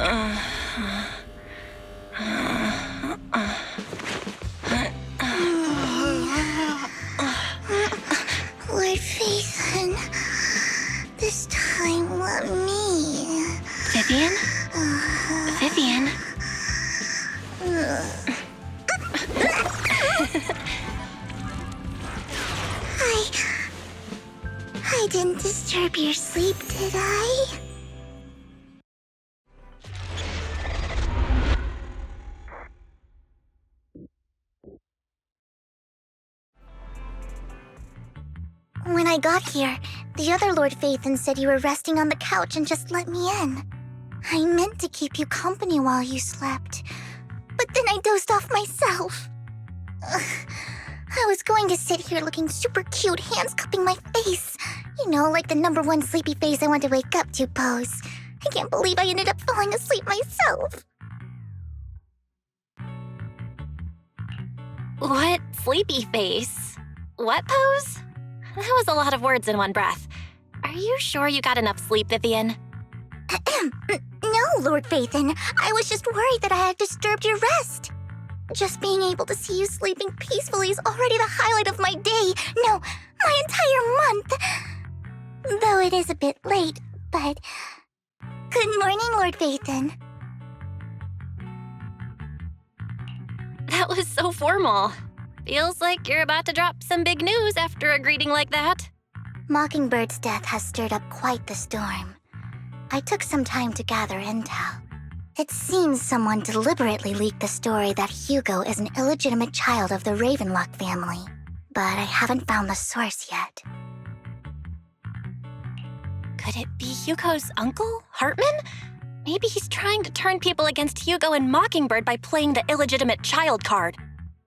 Lord Phaethon, this time let me. Vivian? Vivian? I didn't disturb your sleep, did I? When I got here, the other Lord Phaethon said you were resting on the couch and just let me in. I meant to keep you company while you slept, but then I dozed off myself. Ugh. I was going to sit here looking super cute, hands cupping my face. You know, like the #1 sleepy face I want to wake up to pose. I can't believe I ended up falling asleep myself. What sleepy face? What pose? That was a lot of words in one breath. Are you sure you got enough sleep, Vivian? No, Lord Phaethon. I was just worried that I had disturbed your rest. Just being able to see you sleeping peacefully is already the highlight of my day. No, my entire month. Though it is a bit late, but... Good morning, Lord Phaethon. That was so formal. Feels like you're about to drop some big news after a greeting like that. Mockingbird's death has stirred up quite the storm. I took some time to gather intel. It seems someone deliberately leaked the story that Hugo is an illegitimate child of the Ravenlock family, but I haven't found the source yet. Could it be Hugo's uncle, Hartman? Maybe he's trying to turn people against Hugo and Mockingbird by playing the illegitimate child card.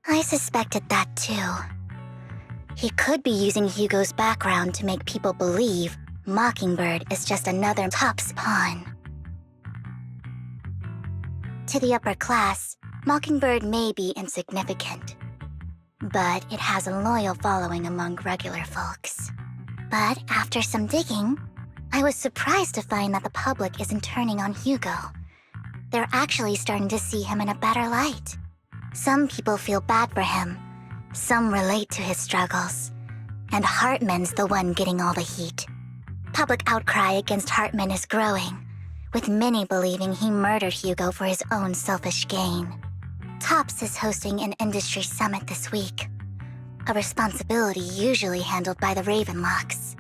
I suspected that too. He could be using Hugo's background to make people believe Mockingbird is just another Top's pawn. To the upper class, Mockingbird may be insignificant, but it has a loyal following among regular folks. But after some digging, I was surprised to find that the public isn't turning on Hugo. They're actually starting to see him in a better light. Some people feel bad for him, some relate to his struggles, and Hartman's the one getting all the heat. Public outcry against Hartman is growing, with many believing he murdered Hugo for his own selfish gain. Tops is hosting an industry summit this week, a responsibility usually handled by the Ravenlocks.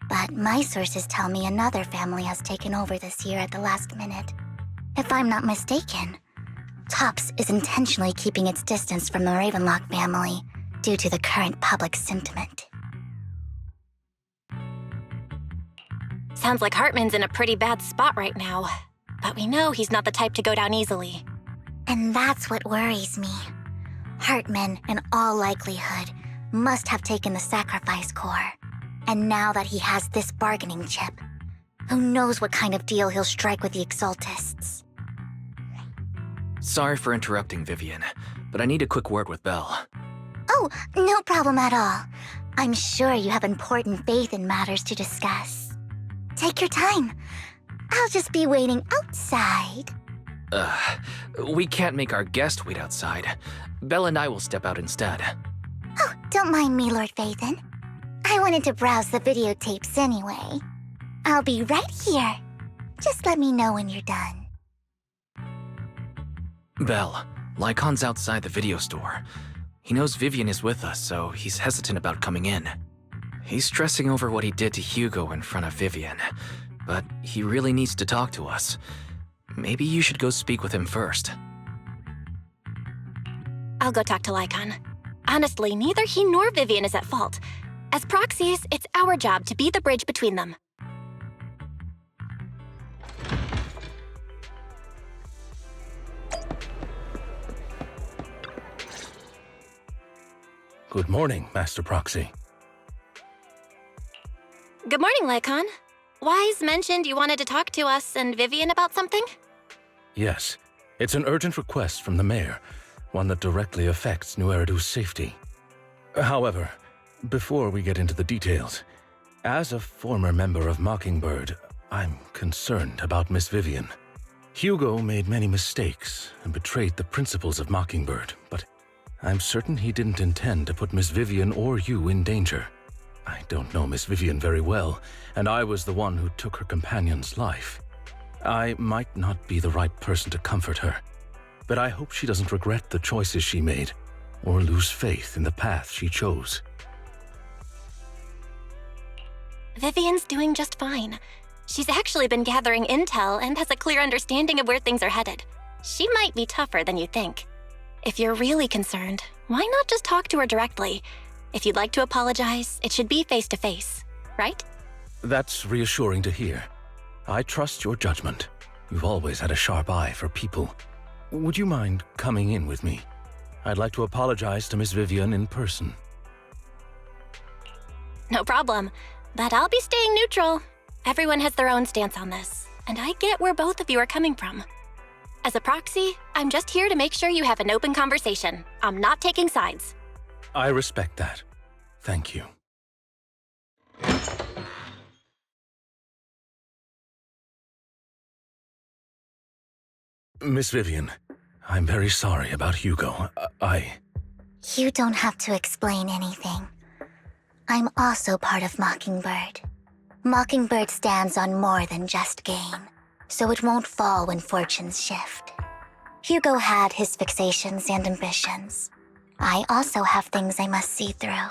But my sources tell me another family has taken over this year at the last minute. If I'm not mistaken, Tops is intentionally keeping its distance from the Ravenlock family due to the current public sentiment. Sounds like Hartman's in a pretty bad spot right now, but we know he's not the type to go down easily. And that's what worries me. Hartman, in all likelihood, must have taken the sacrifice core. And now that he has this bargaining chip, who knows what kind of deal he'll strike with the Exaltists. Sorry for interrupting, Vivian, but I need a quick word with Belle. Oh, no problem at all. I'm sure you have important faith in matters to discuss. Take your time. I'll just be waiting outside. We can't make our guest wait outside. Belle and I will step out instead. Oh, don't mind me, Lord Phaethon. I wanted to browse the videotapes anyway. I'll be right here. Just let me know when you're done. Belle, Lycaon's outside the video store. He knows Vivian is with us, so he's hesitant about coming in. He's stressing over what he did to Hugo in front of Vivian, but he really needs to talk to us. Maybe you should go speak with him first. I'll go talk to Lycaon. Honestly, neither he nor Vivian is at fault. As proxies, it's our job to be the bridge between them. Good morning, Master Proxy. Good morning, Lycaon. Wise mentioned you wanted to talk to us and Vivian about something? Yes, it's an urgent request from the mayor, one that directly affects New Eridu's safety. However, before we get into the details, as a former member of Mockingbird, I'm concerned about Miss Vivian. Hugo made many mistakes and betrayed the principles of Mockingbird, but I'm certain he didn't intend to put Miss Vivian or you in danger. I don't know Miss Vivian very well, and I was the one who took her companion's life. I might not be the right person to comfort her, but I hope she doesn't regret the choices she made or lose faith in the path she chose. Vivian's doing just fine. She's actually been gathering intel and has a clear understanding of where things are headed. She might be tougher than you think. If you're really concerned, why not just talk to her directly? If you'd like to apologize, it should be face-to-face, right? That's reassuring to hear. I trust your judgment. You've always had a sharp eye for people. Would you mind coming in with me? I'd like to apologize to Miss Vivian in person. No problem, but I'll be staying neutral. Everyone has their own stance on this, and I get where both of you are coming from. As a proxy, I'm just here to make sure you have an open conversation. I'm not taking sides. I respect that. Thank you. Miss Vivian, I'm very sorry about Hugo. You don't have to explain anything. I'm also part of Mockingbird. Mockingbird stands on more than just gain, so it won't fall when fortunes shift. Hugo had his fixations and ambitions. I also have things I must see through.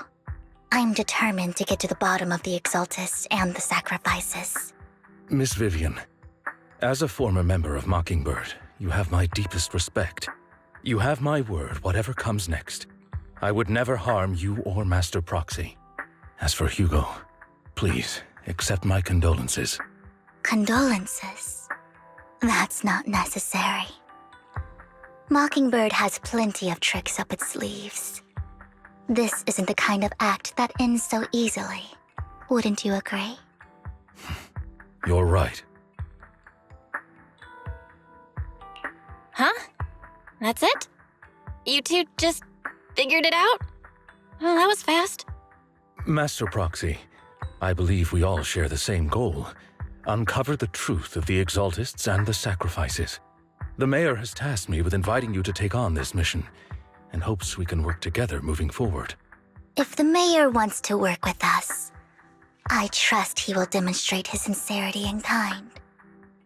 I'm determined to get to the bottom of the Exaltus and the sacrifices. Miss Vivian, as a former member of Mockingbird, you have my deepest respect. You have my word, whatever comes next. I would never harm you or Master Proxy. As for Hugo, please accept my condolences. Condolences? That's not necessary. Mockingbird has plenty of tricks up its sleeves. This isn't the kind of act that ends so easily. Wouldn't you agree? You're right. Huh? That's it? You two just figured it out? Well, that was fast. Master Proxy, I believe we all share the same goal. Uncover the truth of the Exaltists and the sacrifices. The Mayor has tasked me with inviting you to take on this mission, and hopes we can work together moving forward. If the Mayor wants to work with us, I trust he will demonstrate his sincerity in kind.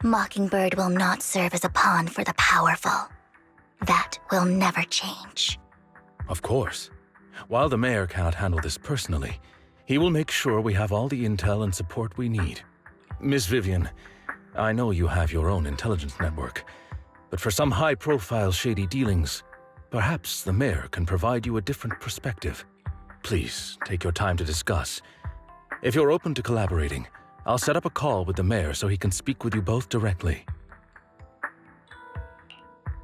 Mockingbird will not serve as a pawn for the powerful. That will never change. Of course. While the Mayor cannot handle this personally, he will make sure we have all the intel and support we need. Miss Vivian, I know you have your own intelligence network, but for some high-profile shady dealings, perhaps the Mayor can provide you a different perspective. Please, take your time to discuss. If you're open to collaborating, I'll set up a call with the Mayor so he can speak with you both directly.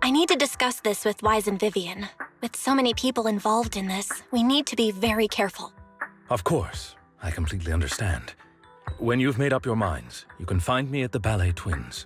I need to discuss this with Wise and Vivian. With so many people involved in this, we need to be very careful. Of course, I completely understand. When you've made up your minds, you can find me at the Ballet Twins.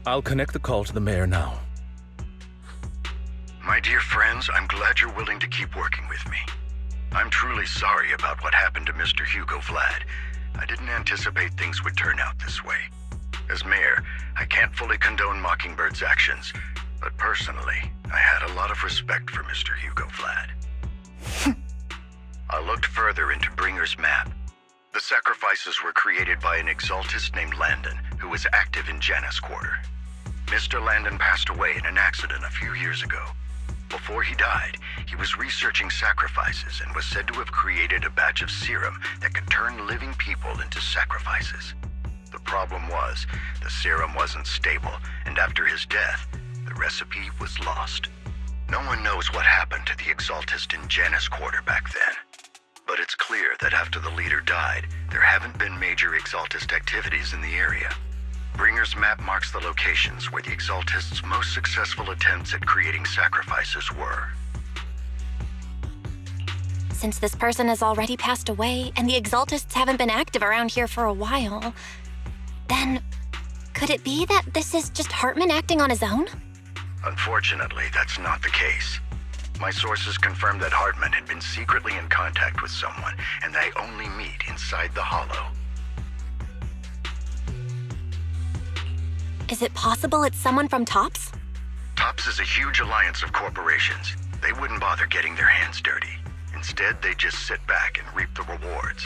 I'll connect the call to the Mayor now. My dear friends, I'm glad you're willing to keep working with me. I'm truly sorry about what happened to Mr. Hugo Vlad. I didn't anticipate things would turn out this way. As Mayor, I can't fully condone Mockingbird's actions, but personally, I had a lot of respect for Mr. Hugo Vlad. I looked further into Bringer's map. The sacrifices were created by an exaltist named Landon, who was active in Janus Quarter. Mr. Landon passed away in an accident a few years ago. Before he died, he was researching sacrifices and was said to have created a batch of serum that could turn living people into sacrifices. The problem was, the serum wasn't stable, and after his death, the recipe was lost. No one knows what happened to the exaltist in Janus Quarter back then. But it's clear that after the leader died, there haven't been major exaltist activities in the area. Bringer's map marks the locations where the exaltists' most successful attempts at creating sacrifices were. Since this person has already passed away and the exaltists haven't been active around here for a while, then could it be that this is just Hartman acting on his own? Unfortunately, that's not the case. My sources confirmed that Hartman had been secretly in contact with someone, and they only meet inside the Hollow. Is it possible it's someone from TOPS? TOPS is a huge alliance of corporations. They wouldn't bother getting their hands dirty. Instead, they just sit back and reap the rewards.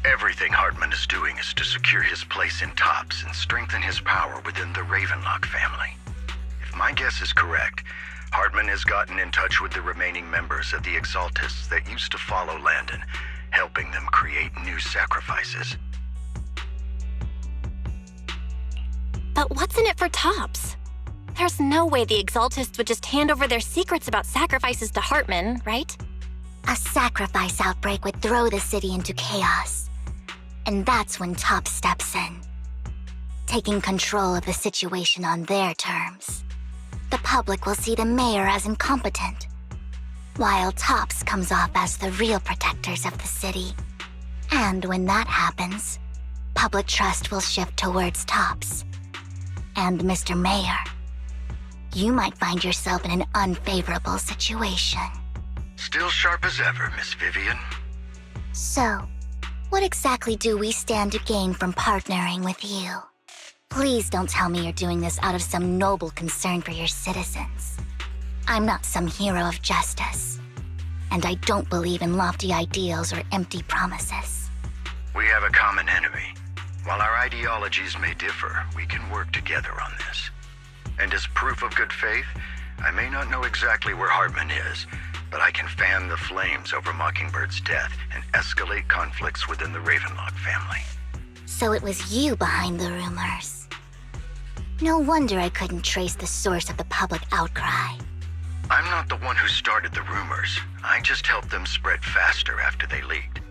Everything Hartman is doing is to secure his place in TOPS and strengthen his power within the Ravenlock family. If my guess is correct, Hartman has gotten in touch with the remaining members of the Exaltists that used to follow Landon, helping them create new sacrifices. But what's in it for TOPS? There's no way the Exaltists would just hand over their secrets about sacrifices to Hartman, right? A sacrifice outbreak would throw the city into chaos. And that's when TOPS steps in, taking control of the situation on their terms. The public will see the mayor as incompetent, while TOPS comes off as the real protectors of the city. And when that happens, public trust will shift towards TOPS. And Mr. Mayor, you might find yourself in an unfavorable situation. Still sharp as ever, Miss Vivian. So, what exactly do we stand to gain from partnering with you? Please don't tell me you're doing this out of some noble concern for your citizens. I'm not some hero of justice, and I don't believe in lofty ideals or empty promises. We have a common enemy. While our ideologies may differ, we can work together on this. And as proof of good faith, I may not know exactly where Hartman is, but I can fan the flames over Mockingbird's death and escalate conflicts within the Ravenlock family. So it was you behind the rumors. No wonder I couldn't trace the source of the public outcry. I'm not the one who started the rumors. I just helped them spread faster after they leaked.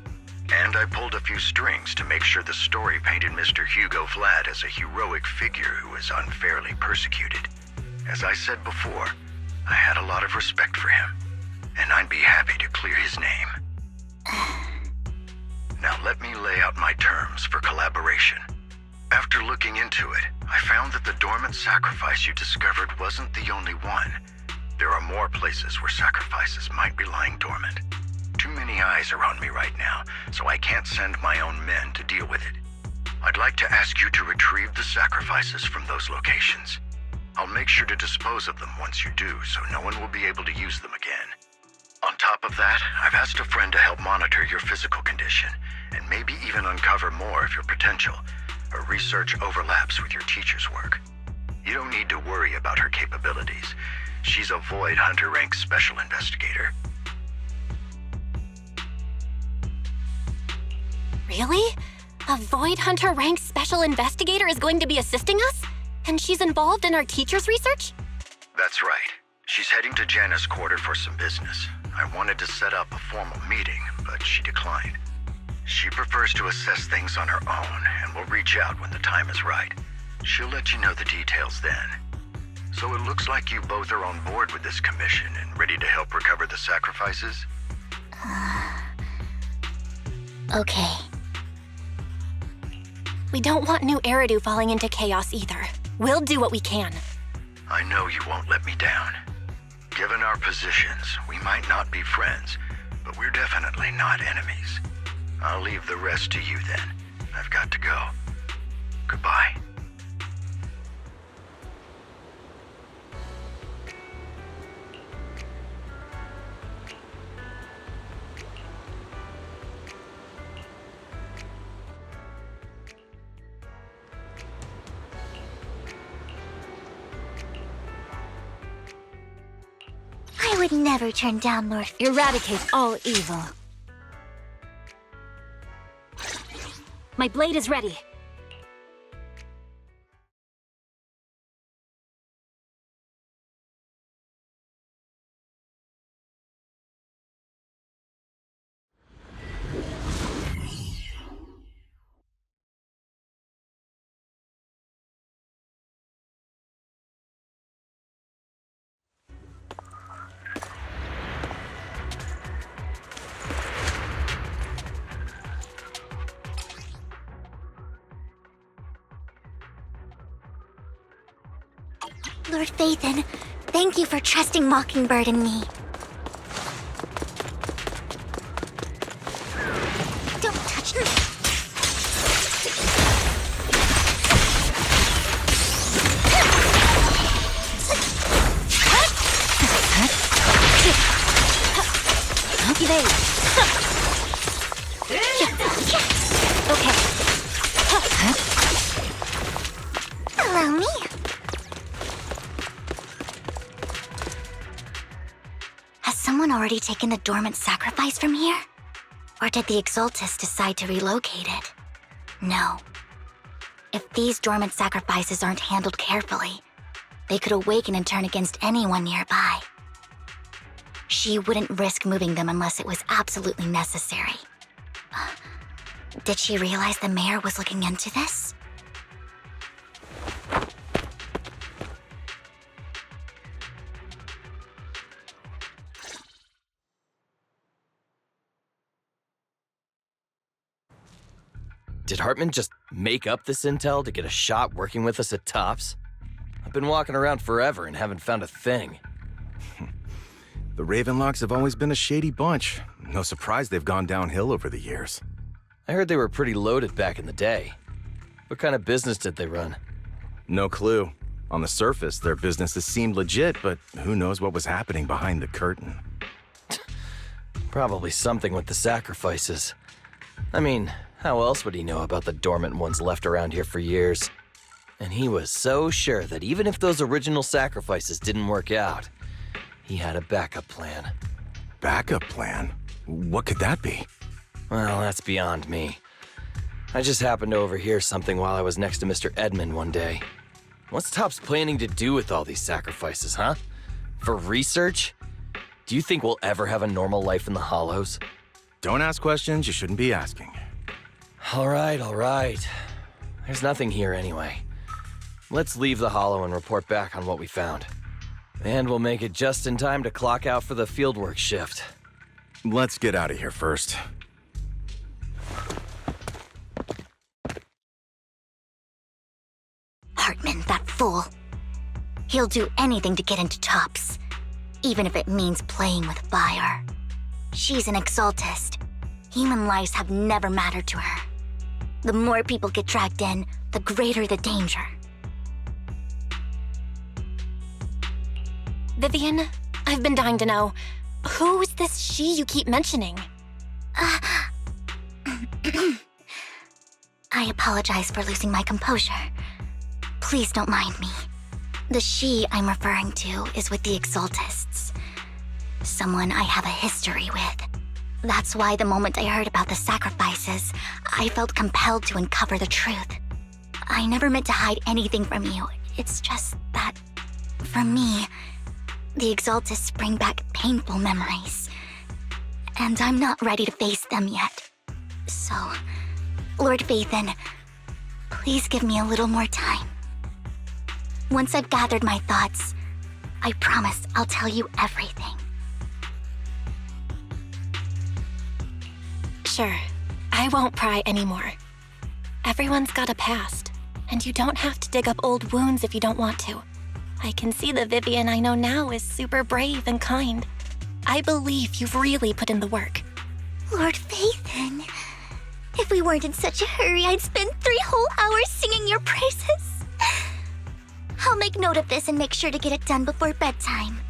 And I pulled a few strings to make sure the story painted Mr. Hugo Vlad as a heroic figure who was unfairly persecuted. As I said before, I had a lot of respect for him, and I'd be happy to clear his name. Now let me lay out my terms for collaboration. After looking into it, I found that the dormant sacrifice you discovered wasn't the only one. There are more places where sacrifices might be lying dormant. Too many eyes are on me right now, so I can't send my own men to deal with it. I'd like to ask you to retrieve the sacrifices from those locations. I'll make sure to dispose of them once you do, so no one will be able to use them again. On top of that, I've asked a friend to help monitor your physical condition, and maybe even uncover more of your potential. Her research overlaps with your teacher's work. You don't need to worry about her capabilities. She's a Void Hunter rank special investigator. Really? A Void Hunter ranked special investigator is going to be assisting us? And she's involved in our teacher's research? That's right. She's heading to Janus Quarter for some business. I wanted to set up a formal meeting, but she declined. She prefers to assess things on her own and will reach out when the time is right. She'll let you know the details then. So it looks like you both are on board with this commission and ready to help recover the sacrifices? Okay. We don't want new Eridu falling into chaos either. We'll do what we can. I know you won't let me down. Given our positions, we might not be friends, but we're definitely not enemies. I'll leave the rest to you then. I've got to go. Goodbye. would never turn down Lord. Eradicate all evil. My blade is ready. Lord Phaethon, thank you for trusting Mockingbird and me. Don't touch me. Evade. Okay. Allow me. Has someone already taken the dormant sacrifice from here? Or did the Exaltus decide to relocate it? No. If these dormant sacrifices aren't handled carefully, they could awaken and turn against anyone nearby. She wouldn't risk moving them unless it was absolutely necessary. Did she realize the mayor was looking into this? Did Hartman just make up this intel to get a shot working with us at Tops? I've been walking around forever and haven't found a thing. The Ravenlocks have always been a shady bunch. No surprise they've gone downhill over the years. I heard they were pretty loaded back in the day. What kind of business did they run? No clue. On the surface, their businesses seemed legit, but who knows what was happening behind the curtain. Probably something with the sacrifices. I mean, how else would he know about the dormant ones left around here for years? And he was so sure that even if those original sacrifices didn't work out, he had a backup plan. Backup plan? What could that be? Well, that's beyond me. I just happened to overhear something while I was next to Mr. Edmund one day. What's Tops planning to do with all these sacrifices, huh? For research? Do you think we'll ever have a normal life in the Hollows? Don't ask questions you shouldn't be asking. All right. There's nothing here anyway. Let's leave the Hollow and report back on what we found. And we'll make it just in time to clock out for the fieldwork shift. Let's get out of here first. Hartman, that fool. He'll do anything to get into Tops, even if it means playing with fire. She's an Exaltist. Human lives have never mattered to her. The more people get dragged in, the greater the danger. Vivian, I've been dying to know. Who is this she you keep mentioning? I apologize for losing my composure. Please don't mind me. The she I'm referring to is with the Exaltists. Someone I have a history with. That's why the moment I heard about the sacrifices, I felt compelled to uncover the truth. I never meant to hide anything from you. It's just that, for me, the Exaltists bring back painful memories. And I'm not ready to face them yet. So, Lord Phaethon, please give me a little more time. Once I've gathered my thoughts, I promise I'll tell you everything. Sure, I won't pry anymore. Everyone's got a past, and you don't have to dig up old wounds if you don't want to. I can see the Vivian I know now is super brave and kind. I believe you've really put in the work. Lord Phaethon, if we weren't in such a hurry, I'd spend 3 whole hours singing your praises. I'll make note of this and make sure to get it done before bedtime.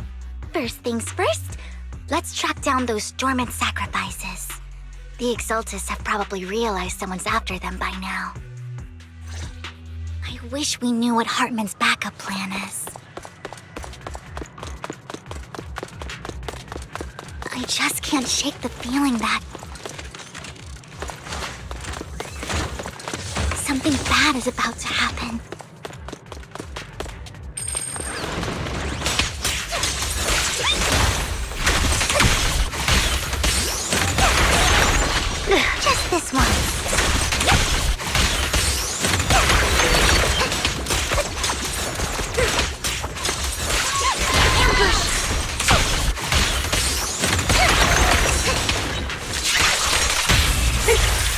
First things first, let's track down those dormant sacrifices. The Exaltists have probably realized someone's after them by now. I wish we knew what Hartman's backup plan is. I just can't shake the feeling that something bad is about to happen. Just this once. Ambush!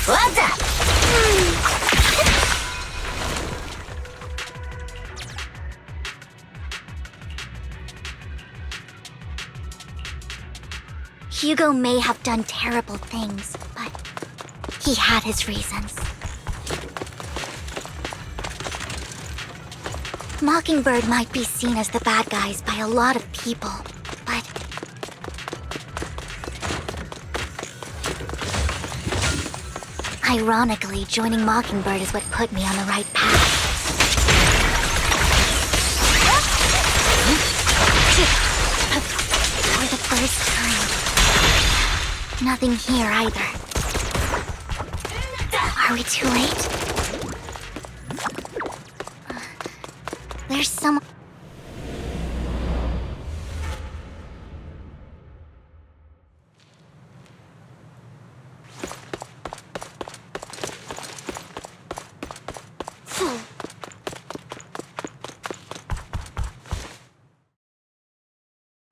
What's up? Hugo may have done terrible things, but he had his reasons. Mockingbird might be seen as the bad guys by a lot of people, but ironically, joining Mockingbird is what put me on the right path. For the first time. Nothing here either. Are we too late? There's some...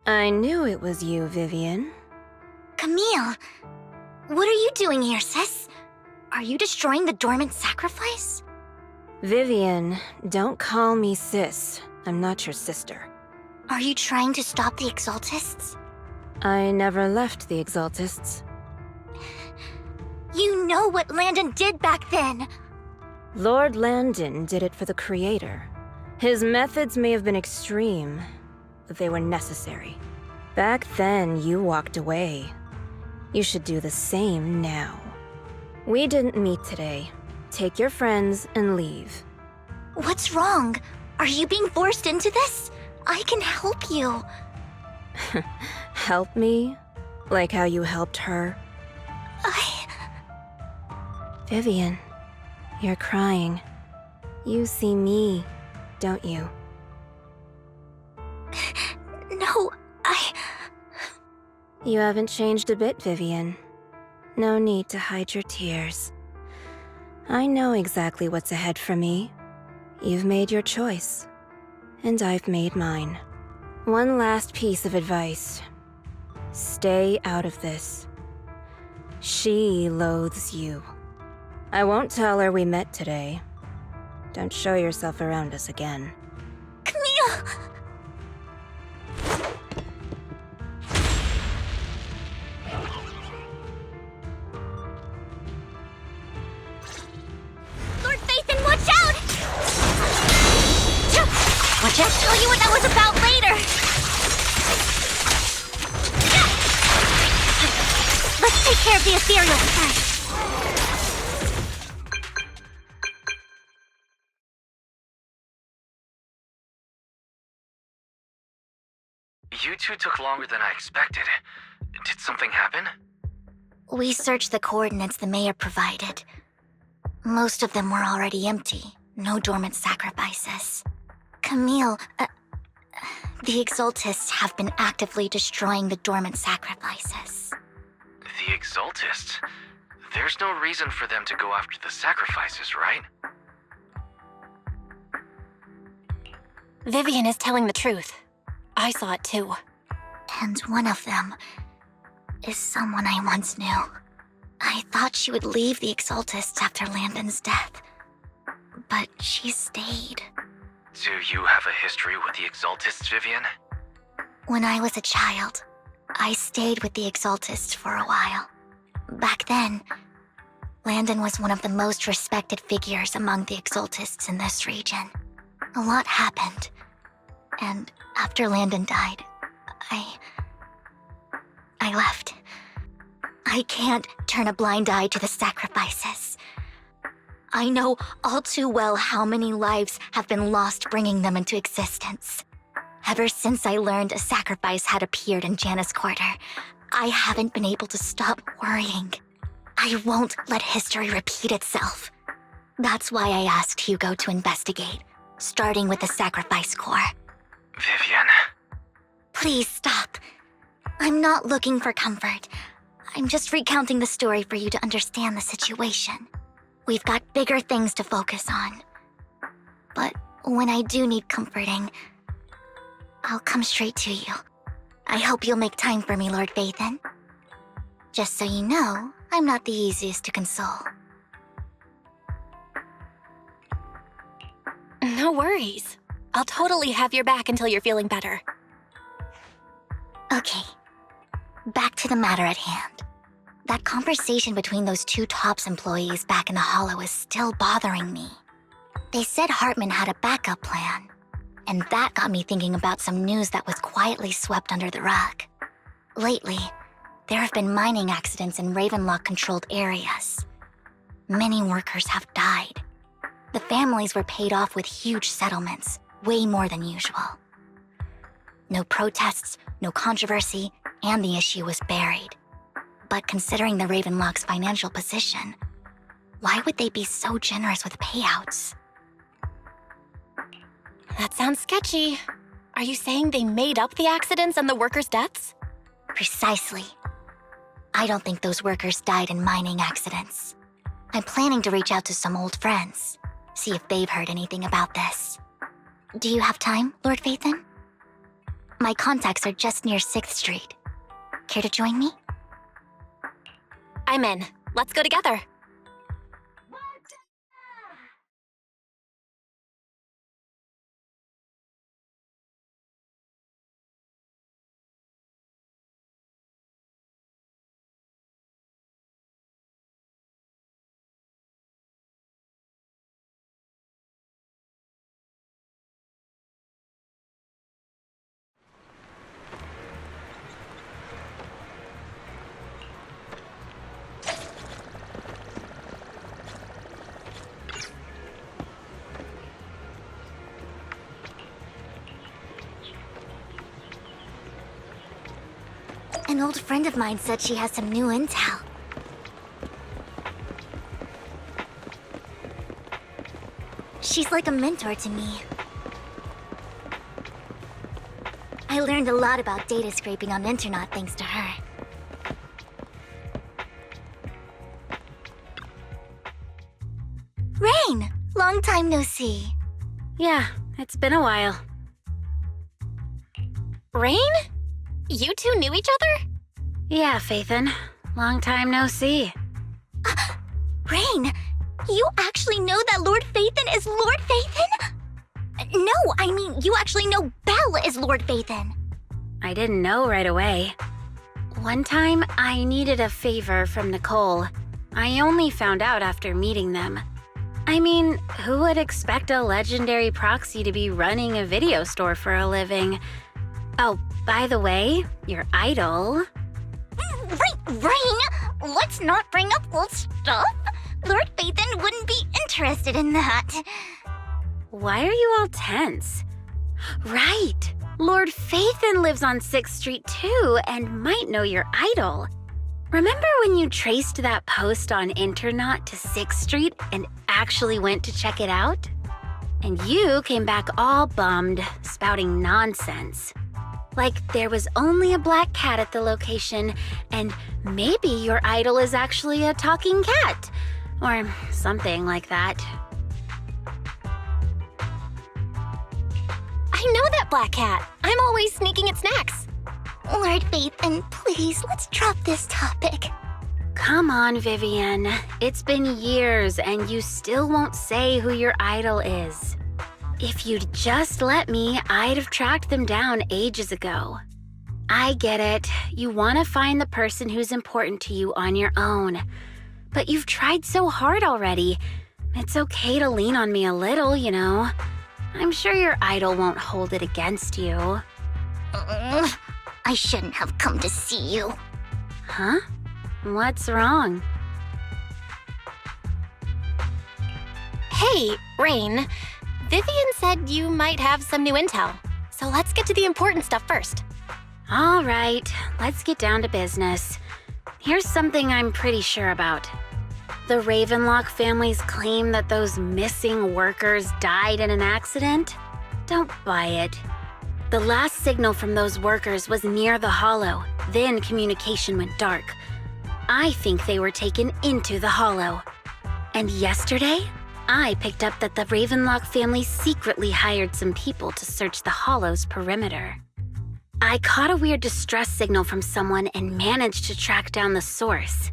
I knew it was you, Vivian. Camille! What are you doing here, sis? Are you destroying the dormant sacrifice? Vivian, don't call me sis. I'm not your sister. Are you trying to stop the Exaltists? I never left the Exaltists. You know what Landon did back then! Lord Landon did it for the Creator. His methods may have been extreme, but they were necessary. Back then, you walked away. You should do the same now. We didn't meet today. Take your friends and leave. What's wrong? Are you being forced into this? I can help you. Help me? Like how you helped her? Vivian, you're crying. You see me, don't you? No, You haven't changed a bit, Vivian. No need to hide your tears. I know exactly what's ahead for me. You've made your choice, and I've made mine. One last piece of advice. Stay out of this. She loathes you. I won't tell her we met today. Don't show yourself around us again. Camille! Lord Phaethon, watch out! Watch out! I'll tell you what that was about later! Let's take care of the ethereal first. You two took longer than I expected. Did something happen? We searched the coordinates the mayor provided. Most of them were already empty. No dormant sacrifices. Camille, the Exaltists have been actively destroying the dormant sacrifices. The Exaltists? There's no reason for them to go after the sacrifices, right? Vivian is telling the truth. I saw it too. And one of them is someone I once knew. I thought she would leave the Exaltists after Landon's death, but she stayed. Do you have a history with the Exaltists, Vivian? When I was a child, I stayed with the Exaltists for a while. Back then, Landon was one of the most respected figures among the Exaltists in this region. A lot happened, and after Landon died, I left. I can't turn a blind eye to the sacrifices. I know all too well how many lives have been lost bringing them into existence. Ever since I learned a sacrifice had appeared in Janus Quarter, I haven't been able to stop worrying. I won't let history repeat itself. That's why I asked Hugo to investigate, starting with the Sacrifice Corps. Vivian. Please stop. I'm not looking for comfort. I'm just recounting the story for you to understand the situation. We've got bigger things to focus on. But when I do need comforting, I'll come straight to you. I hope you'll make time for me, Lord Phaethon. Just so you know, I'm not the easiest to console. No worries. I'll totally have your back until you're feeling better. Okay, back to the matter at hand. That conversation between those two TOPS employees back in the Hollow is still bothering me. They said Hartman had a backup plan, and that got me thinking about some news that was quietly swept under the rug. Lately, there have been mining accidents in Ravenlock-controlled areas. Many workers have died. The families were paid off with huge settlements, way more than usual. No protests, no controversy, and the issue was buried. But considering the Ravenlock's financial position, why would they be so generous with payouts? That sounds sketchy. Are you saying they made up the accidents and the workers' deaths? Precisely. I don't think those workers died in mining accidents. I'm planning to reach out to some old friends, see if they've heard anything about this. Do you have time, Lord Phaethon? My contacts are just near 6th Street. Care to join me? I'm in. Let's go together. An old friend of mine said she has some new intel. She's like a mentor to me. I learned a lot about data scraping on the internet thanks to her. Rain! Long time no see. Yeah, it's been a while. Rain? You two knew each other? Yeah, Phaethon. Long time no see. Rain, you actually know that Lord Phaethon is Lord Phaethon? No, I mean, you actually know Belle is Lord Phaethon. I didn't know right away. One time, I needed a favor from Nicole. I only found out after meeting them. I mean, who would expect a legendary proxy to be running a video store for a living? Oh, by the way, your idol... Rain, let's not bring up old stuff. Lord Phaethon wouldn't be interested in that. Why are you all tense? Right! Lord Phaethon lives on 6th Street too and might know your idol. Remember when you traced that post on Internet to 6th Street and actually went to check it out? And you came back all bummed, spouting nonsense. Like there was only a black cat at the location, and maybe your idol is actually a talking cat. Or something like that. I know that black cat. I'm always sneaking at snacks. Lord Phaethon, please, let's drop this topic. Come on, Vivian. It's been years and you still won't say who your idol is. If you'd just let me, I'd have tracked them down ages ago. I get it. You want to find the person who's important to you on your own. But you've tried so hard already. It's okay to lean on me a little, you know. I'm sure your idol won't hold it against you. I shouldn't have come to see you. Huh? What's wrong? Hey, Rain. Vivian said you might have some new intel. So let's get to the important stuff first. All right, let's get down to business. Here's something I'm pretty sure about. The Ravenlock family's claim that those missing workers died in an accident? Don't buy it. The last signal from those workers was near the hollow, then communication went dark. I think they were taken into the hollow. And yesterday, I picked up that the Ravenlock family secretly hired some people to search the hollow's perimeter. I caught a weird distress signal from someone and managed to track down the source.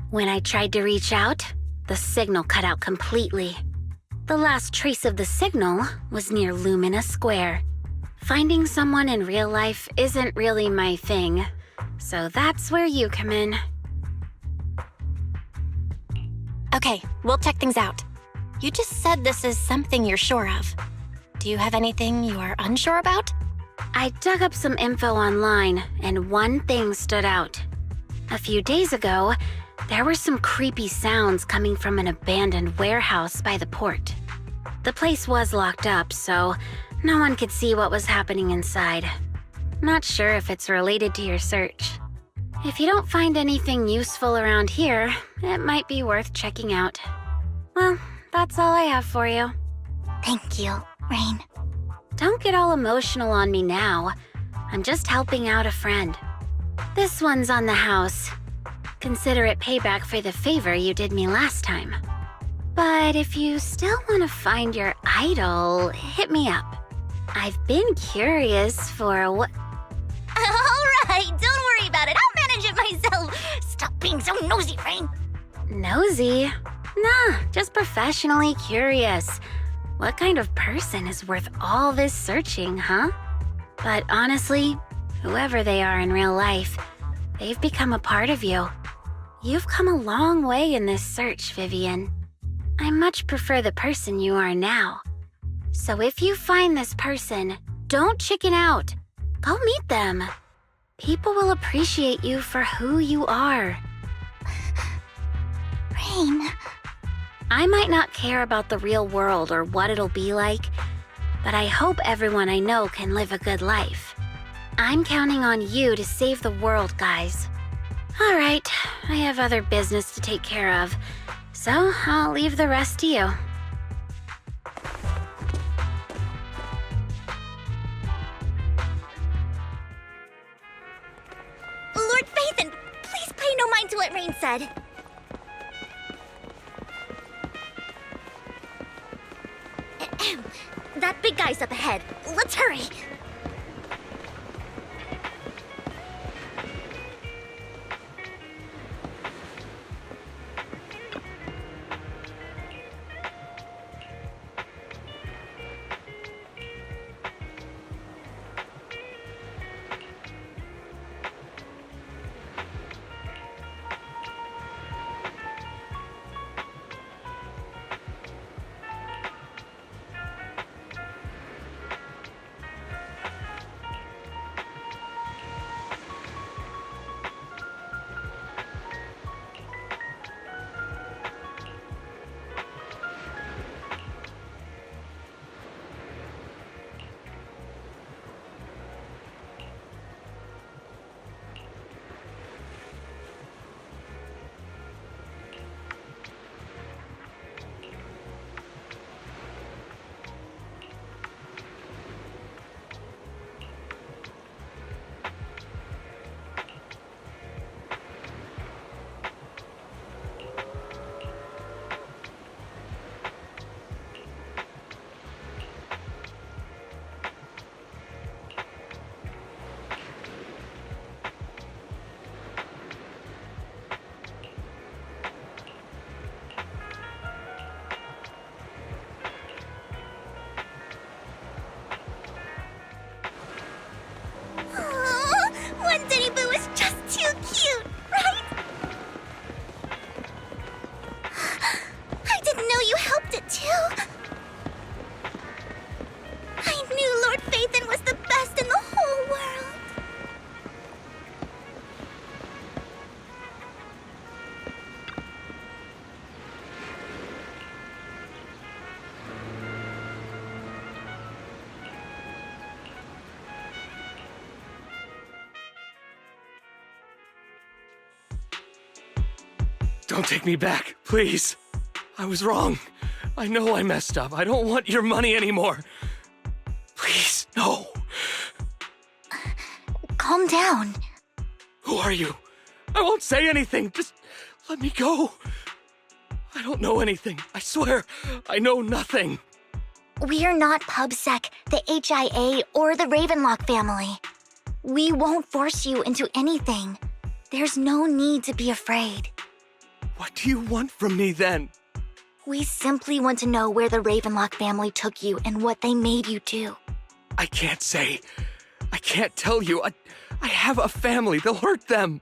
When I tried to reach out, the signal cut out completely. The last trace of the signal was near Lumina Square. Finding someone in real life isn't really my thing, so that's where you come in. Okay, we'll check things out. You just said this is something you're sure of. Do you have anything you are unsure about? I dug up some info online, and one thing stood out. A few days ago, there were some creepy sounds coming from an abandoned warehouse by the port. The place was locked up, so no one could see what was happening inside. Not sure if it's related to your search. If you don't find anything useful around here, it might be worth checking out. Well, that's all I have for you. Thank you, Rain. Don't get all emotional on me now. I'm just helping out a friend. This one's on the house. Consider it payback for the favor you did me last time. But if you still want to find your idol, hit me up. I've been curious for what... All right, don't worry about it. I'll manage it myself. Stop being so nosy, Rain. Nosy? Nah, just professionally curious. What kind of person is worth all this searching, huh? But honestly, whoever they are in real life, they've become a part of you. You've come a long way in this search, Vivian. I much prefer the person you are now. So if you find this person, don't chicken out. Go meet them. People will appreciate you for who you are. Rain. I might not care about the real world or what it'll be like, but I hope everyone I know can live a good life. I'm counting on you to save the world, guys. All right, I have other business to take care of, so I'll leave the rest to you. Lord Phaethon, please pay no mind to what Rain said. That big guy's up ahead. Let's hurry. Don't take me back, please. I was wrong. I know I messed up. I don't want your money anymore. Please, no. Calm down. Who are you? I won't say anything. Just let me go. I don't know anything. I swear, I know nothing. We're not PubSec, the HIA, or the Ravenlock family. We won't force you into anything. There's no need to be afraid. What do you want from me then? We simply want to know where the Ravenlock family took you and what they made you do. I can't say. I can't tell you. I have a family. They'll hurt them.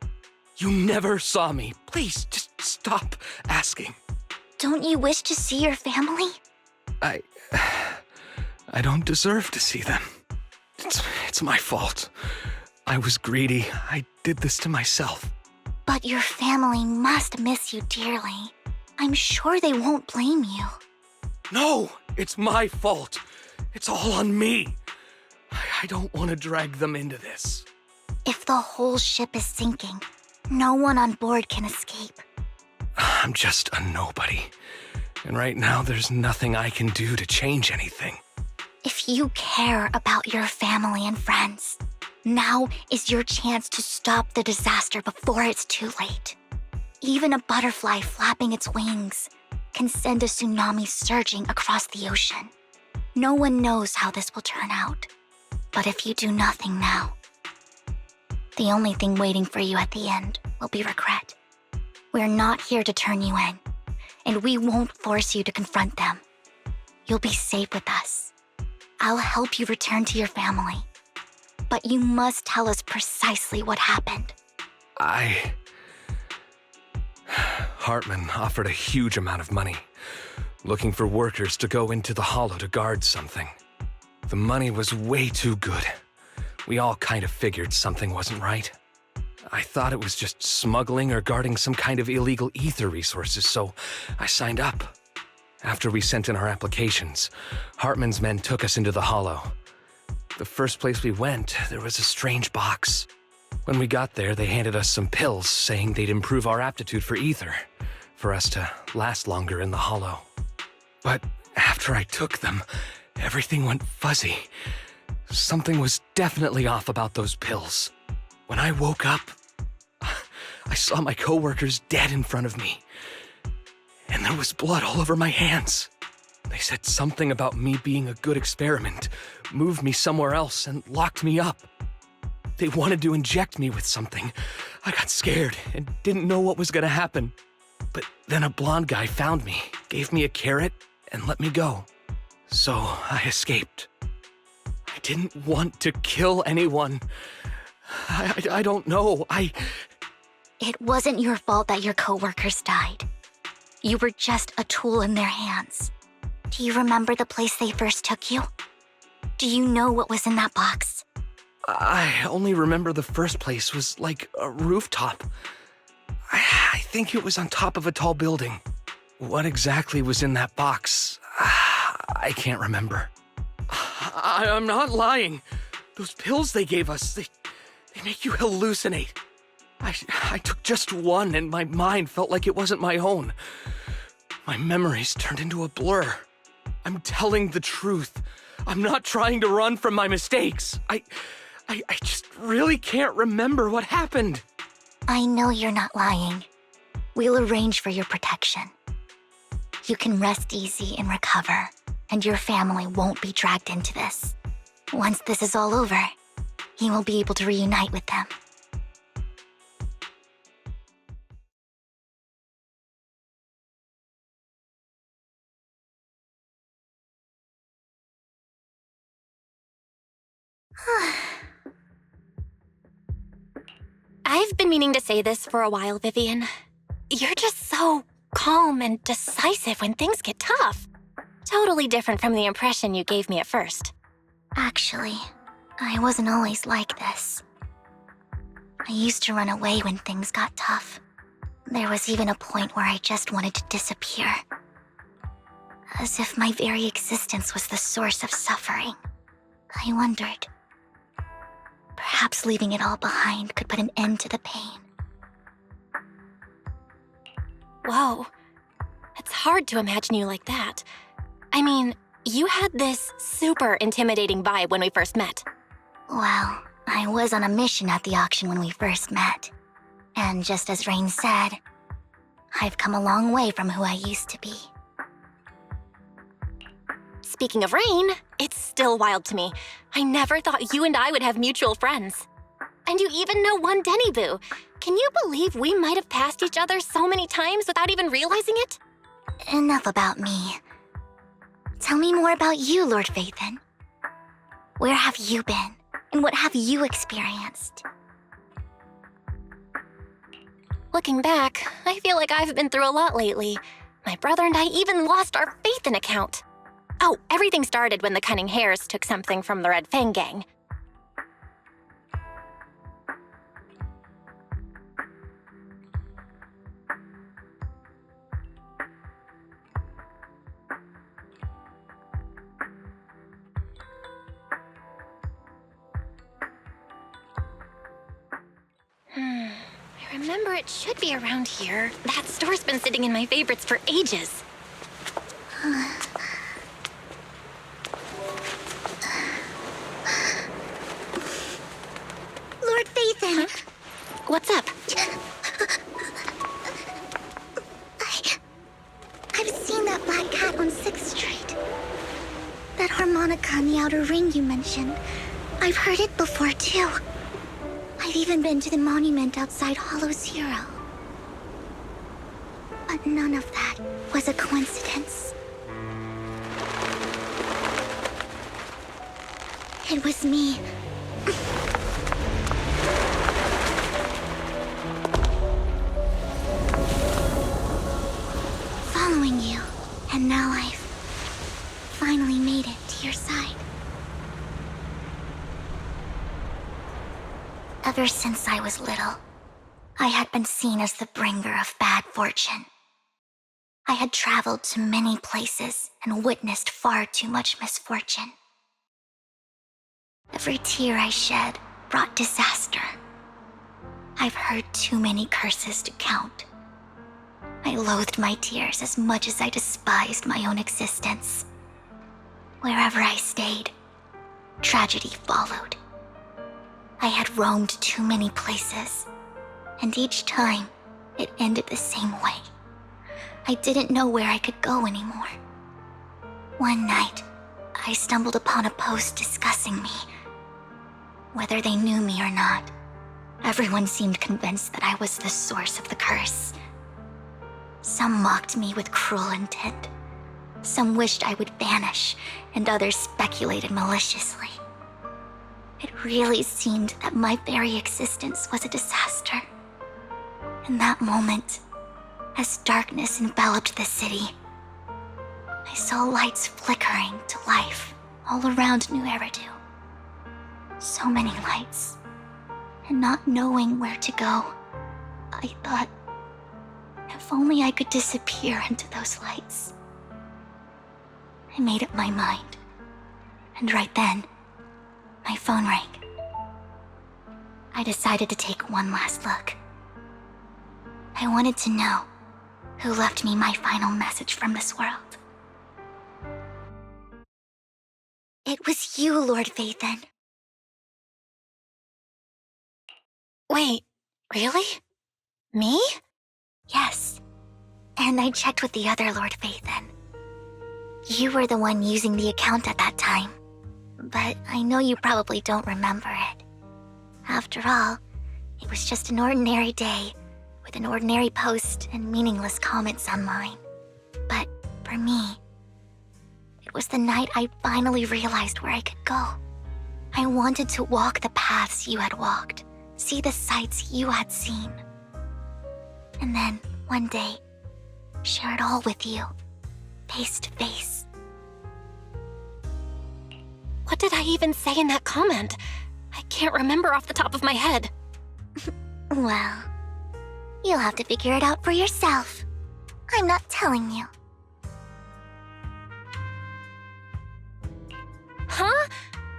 You never saw me. Please, just stop asking. Don't you wish to see your family? I don't deserve to see them. It's my fault. I was greedy. I did this to myself. But your family must miss you dearly. I'm sure they won't blame you. No, it's my fault. It's all on me. I don't want to drag them into this. If the whole ship is sinking, no one on board can escape. I'm just a nobody. And right now, there's nothing I can do to change anything. If you care about your family and friends, now is your chance to stop the disaster before it's too late. Even a butterfly flapping its wings can send a tsunami surging across the ocean. No one knows how this will turn out. But if you do nothing now, the only thing waiting for you at the end will be regret. We're not here to turn you in, and we won't force you to confront them. You'll be safe with us. I'll help you return to your family. But you must tell us precisely what happened. Hartman offered a huge amount of money, looking for workers to go into the hollow to guard something. The money was way too good. We all kind of figured something wasn't right. I thought it was just smuggling or guarding some kind of illegal ether resources, so I signed up. After we sent in our applications, Hartman's men took us into the hollow. The first place we went, there was a strange box. When we got there, they handed us some pills, saying they'd improve our aptitude for ether, for us to last longer in the hollow. But after I took them, everything went fuzzy. Something was definitely off about those pills. When I woke up, I saw my coworkers dead in front of me. And there was blood all over my hands. They said something about me being a good experiment, moved me somewhere else, and locked me up. They wanted to inject me with something. I got scared and didn't know what was gonna happen. But then a blonde guy found me, gave me a carrot, and let me go. So I escaped. I didn't want to kill anyone. I don't know. It wasn't your fault that your coworkers died. You were just a tool in their hands. Do you remember the place they first took you? Do you know what was in that box? I only remember the first place was like a rooftop. I think it was on top of a tall building. What exactly was in that box? I can't remember. I'm not lying. Those pills they gave us, they make you hallucinate. I took just one and my mind felt like it wasn't my own. My memories turned into a blur. I'm telling the truth. I'm not trying to run from my mistakes. I just really can't remember what happened. I know you're not lying. We'll arrange for your protection. You can rest easy and recover, and your family won't be dragged into this. Once this is all over, you will be able to reunite with them. I've been meaning to say this for a while, Vivian. You're just so calm and decisive when things get tough. Totally different from the impression you gave me at first. Actually, I wasn't always like this. I used to run away when things got tough. There was even a point where I just wanted to disappear. As if my very existence was the source of suffering. I wondered. Perhaps leaving it all behind could put an end to the pain. Whoa. It's hard to imagine you like that. I mean, you had this super intimidating vibe when we first met. Well, I was on a mission at the auction when we first met. And just as Rain said, I've come a long way from who I used to be. Speaking of Rain, it's still wild to me. I never thought you and I would have mutual friends. And you even know one Denny Boo. Can you believe we might have passed each other so many times without even realizing it? Enough about me. Tell me more about you, Lord Phaethon. Where have you been, and what have you experienced? Looking back, I feel like I've been through a lot lately. My brother and I even lost our Phaethon account. Oh, everything started when the Cunning Hares took something from the Red Fang gang. I remember it should be around here. That store's been sitting in my favorites for ages. Lord Phaethon! Huh? What's up? I've seen that black cat on 6th Street. That harmonica in the outer ring you mentioned. I've heard it before, too. I've even been to the monument outside Hollow Zero. But none of that was a coincidence. It was me. Following you, and now I've finally made it to your side. Ever since I was little, I had been seen as the bringer of bad fortune. I had traveled to many places and witnessed far too much misfortune. Every tear I shed brought disaster. I've heard too many curses to count. I loathed my tears as much as I despised my own existence. Wherever I stayed, tragedy followed. I had roamed too many places, and each time, it ended the same way. I didn't know where I could go anymore. One night, I stumbled upon a post discussing me. Whether they knew me or not, everyone seemed convinced that I was the source of the curse. Some mocked me with cruel intent. Some wished I would vanish, and others speculated maliciously. It really seemed that my very existence was a disaster. In that moment, as darkness enveloped the city, I saw lights flickering to life all around New Eridu. So many lights, and not knowing where to go, I thought, if only I could disappear into those lights. I made up my mind, and right then, my phone rang. I decided to take one last look. I wanted to know who left me my final message from this world. It was you, Lord Phaethon. Wait, really? Me? Yes. And I checked with the other Lord Phaethon. You were the one using the account at that time. But I know you probably don't remember it. After all, it was just an ordinary day with an ordinary post and meaningless comments online. But for me, it was the night I finally realized where I could go. I wanted to walk the paths you had walked, see the sights you had seen. And then, one day, share it all with you, face to face. What did I even say in that comment? I can't remember off the top of my head. Well, you'll have to figure it out for yourself. I'm not telling you. Huh?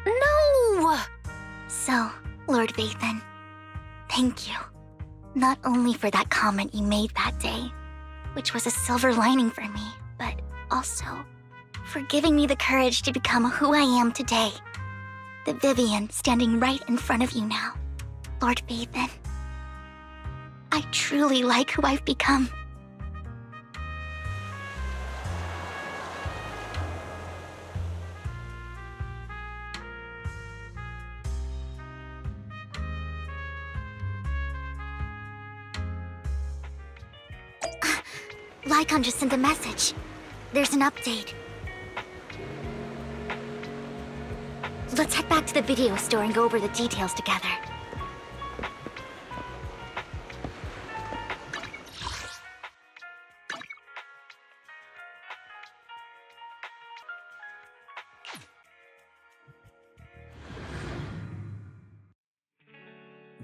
No! So, Lord Phaethon, thank you. Not only for that comment you made that day, which was a silver lining for me, but also for giving me the courage to become who I am today. The Vivian standing right in front of you now, Lord Phaethon. I truly like who I've become. Lycaon just sent a message. There's an update. Let's head back to the video store and go over the details together.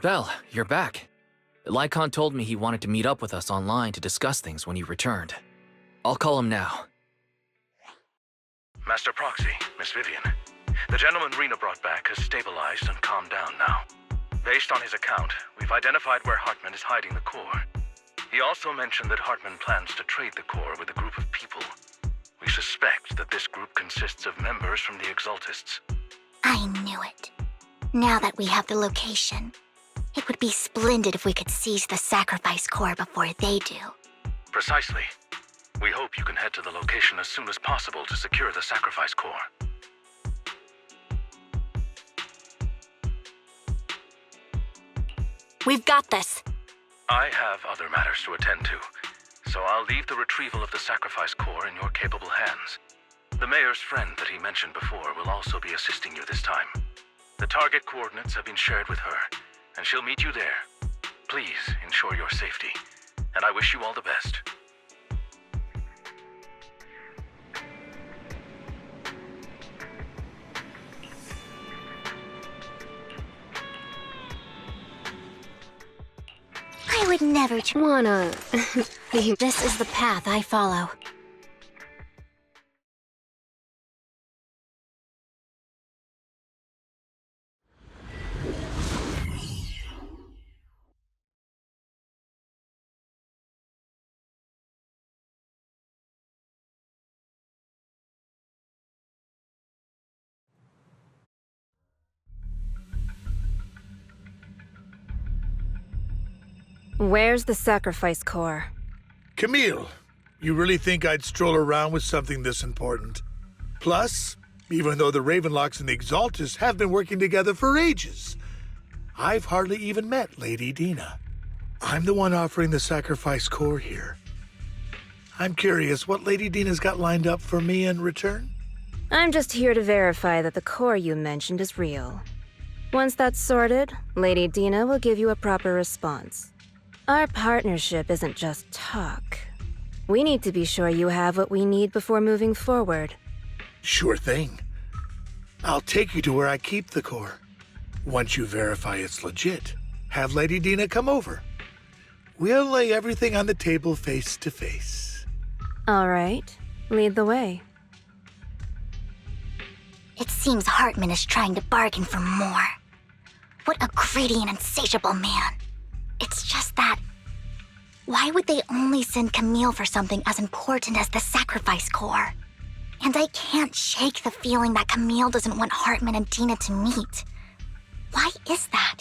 Belle, you're back. Lycaon told me he wanted to meet up with us online to discuss things when you returned. I'll call him now. Master Proxy, Miss Vivian. The gentleman Rena brought back has stabilized and calmed down now. Based on his account, we've identified where Hartman is hiding the core. He also mentioned that Hartman plans to trade the core with a group of people. We suspect that this group consists of members from the Exaltists. I knew it. Now that we have the location, it would be splendid if we could seize the sacrifice core before they do. Precisely. We hope you can head to the location as soon as possible to secure the sacrifice core. We've got this. I have other matters to attend to, so I'll leave the retrieval of the sacrifice core in your capable hands. The mayor's friend that he mentioned before will also be assisting you this time. The target coordinates have been shared with her, and she'll meet you there. Please ensure your safety, and I wish you all the best. I would never Wanna... This is the path I follow. Where's the sacrifice core? Camille, you really think I'd stroll around with something this important? Plus, even though the Ravenlocks and the Exaltists have been working together for ages, I've hardly even met Lady Dina. I'm the one offering the sacrifice core here. I'm curious what Lady Dina's got lined up for me in return? I'm just here to verify that the core you mentioned is real. Once that's sorted, Lady Dina will give you a proper response. Our partnership isn't just talk. We need to be sure you have what we need before moving forward. Sure thing. I'll take you to where I keep the core. Once you verify it's legit, have Lady Dina come over. We'll lay everything on the table face to face. All right, lead the way. It seems Hartman is trying to bargain for more. What a greedy and insatiable man. It's just that... why would they only send Camille for something as important as the sacrifice core? And I can't shake the feeling that Camille doesn't want Hartman and Dina to meet. Why is that?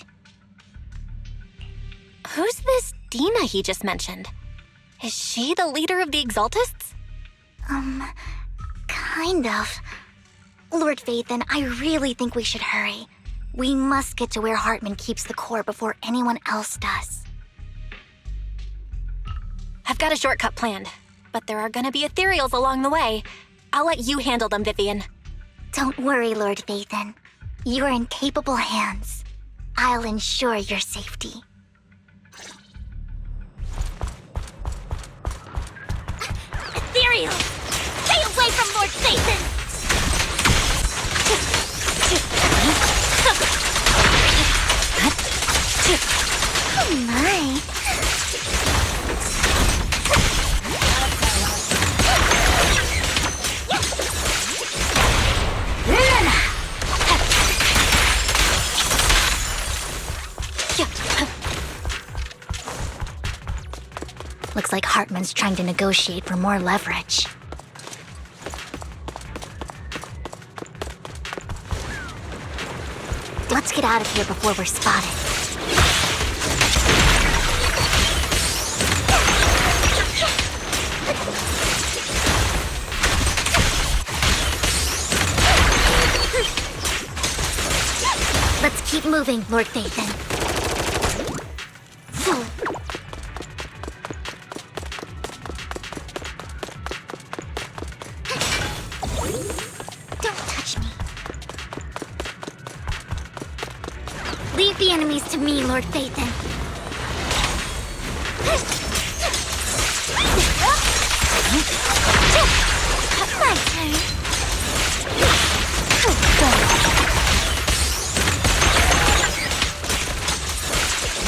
Who's this Dina he just mentioned? Is she the leader of the Exaltists? Kind of. Lord Phaethon, I really think we should hurry. We must get to where Hartman keeps the core before anyone else does. I've got a shortcut planned, but there are gonna be ethereals along the way. I'll let you handle them, Vivian. Don't worry, Lord Phaethon. You're in capable hands. I'll ensure your safety. Ethereal! Stay away from Lord Phaethon! Oh my! Looks like Hartman's trying to negotiate for more leverage. Let's get out of here before we're spotted. Let's keep moving, Lord Phaethon. Don't touch me. Leave the enemies to me, Lord Phaethon. My turn.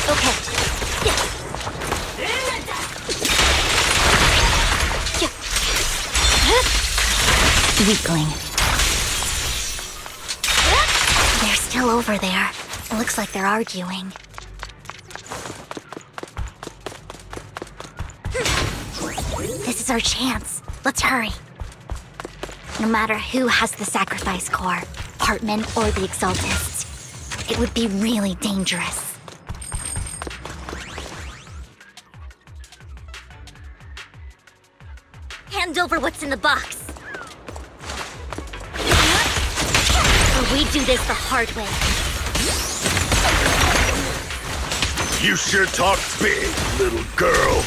Okay. Weakling. They're still over there. It looks like they're arguing. This is our chance. Let's hurry. No matter who has the sacrifice core, Hartman or the Exaltists, it would be really dangerous. Hand over what's in the box. Or we do this the hard way. You sure talk big, little girl.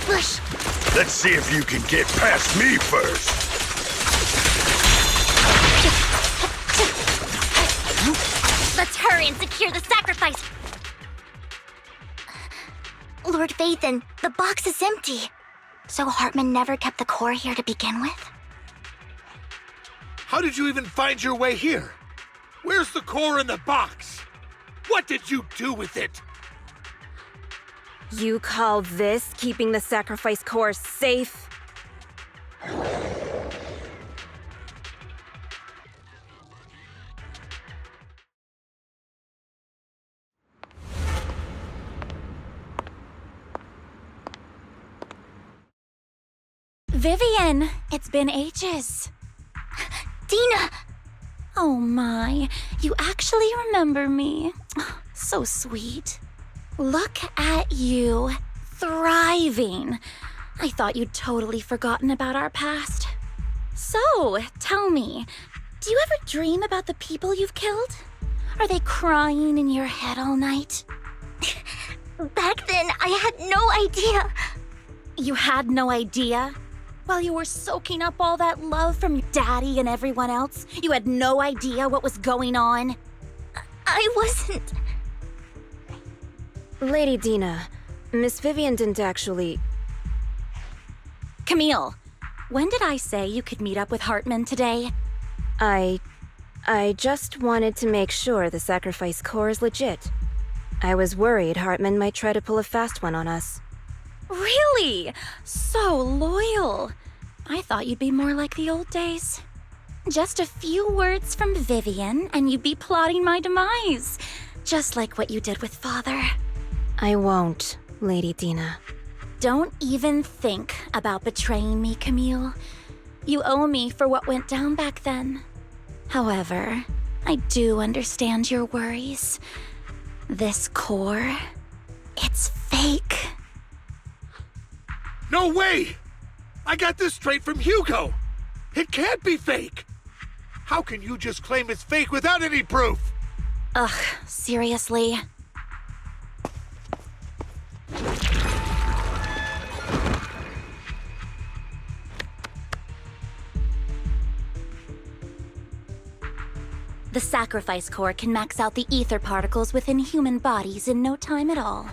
Push. Let's see if you can get past me first. Let's hurry and secure the sacrifice. Lord Phaethon, the box is empty. So Hartman never kept the core here to begin with? How did you even find your way here? Where's the core in the box? What did you do with it? You call this keeping the sacrifice core safe? Vivian, it's been ages. Dina! Oh my, you actually remember me. So sweet. Look at you, thriving. I thought you'd totally forgotten about our past. So, tell me, do you ever dream about the people you've killed? Are they crying in your head all night? Back then, I had no idea. You had no idea? While you were soaking up all that love from your daddy and everyone else, you had no idea what was going on? I wasn't... Lady Dina, Miss Vivian didn't actually... Camille, when did I say you could meet up with Hartman today? I just wanted to make sure the sacrifice core is legit. I was worried Hartman might try to pull a fast one on us. Really? So loyal. I thought you'd be more like the old days. Just a few words from Vivian and you'd be plotting my demise. Just like what you did with Father. I won't, Lady Dina. Don't even think about betraying me, Camille. You owe me for what went down back then. However, I do understand your worries. This core, it's fake. No way! I got this straight from Hugo. It can't be fake. How can you just claim it's fake without any proof? Ugh, seriously? The sacrifice core can max out the ether particles within human bodies in no time at all.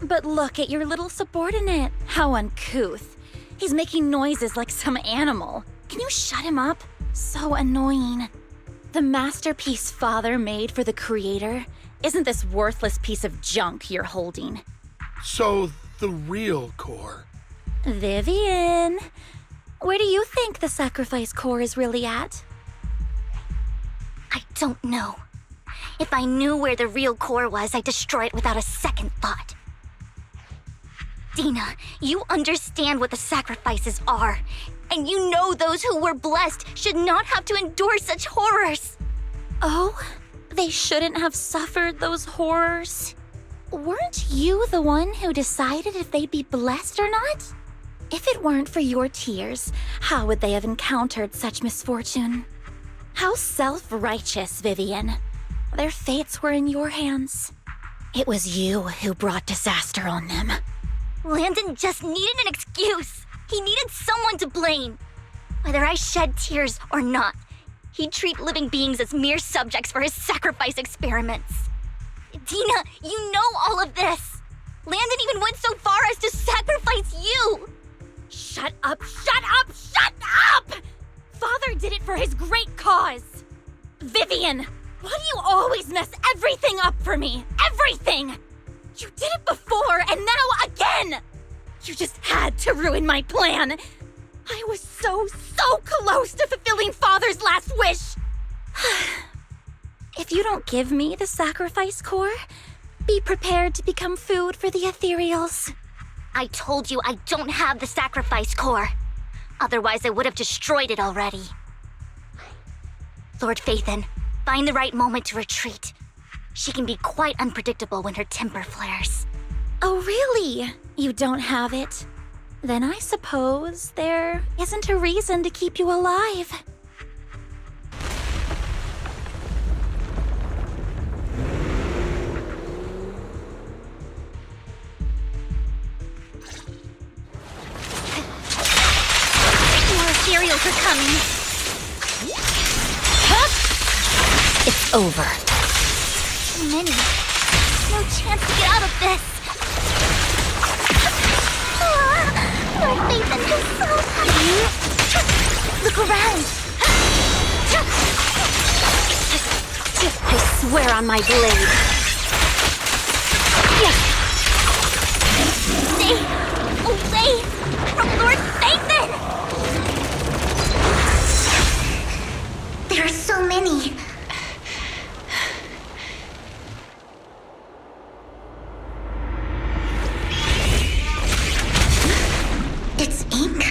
But look at your little subordinate. How uncouth. He's making noises like some animal. Can you shut him up? So annoying. The masterpiece Father made for the Creator isn't this worthless piece of junk you're holding. So, the real core. Vivian, where do you think the sacrifice core is really at? I don't know. If I knew where the real core was, I'd destroy it without a second thought. Dina, you understand what the sacrifices are. And you know those who were blessed should not have to endure such horrors. Oh, they shouldn't have suffered those horrors. Weren't you the one who decided if they'd be blessed or not? If it weren't for your tears, how would they have encountered such misfortune? How self-righteous, Vivian. Their fates were in your hands. It was you who brought disaster on them. Landon just needed an excuse. He needed someone to blame. Whether I shed tears or not, he'd treat living beings as mere subjects for his sacrifice experiments. Dina, you know all of this. Landon even went so far as to sacrifice you. Shut up, shut up, shut up! Father did it for his great cause. Vivian, why do you always mess everything up for me? Everything! You did it before and now again! You just had to ruin my plan. I was so close to fulfilling Father's last wish. If you don't give me the sacrifice core, be prepared to become food for the ethereals. I told you I don't have the sacrifice core. Otherwise, I would have destroyed it already. Lord Phaethon, find the right moment to retreat. She can be quite unpredictable when her temper flares. Oh, really? You don't have it? Then I suppose there isn't a reason to keep you alive. More ethereals are coming. Huh? It's over. Too many. No chance to get out of this. Lord Phaethon is so Look around. I swear on my blade. Stay away from Lord Phaethon! There are so many. It's ink.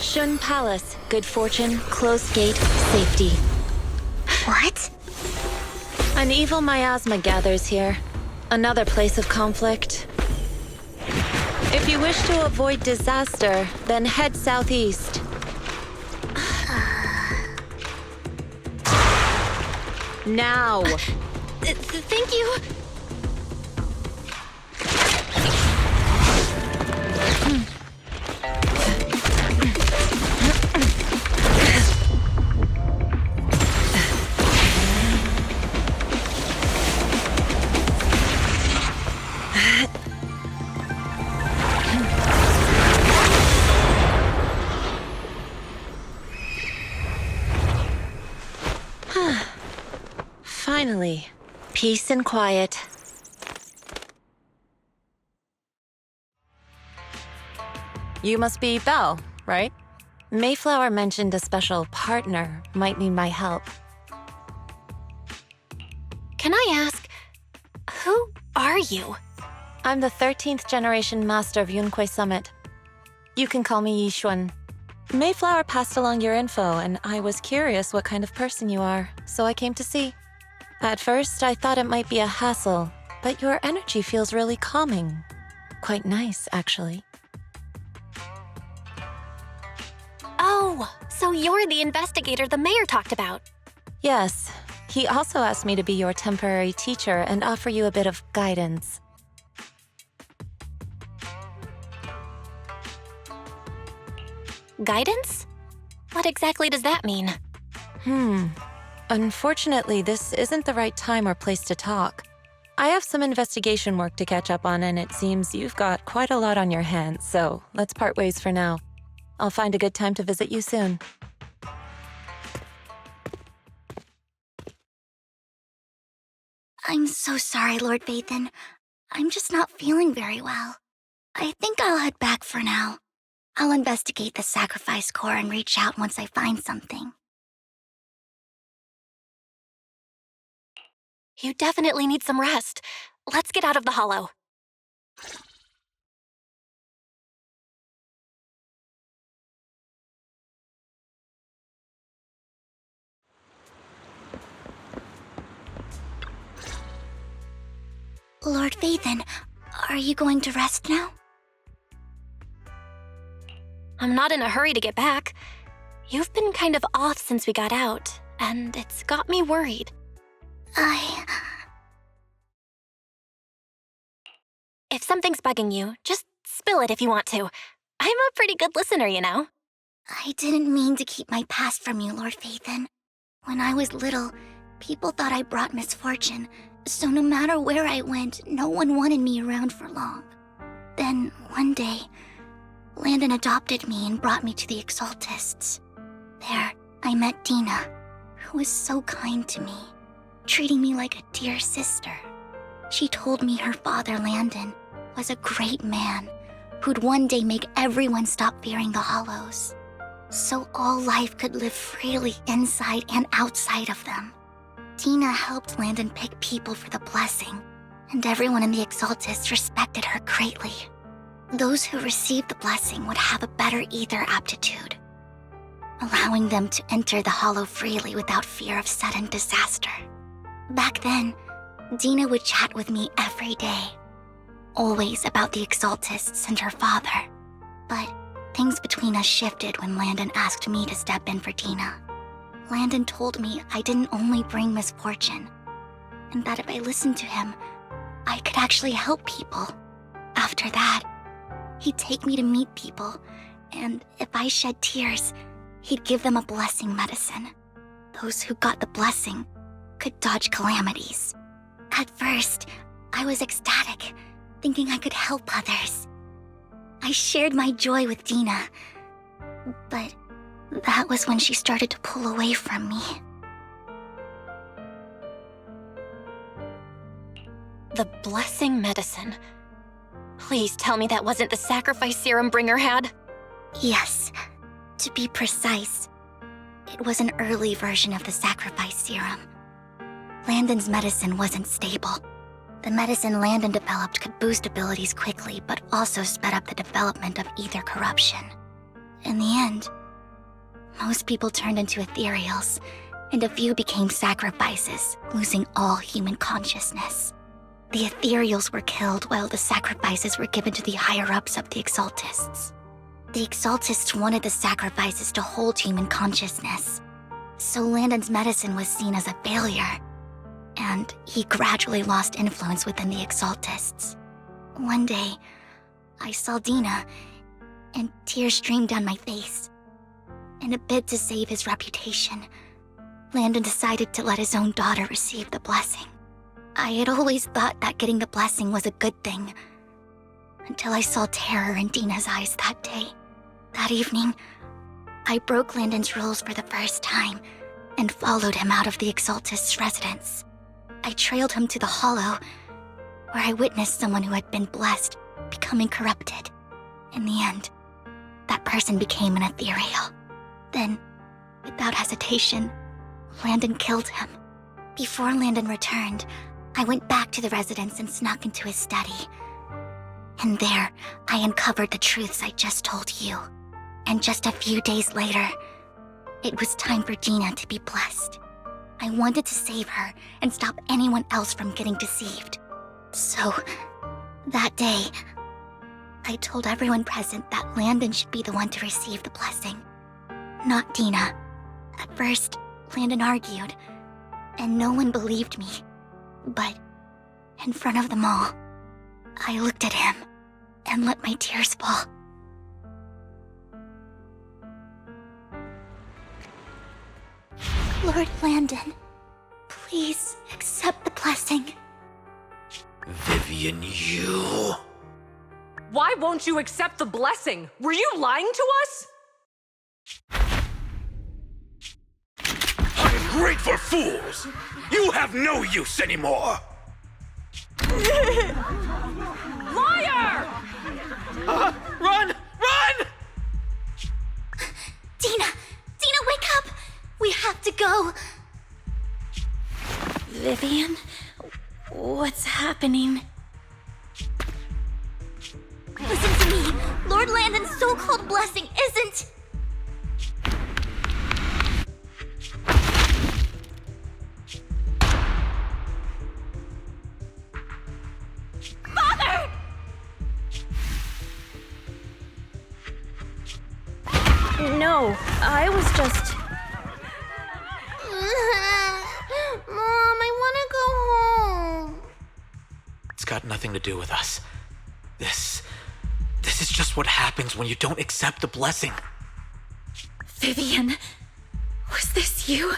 Shun Palace, good fortune, closed gate, safety. What? An evil miasma gathers here. Another place of conflict. If you wish to avoid disaster, then head southeast. Now! Thank you. Finally, peace and quiet. You must be Belle, right? Mayflower mentioned a special partner might need my help. Can I ask, who are you? I'm the 13th generation master of Yunque Summit. You can call me Yixuan. Mayflower passed along your info, and I was curious what kind of person you are, so I came to see. At first, I thought it might be a hassle, but your energy feels really calming. Quite nice, actually. Oh, so you're the investigator the mayor talked about. Yes, he also asked me to be your temporary teacher and offer you a bit of guidance. Guidance? What exactly does that mean? Unfortunately, this isn't the right time or place to talk. I have some investigation work to catch up on, and it seems you've got quite a lot on your hands, so let's part ways for now. I'll find a good time to visit you soon. I'm so sorry, Lord Phaethon. I'm just not feeling very well. I think I'll head back for now. I'll investigate the sacrifice core and reach out once I find something. You definitely need some rest. Let's get out of the hollow. Lord Phaethon, are you going to rest now? I'm not in a hurry to get back. You've been kind of off since we got out, and it's got me worried. If something's bugging you, just spill it if you want to. I'm a pretty good listener, you know. I didn't mean to keep my past from you, Lord Phaethon. When I was little, people thought I brought misfortune, so no matter where I went, no one wanted me around for long. Then, one day, Landon adopted me and brought me to the Exaltists. There, I met Dina, who was so kind to me, treating me like a dear sister. She told me her father, Landon, was a great man who'd one day make everyone stop fearing the Hollows, so all life could live freely inside and outside of them. Dina helped Landon pick people for the blessing, and everyone in the Exaltists respected her greatly. Those who received the blessing would have a better ether aptitude, allowing them to enter the Hollow freely without fear of sudden disaster. Back then, Dina would chat with me every day, always about the Exaltists and her father. But things between us shifted when Landon asked me to step in for Dina. Landon told me I didn't only bring misfortune, and that if I listened to him, I could actually help people. After that, he'd take me to meet people, and if I shed tears, he'd give them a blessing medicine. Those who got the blessing could dodge calamities. At first, I was ecstatic, thinking I could help others. I shared my joy with Dina, but that was when she started to pull away from me. The blessing medicine. Please tell me that wasn't the sacrifice serum Bringer had. Yes, to be precise, it was an early version of the sacrifice serum. Landon's medicine wasn't stable. The medicine Landon developed could boost abilities quickly, but also sped up the development of ether corruption. In the end, most people turned into ethereals, and a few became sacrifices, losing all human consciousness. The ethereals were killed while the sacrifices were given to the higher-ups of the Exaltists. The Exaltists wanted the sacrifices to hold human consciousness, so Landon's medicine was seen as a failure, and he gradually lost influence within the Exaltists. One day, I saw Dina, and tears streamed down my face. In a bid to save his reputation, Landon decided to let his own daughter receive the blessing. I had always thought that getting the blessing was a good thing, until I saw terror in Dina's eyes that day. That evening, I broke Landon's rules for the first time and followed him out of the Exaltist's residence. I trailed him to the Hollow, where I witnessed someone who had been blessed becoming corrupted. In the end, that person became an ethereal. Then, without hesitation, Landon killed him. Before Landon returned, I went back to the residence and snuck into his study. And there, I uncovered the truths I just told you. And just a few days later, it was time for Dina to be blessed. I wanted to save her and stop anyone else from getting deceived. So, that day, I told everyone present that Landon should be the one to receive the blessing, not Dina. At first, Landon argued, and no one believed me. But, in front of them all, I looked at him and let my tears fall. Lord Landon, please accept the blessing. Vivian, you... Why won't you accept the blessing? Were you lying to us? Ungrateful fools! You have no use anymore! Liar! Run! Run! Dina! Dina, wake up! We have to go! Vivian, What's happening? Listen to me! Lord Landon's so-called blessing isn't... Father! No, I was just... Mom, I want to go home. It's got nothing to do with us. This is just what happens when you don't accept the blessing. Vivian, was this you?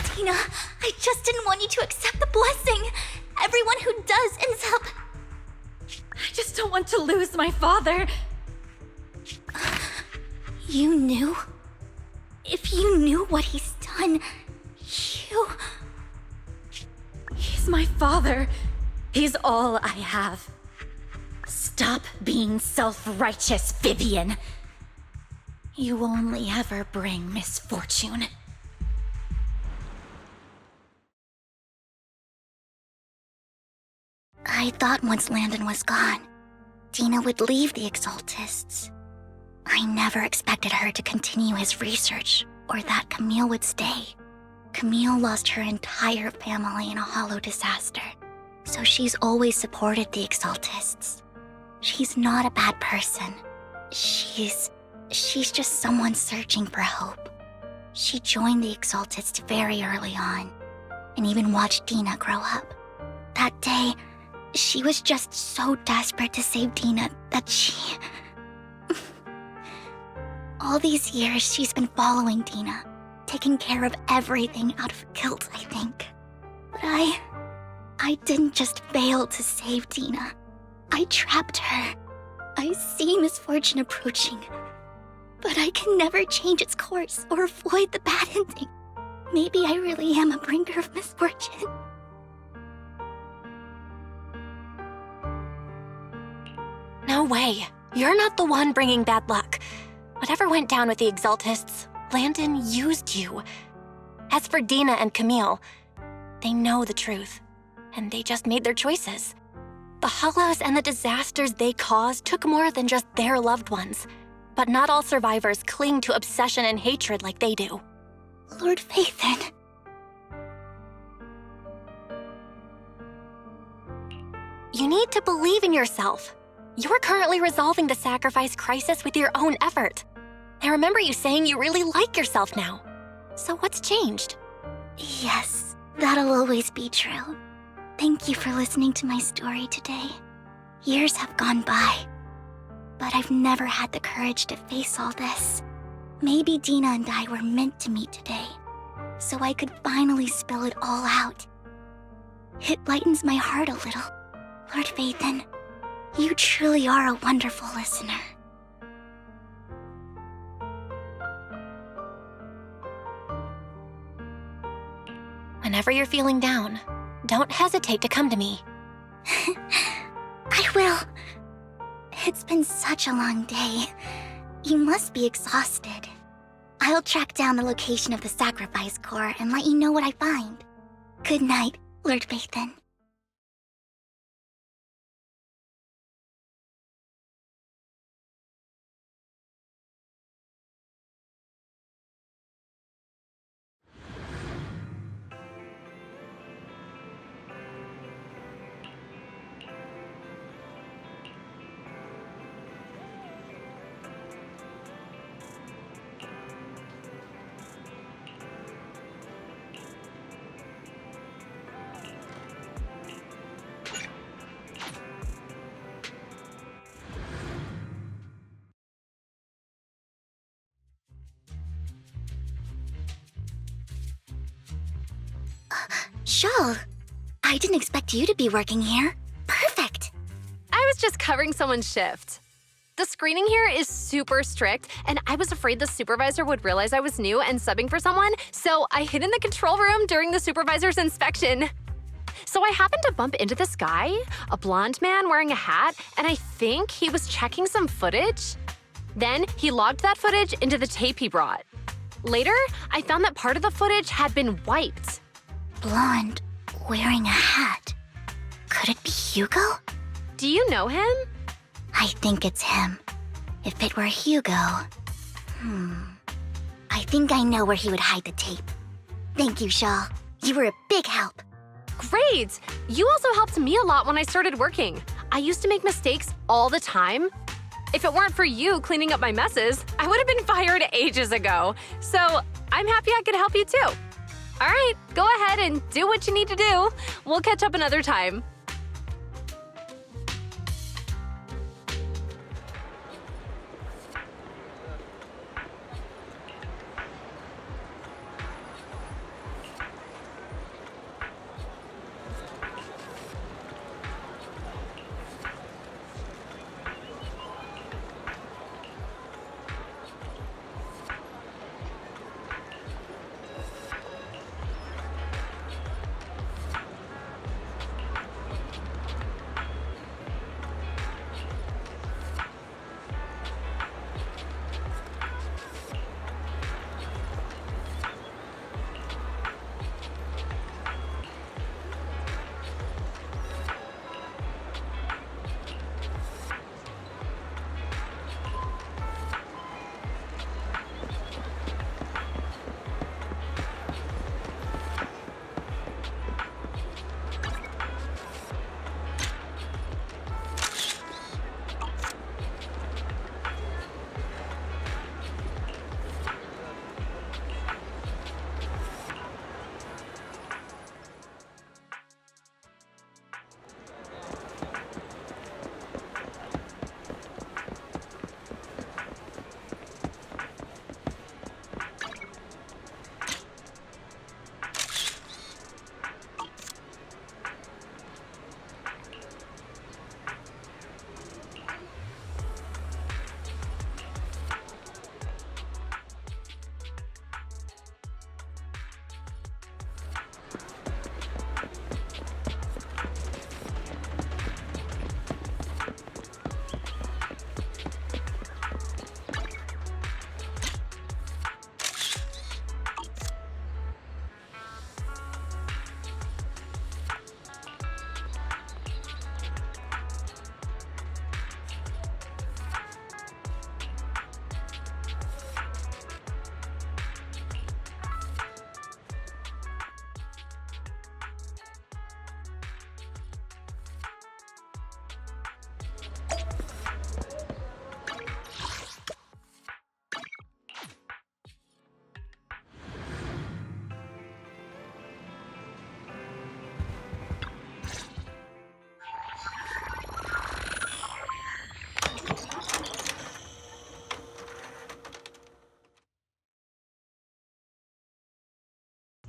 Tina, I just didn't want you to accept the blessing. Everyone who does ends up... I just don't want to lose my father. You knew? If you knew what he's done, you... He's my father. He's all I have. Stop being self-righteous, Vivian. You only ever bring misfortune. I thought once Landon was gone, Dina would leave the Exaltists. I never expected her to continue his research, or that Camille would stay. Camille lost her entire family in a hollow disaster, so she's always supported the Exaltists. She's not a bad person. She's just someone searching for hope. She joined the Exaltists very early on, and even watched Dina grow up. That day, she was just so desperate to save Dina that she... All these years, she's been following Dina, taking care of everything out of guilt, I think. But I didn't just fail to save Dina. I trapped her. I see misfortune approaching, but I can never change its course or avoid the bad ending. Maybe I really am a bringer of misfortune. No way. You're not the one bringing bad luck. Whatever went down with the Exaltists, Landon used you. As for Dina and Camille, they know the truth, and they just made their choices. The hollows and the disasters they caused took more than just their loved ones. But not all survivors cling to obsession and hatred like they do. Lord Phaethon. You need to believe in yourself. You're currently resolving the sacrifice crisis with your own effort. I remember you saying you really like yourself now. So what's changed? Yes, that'll always be true. Thank you for listening to my story today. Years have gone by, but I've never had the courage to face all this. Maybe Dina and I were meant to meet today, so I could finally spill it all out. It lightens my heart a little. Lord Phaethon, you truly are a wonderful listener. Whenever you're feeling down, don't hesitate to come to me. I will. It's been such a long day. You must be exhausted. I'll track down the location of the sacrifice core and let you know what I find. Good night, Lord Phaethon. Shul, I didn't expect you to be working here. Perfect. I was just covering someone's shift. The screening here is super strict, and I was afraid the supervisor would realize I was new and subbing for someone, so I hid in the control room during the supervisor's inspection. So I happened to bump into this guy, a blonde man wearing a hat, and I think he was checking some footage. Then he logged that footage into the tape he brought. Later, I found that part of the footage had been wiped. Blonde. wearing a hat. Could it be Hugo? Do you know him? I think it's him. If it were Hugo... I think I know where he would hide the tape. Thank you, Shaw. You were a big help. Great! You also helped me a lot when I started working. I used to make mistakes all the time. If it weren't for you cleaning up my messes, I would have been fired ages ago. So I'm happy I could help you too. All right, go ahead and do what you need to do. We'll catch up another time.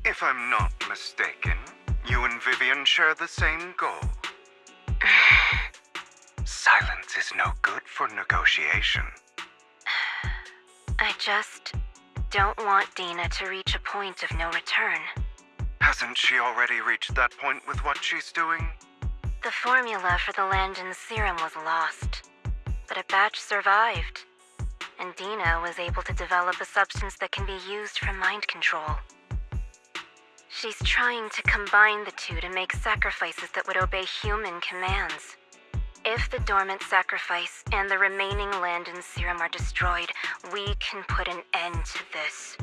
If I'm not mistaken, you and Vivian share the same goal. Silence is no good for negotiation. I just don't want Dina to reach a point of no return. Hasn't she already reached that point with what she's doing? The formula for the Landon serum was lost, but a batch survived, and Dina was able to develop a substance that can be used for mind control. She's trying to combine the two to make sacrifices that would obey human commands. If the dormant sacrifice and the remaining Landon serum are destroyed, we can put an end to this.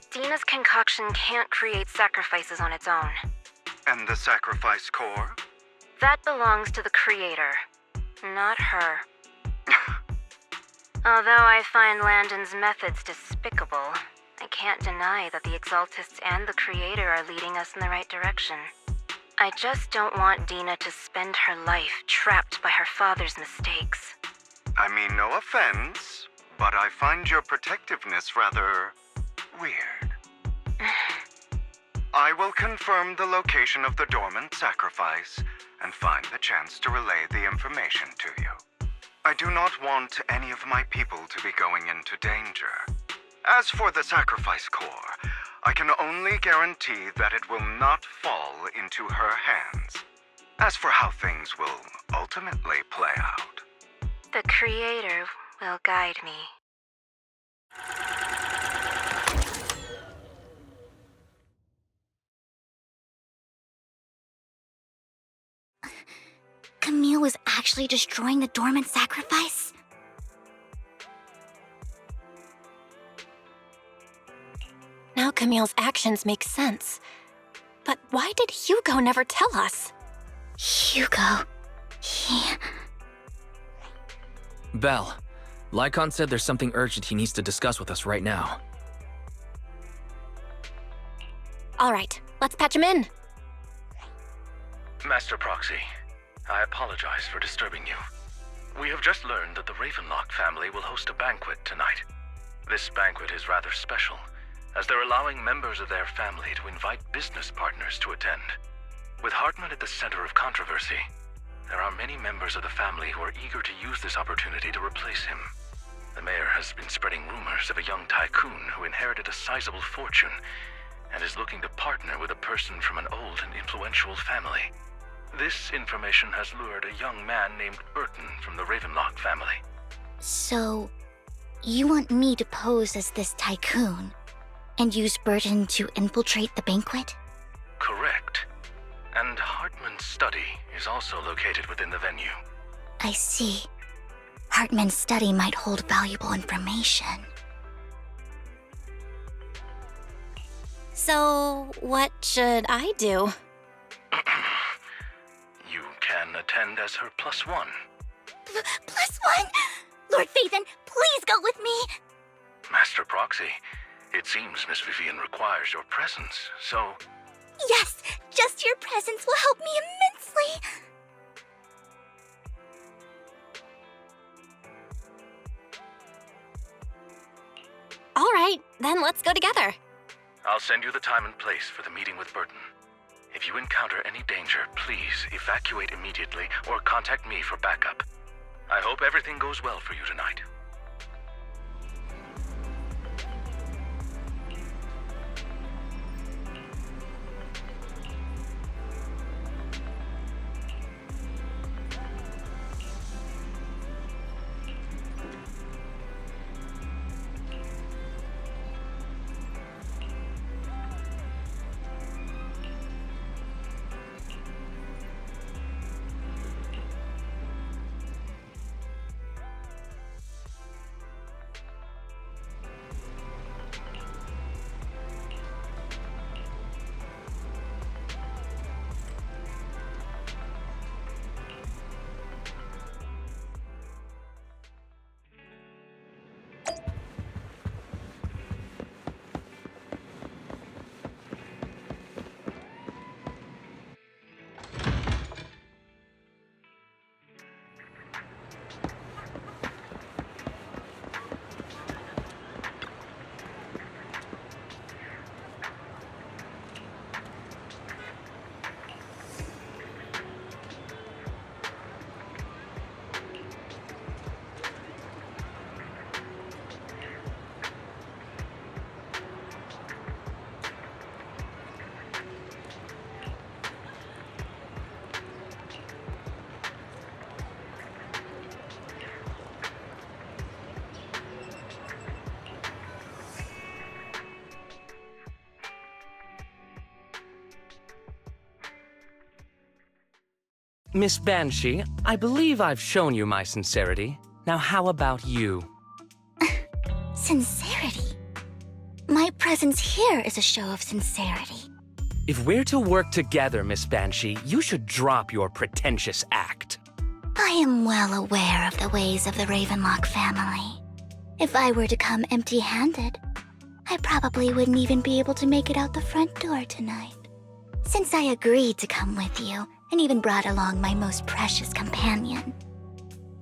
Dina's concoction can't create sacrifices on its own. And the sacrifice core? That belongs to the creator, not her. Although I find Landon's methods despicable, I can't deny that the Exaltists and the Creator are leading us in the right direction. I just don't want Dina to spend her life trapped by her father's mistakes. I mean, no offense, but I find your protectiveness rather weird. I will confirm the location of the dormant sacrifice and find the chance to relay the information to you. I do not want any of my people to be going into danger. As for the sacrifice core, I can only guarantee that it will not fall into her hands. As for how things will ultimately play out, the Creator will guide me. Camille was actually destroying the dormant sacrifice? Now Camille's actions make sense. But why did Hugo never tell us? Hugo... Belle, Lycaon said there's something urgent he needs to discuss with us right now. All right, let's patch him in. Master Proxy, I apologize for disturbing you. We have just learned that the Ravenlock family will host a banquet tonight. This banquet is rather special, as they're allowing members of their family to invite business partners to attend. With Hartman at the center of controversy, there are many members of the family who are eager to use this opportunity to replace him. The mayor has been spreading rumors of a young tycoon who inherited a sizable fortune and is looking to partner with a person from an old and influential family. This information has lured a young man named Burton from the Ravenlock family. So, you want me to pose as this tycoon and use Burton to infiltrate the banquet? Correct. And Hartman's study is also located within the venue. I see. Hartman's study might hold valuable information. So, what should I do? You can attend as her +1. +1? Lord Phaethon, please go with me! Master Proxy, it seems Miss Vivian requires your presence, so... Yes, just your presence will help me immensely! All right, then let's go together. I'll send you the time and place for the meeting with Burton. If you encounter any danger, please evacuate immediately or contact me for backup. I hope everything goes well for you tonight. Miss Banshee, I believe I've shown you my sincerity. Now how about you? Sincerity? My presence here is a show of sincerity. If we're to work together, Miss Banshee, you should drop your pretentious act. I am well aware of the ways of the Ravenlock family. If I were to come empty-handed, I probably wouldn't even be able to make it out the front door tonight. Since I agreed to come with you, and even brought along my most precious companion,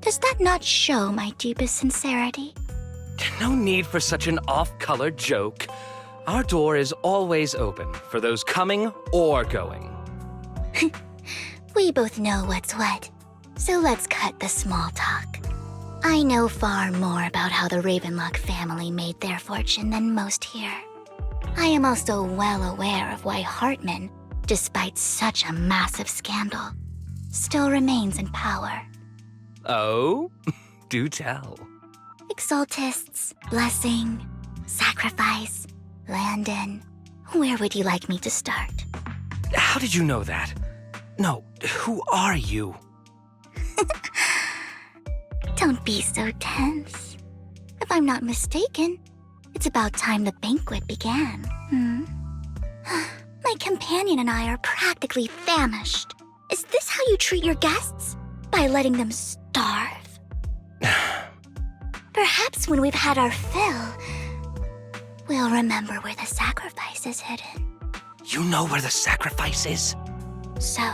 does that not show my deepest sincerity? No need for such an off-color joke. Our door is always open for those coming or going. We both know what's what, so let's cut the small talk. I know far more about how the Ravenlock family made their fortune than most here. I am also well aware of why Hartman, despite such a massive scandal, still remains in power. Oh? Do tell. Exaltists, blessing, sacrifice, Landon. Where would you like me to start? How did you know that? No, who are you? Don't be so tense. If I'm not mistaken, it's about time the banquet began. My companion and I are practically famished. Is this how you treat your guests? By letting them starve? Perhaps when we've had our fill, we'll remember where the sacrifice is hidden. You know where the sacrifice is? So,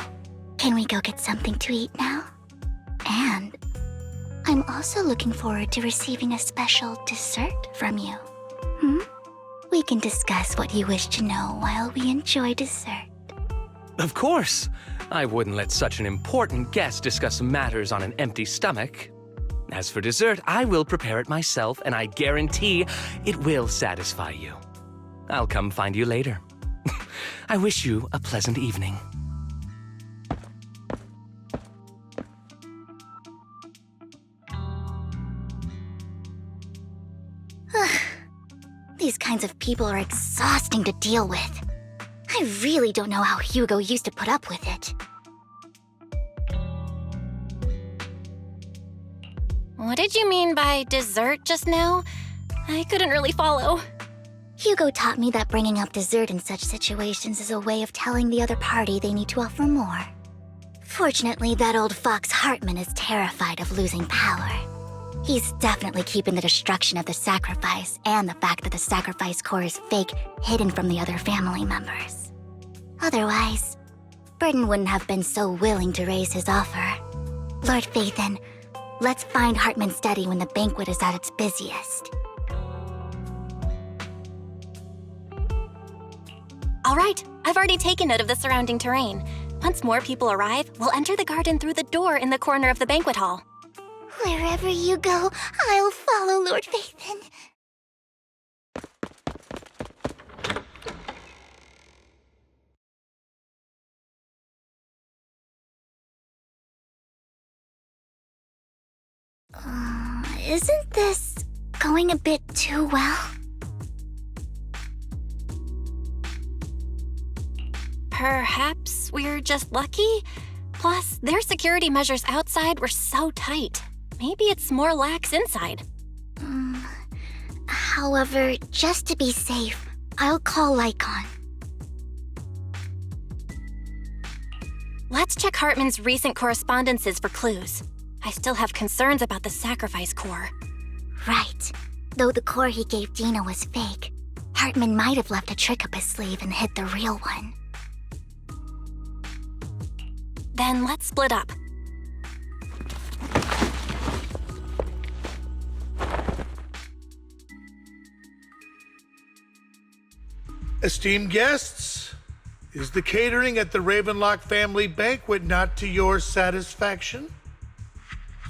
can we go get something to eat now? And I'm also looking forward to receiving a special dessert from you. We can discuss what you wish to know while we enjoy dessert. Of course. I wouldn't let such an important guest discuss matters on an empty stomach. As for dessert, I will prepare it myself, and I guarantee it will satisfy you. I'll come find you later. I wish you a pleasant evening. These kinds of people are exhausting to deal with. I really don't know how Hugo used to put up with it. What did you mean by dessert just now? I couldn't really follow. Hugo taught me that bringing up dessert in such situations is a way of telling the other party they need to offer more. Fortunately, that old fox Hartman is terrified of losing power. He's definitely keeping the destruction of the sacrifice and the fact that the sacrifice core is fake hidden from the other family members. Otherwise, Burden wouldn't have been so willing to raise his offer. Lord Phaethon, let's find Hartman's study when the banquet is at its busiest. All right, I've already taken note of the surrounding terrain. Once more people arrive, we'll enter the garden through the door in the corner of the banquet hall. Wherever you go, I'll follow, Lord Phaethon. Isn't this going a bit too well? Perhaps we're just lucky? Plus, their security measures outside were so tight. Maybe it's more lax inside. However, just to be safe, I'll call Lycaon. Let's check Hartman's recent correspondences for clues. I still have concerns about the sacrifice core. Right. Though the core he gave Dina was fake, Hartman might have left a trick up his sleeve and hid the real one. Then let's split up. Esteemed guests, is the catering at the Ravenlock family banquet not to your satisfaction?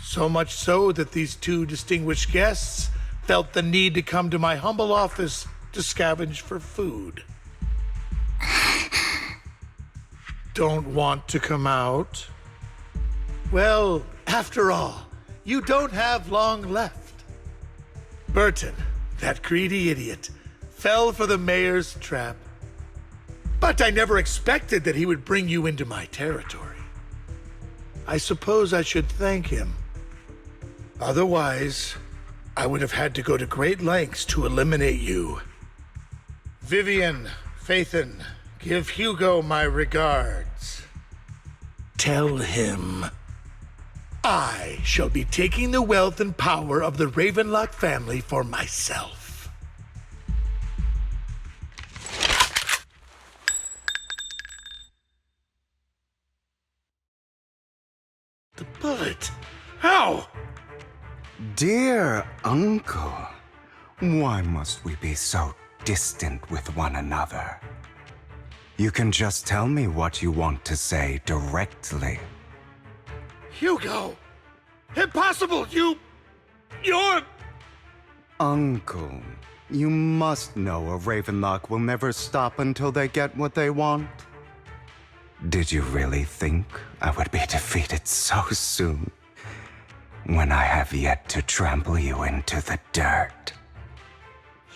So much so that these two distinguished guests felt the need to come to my humble office to scavenge for food. Don't want to come out? Well, after all, you don't have long left. Burton, that greedy idiot, fell for the mayor's trap. But I never expected that he would bring you into my territory. I suppose I should thank him. Otherwise, I would have had to go to great lengths to eliminate you. Vivian, Phaethon, give Hugo my regards. Tell him I shall be taking the wealth and power of the Ravenlock family for myself. The bullet. How? Dear uncle, why must we be so distant with one another? You can just tell me what you want to say directly. Hugo! Impossible! You're... Uncle, you must know a Ravenlock will never stop until they get what they want. Did you really think I would be defeated so soon, when I have yet to trample you into the dirt?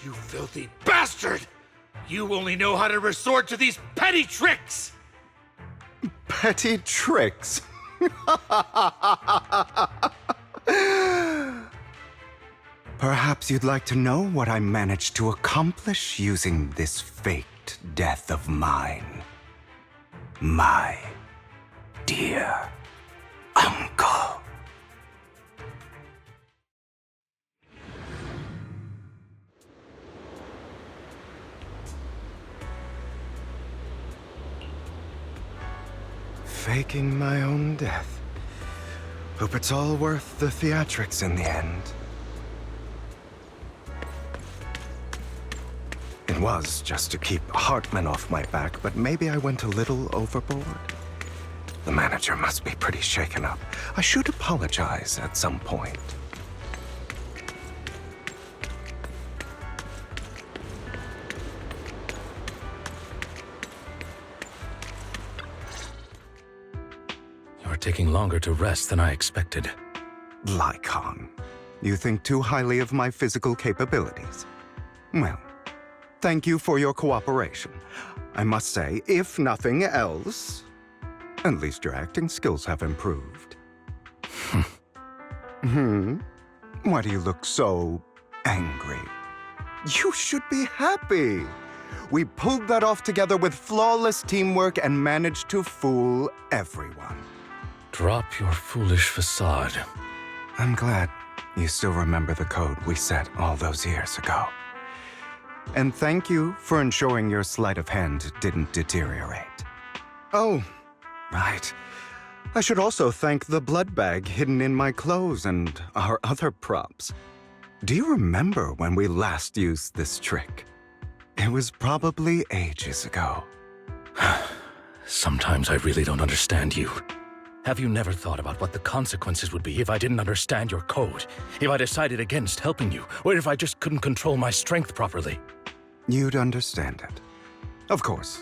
You filthy bastard! You only know how to resort to these petty tricks! Petty tricks? Perhaps you'd like to know what I managed to accomplish using this faked death of mine. My dear uncle. Faking my own death. Hope it's all worth the theatrics in the end. It was just to keep Hartman off my back, but maybe I went a little overboard. The manager must be pretty shaken up. I should apologize at some point. You're taking longer to rest than I expected. Lycaon, you think too highly of my physical capabilities. Well, thank you for your cooperation. I must say, if nothing else, at least your acting skills have improved. Why do you look so angry? You should be happy. We pulled that off together with flawless teamwork and managed to fool everyone. Drop your foolish facade. I'm glad you still remember the code we set all those years ago. And thank you for ensuring your sleight of hand didn't deteriorate. Oh, right. I should also thank the blood bag hidden in my clothes and our other props. Do you remember when we last used this trick? It was probably ages ago. Sometimes I really don't understand you. Have you never thought about what the consequences would be if I didn't understand your code? If I decided against helping you? Or if I just couldn't control my strength properly? You'd understand it. Of course,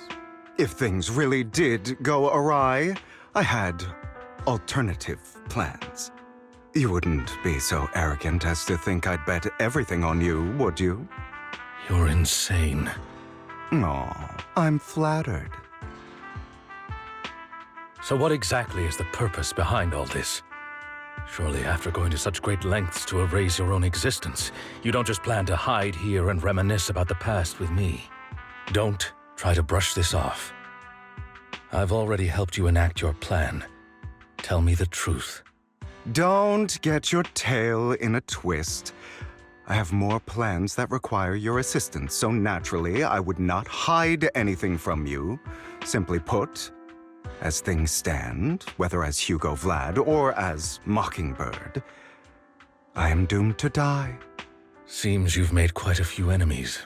if things really did go awry, I had alternative plans. You wouldn't be so arrogant as to think I'd bet everything on you, would you? You're insane. Aw, I'm flattered. So what exactly is the purpose behind all this? Surely after going to such great lengths to erase your own existence, you don't just plan to hide here and reminisce about the past with me. Don't try to brush this off. I've already helped you enact your plan. Tell me the truth. Don't get your tail in a twist. I have more plans that require your assistance, so naturally I would not hide anything from you. Simply put, as things stand, whether as Hugo Vlad or as Mockingbird, I am doomed to die. Seems you've made quite a few enemies.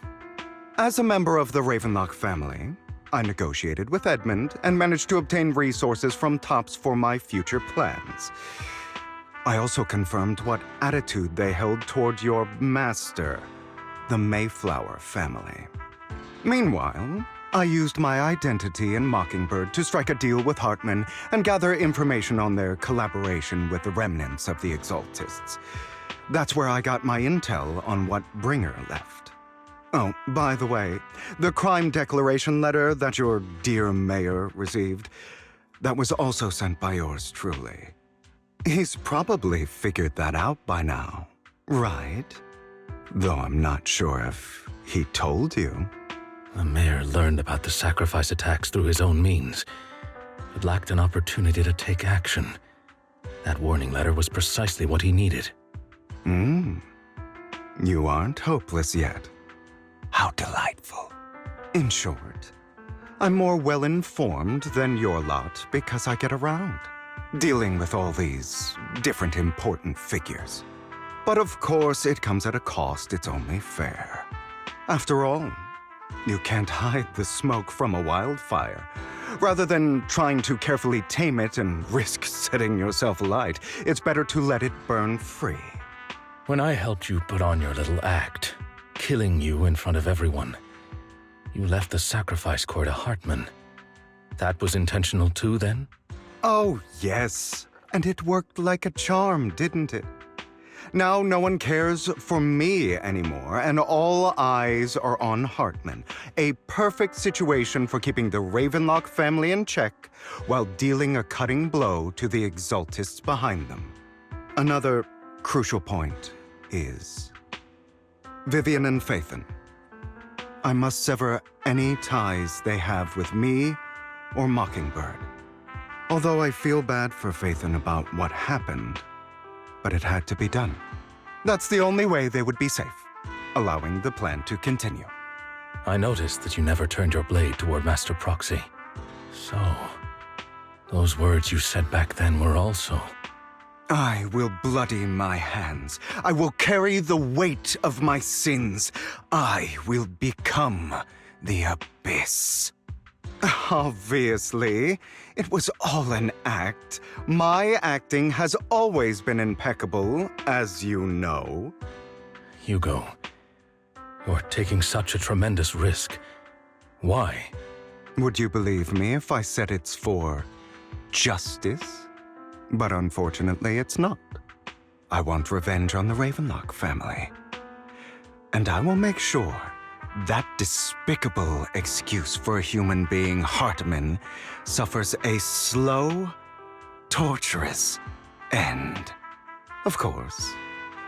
As a member of the Ravenlock family, I negotiated with Edmund and managed to obtain resources from Tops for my future plans. I also confirmed what attitude they held toward your master, the Mayflower family. Meanwhile, I used my identity in Mockingbird to strike a deal with Hartman and gather information on their collaboration with the remnants of the Exaltists. That's where I got my intel on what Bringer left. Oh, by the way, the crime declaration letter that your dear mayor received, that was also sent by yours truly. He's probably figured that out by now, right? Though I'm not sure if he told you. The mayor learned about the sacrifice attacks through his own means, but lacked an opportunity to take action. That warning letter was precisely what he needed. You aren't hopeless yet. How delightful. In short, I'm more well-informed than your lot because I get around, dealing with all these different important figures. But of course, it comes at a cost. It's only fair. After all, you can't hide the smoke from a wildfire. Rather than trying to carefully tame it and risk setting yourself alight, it's better to let it burn free. When I helped you put on your little act, killing you in front of everyone, you left the sacrifice core to Hartman. That was intentional too, then? Oh, yes. And it worked like a charm, didn't it? Now no one cares for me anymore, and all eyes are on Hartman. A perfect situation for keeping the Ravenlock family in check while dealing a cutting blow to the Exaltists behind them. Another crucial point is Vivian and Phaethon. I must sever any ties they have with me or Mockingbird. Although I feel bad for Phaethon about what happened, but it had to be done. That's the only way they would be safe, allowing the plan to continue. I noticed that you never turned your blade toward Master Proxy. So, those words you said back then were also... I will bloody my hands. I will carry the weight of my sins. I will become the Abyss. Obviously, it was all an act. My acting has always been impeccable, as you know. Hugo, you're taking such a tremendous risk. Why? Would you believe me if I said it's for justice? But unfortunately, it's not. I want revenge on the Ravenlock family. And I will make sure that despicable excuse for a human being, Hartman, suffers a slow, torturous end. Of course,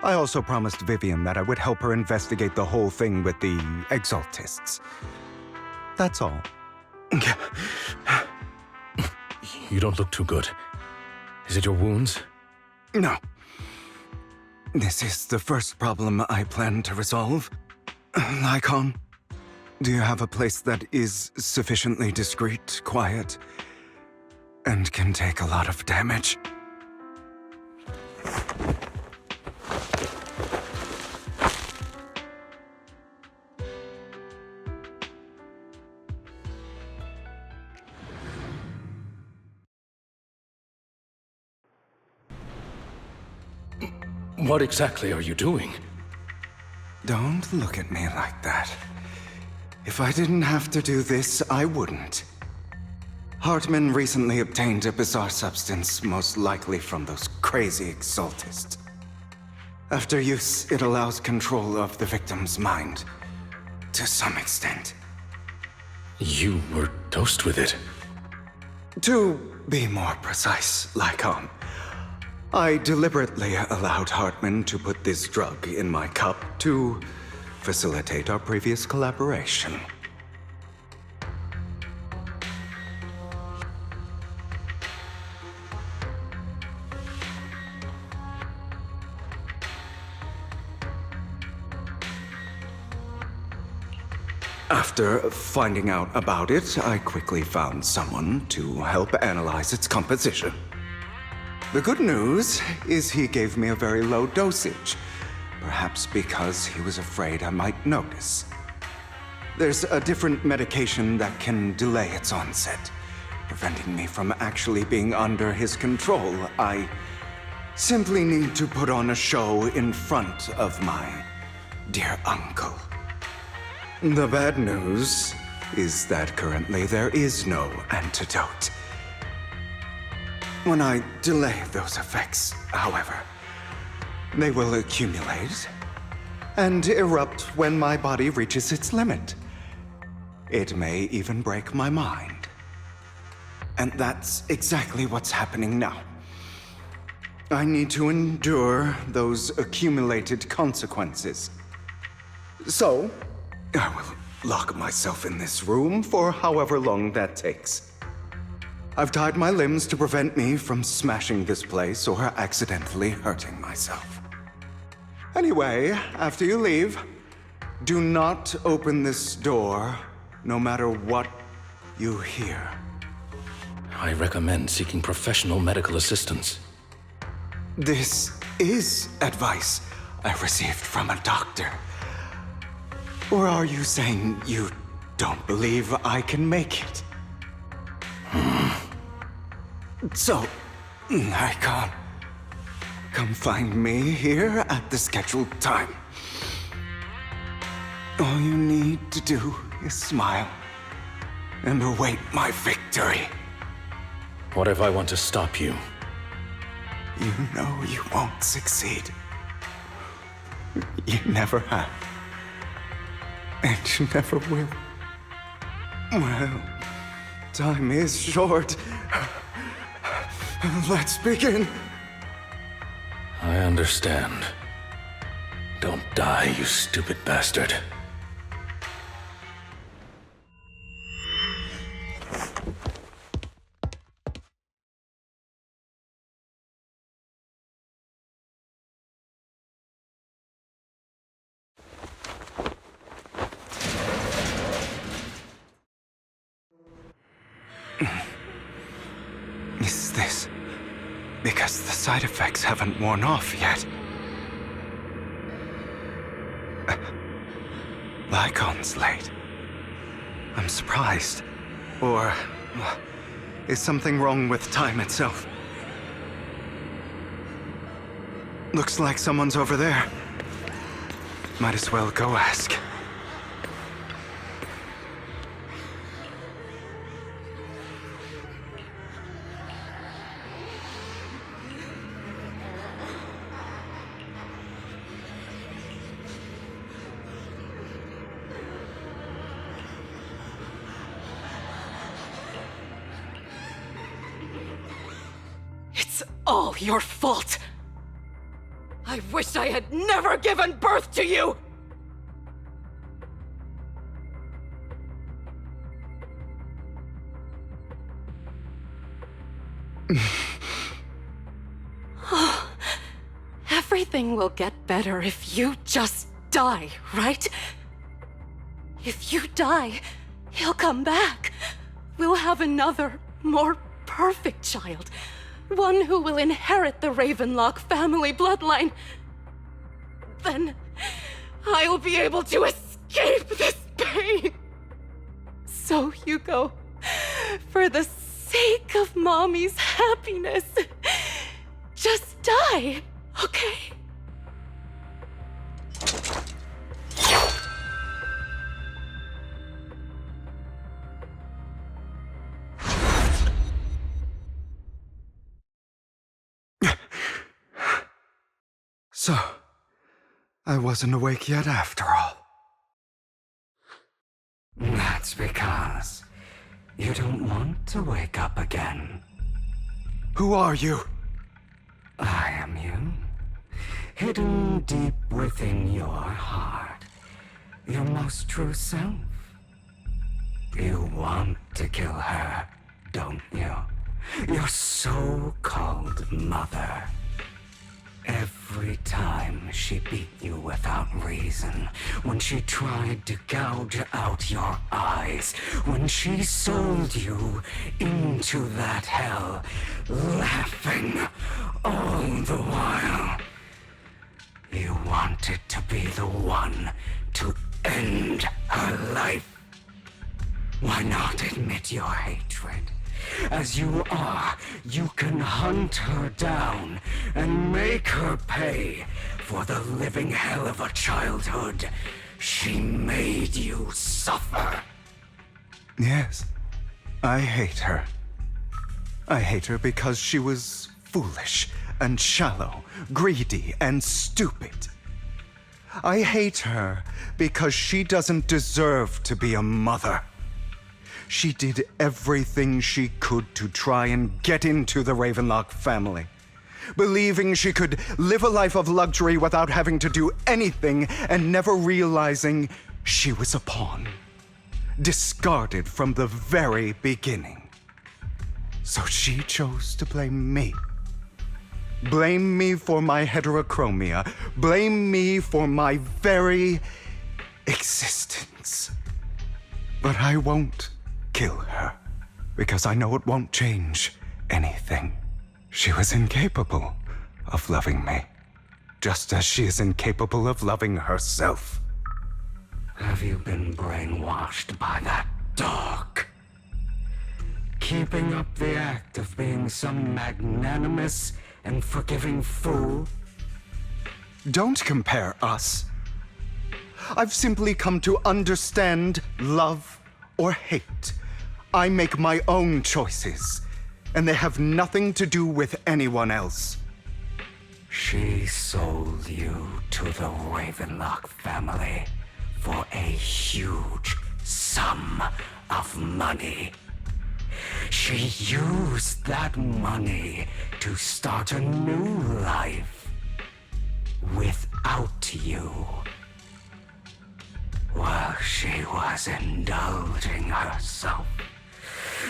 I also promised Vivian that I would help her investigate the whole thing with the Exaltists. That's all. You don't look too good. Is it your wounds? No. This is the first problem I plan to resolve. Lycaon, do you have a place that is sufficiently discreet, quiet, and can take a lot of damage? What exactly are you doing? Don't look at me like that. If I didn't have to do this, I wouldn't. Hartman recently obtained a bizarre substance, most likely from those crazy Exaltists. After use, it allows control of the victim's mind, to some extent. You were dosed with it? To be more precise, Lycaon, I deliberately allowed Hartman to put this drug in my cup to facilitate our previous collaboration. After finding out about it, I quickly found someone to help analyze its composition. The good news is he gave me a very low dosage, perhaps because he was afraid I might notice. There's a different medication that can delay its onset, preventing me from actually being under his control. I simply need to put on a show in front of my dear uncle. The bad news is that currently there is no antidote. When I delay those effects, however, they will accumulate and erupt when my body reaches its limit. It may even break my mind. And that's exactly what's happening now. I need to endure those accumulated consequences. So, I will lock myself in this room for however long that takes. I've tied my limbs to prevent me from smashing this place or accidentally hurting myself. Anyway, after you leave, do not open this door, no matter what you hear. I recommend seeking professional medical assistance. This is advice I received from a doctor. Or are you saying you don't believe I can make it? So, Lycaon, come find me here at the scheduled time. All you need to do is smile and await my victory. What if I want to stop you? You know you won't succeed. You never have. And you never will. Well, time is short. Let's begin. I understand. Don't die, you stupid bastard. Is this because the side effects haven't worn off yet? Lycaon's late. I'm surprised. Or is something wrong with time itself? Looks like someone's over there. Might as well go ask. It's all your fault. I wish I had never given birth to you! Everything will get better if you just die, right? If you die, he'll come back. We'll have another, more perfect child. One who will inherit the Ravenlock family bloodline. Then I'll be able to escape this pain. So, Hugo, for the sake of Mommy's happiness, just die, okay? So, I wasn't awake yet after all. That's because you don't want to wake up again. Who are you? I am you. Hidden deep within your heart. Your most true self. You want to kill her, don't you? Your so-called mother. Every time she beat you without reason, when she tried to gouge out your eyes, when she sold you into that hell, laughing all the while. You wanted to be the one to end her life. Why not admit your hatred? As you are, you can hunt her down and make her pay for the living hell of a childhood she made you suffer. Yes, I hate her. I hate her because she was foolish and shallow, greedy and stupid. I hate her because she doesn't deserve to be a mother. She did everything she could to try and get into the Ravenlock family, believing she could live a life of luxury without having to do anything and never realizing she was a pawn, discarded from the very beginning. So she chose to blame me. Blame me for my heterochromia. Blame me for my very existence. But I won't kill her, because I know it won't change anything. She was incapable of loving me, just as she is incapable of loving herself. Have you been brainwashed by that dog? Keeping up the act of being some magnanimous and forgiving fool? Don't compare us. I've simply come to understand love or hate. I make my own choices, and they have nothing to do with anyone else. She sold you to the Ravenlock family for a huge sum of money. She used that money to start a new life without you. While she was indulging herself,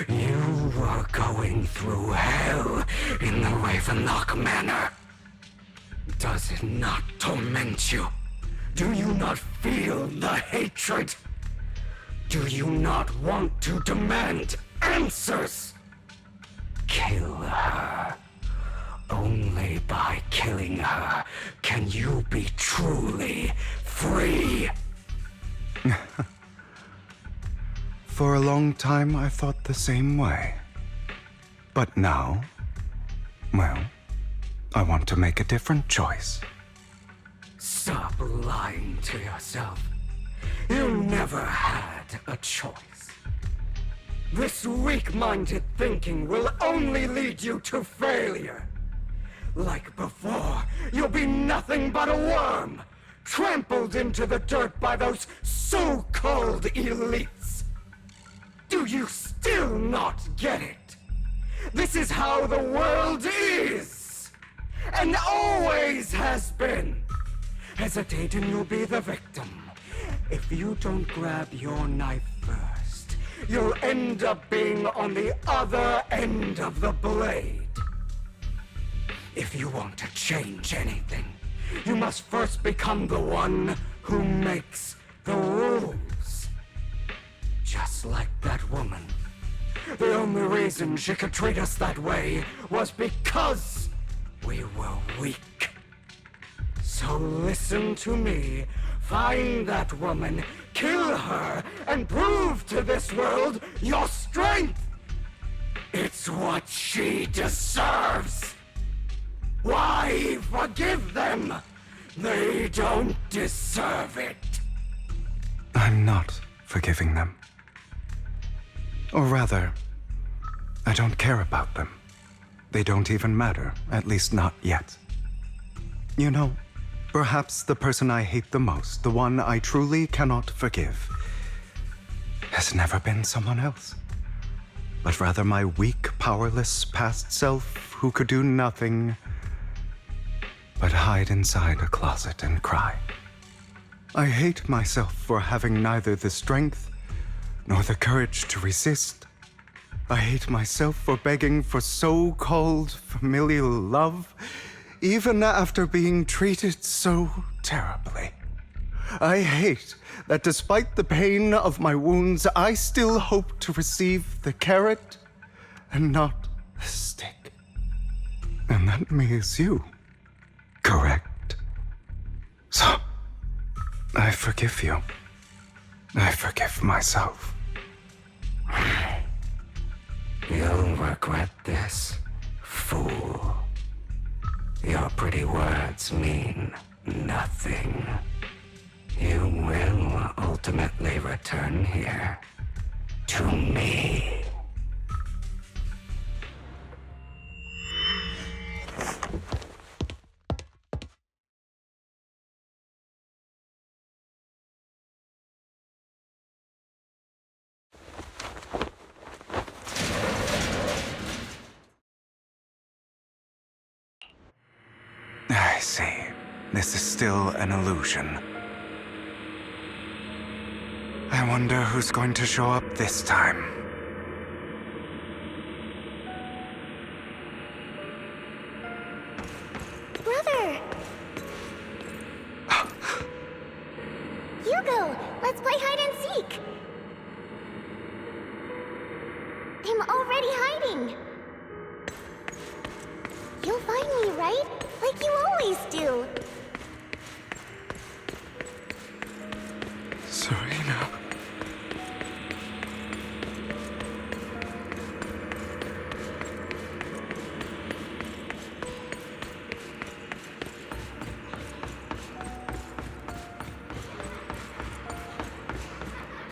you were going through hell in the Ravenlock Manor. Does it not torment you? Do you not feel the hatred? Do you not want to demand answers? Kill her. Only by killing her can you be truly free. For a long time, I thought the same way. But now, well, I want to make a different choice. Stop lying to yourself. You never had a choice. This weak-minded thinking will only lead you to failure. Like before, you'll be nothing but a worm, trampled into the dirt by those so-called elites. Do you still not get it? This is how the world is, and always has been. Hesitate and you'll be the victim. If you don't grab your knife first, you'll end up being on the other end of the blade. If you want to change anything, you must first become the one who makes the rules. Just like that woman. The only reason she could treat us that way was because we were weak. So listen to me. Find that woman, kill her, and prove to this world your strength. It's what she deserves. Why forgive them? They don't deserve it. I'm not forgiving them. Or rather, I don't care about them. They don't even matter, at least not yet. You know, perhaps the person I hate the most, the one I truly cannot forgive, has never been someone else, but rather my weak, powerless past self who could do nothing but hide inside a closet and cry. I hate myself for having neither the strength nor the courage to resist. I hate myself for begging for so-called familial love, even after being treated so terribly. I hate that despite the pain of my wounds, I still hope to receive the carrot and not the stick. And that means you, correct? So, I forgive you. I forgive myself. You'll regret this, fool. Your pretty words mean nothing. You will ultimately return here to me. I see. This is still an illusion. I wonder who's going to show up this time. Brother! Hugo, let's play hide and seek! I'm already hiding! You'll find me, right? Like you always do! Serena.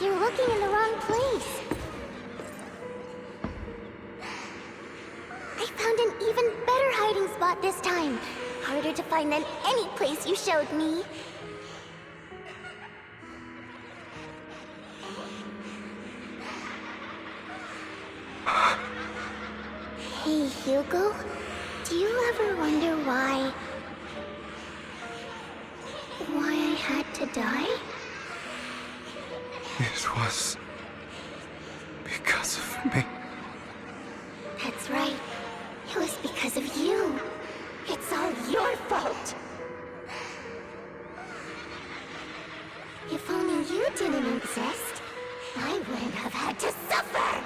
You're looking in the wrong place. I found an even better hiding spot this time. harder to find than any place you showed me. Hey, Hugo, do you ever wonder why I had to die? It was because of me. That's right. It was because of you. It's all your fault. If only you didn't exist, I wouldn't have had to suffer.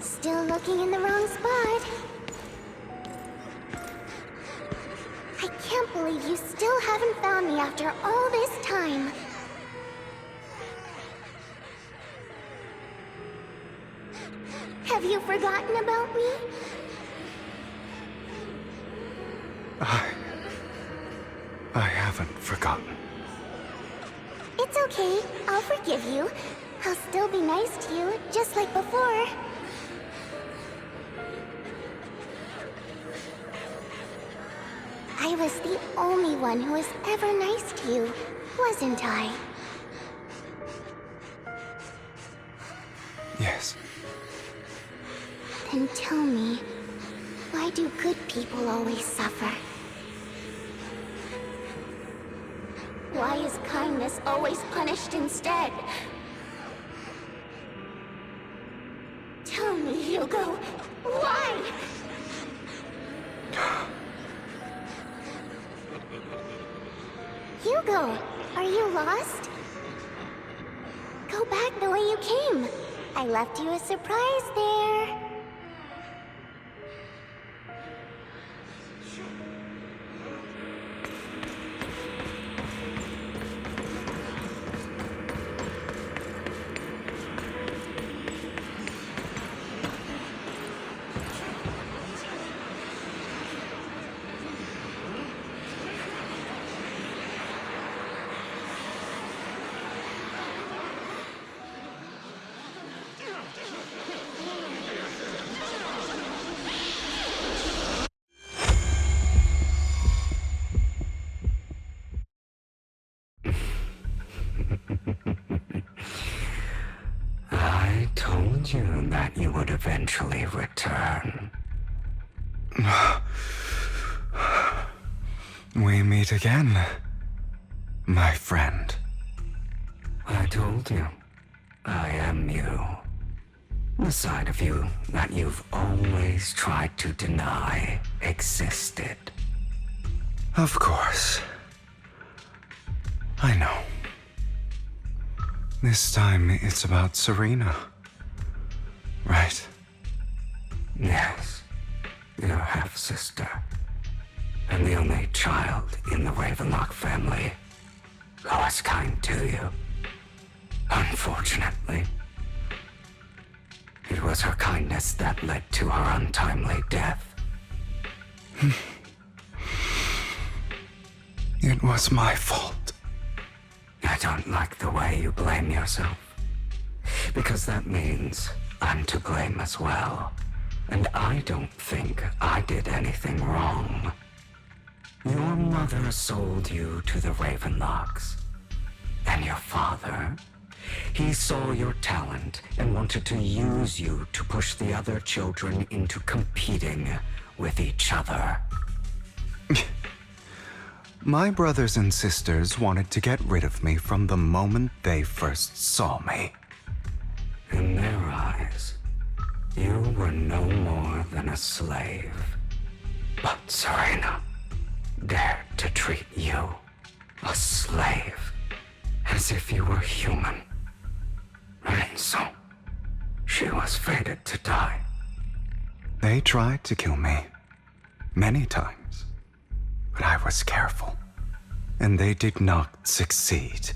Still looking in the wrong spot. I can't believe you still haven't found me after all this time. Have you forgotten about me? I haven't forgotten. It's okay. I'll forgive you. I'll still be nice to you, just like before. I was the only one who was ever nice to you, wasn't I? Yes. Then tell me, why do good people always suffer? Why is kindness always punished instead? Tell me, Hugo, why? Hugo, are you lost? Go back the way you came. I left you a surprise there. I told you that you would eventually return. We meet again, my friend. I told you, I am you. The side of you that you've always tried to deny existed. Of course. I know. This time it's about Serena. Right? Yes, your half-sister. And the only child in the Ravenlock family who was kind to you. Unfortunately, it was her kindness that led to her untimely death. It was my fault. I don't like the way you blame yourself, because that means I'm to blame as well. And I don't think I did anything wrong. Your mother sold you to the Ravenlocks. And your father, he saw your talent and wanted to use you to push the other children into competing with each other. My brothers and sisters wanted to get rid of me from the moment they first saw me. In their eyes, you were no more than a slave. But Serena dared to treat you, a slave, as if you were human. And so, she was fated to die. They tried to kill me many times, but I was careful, and they did not succeed.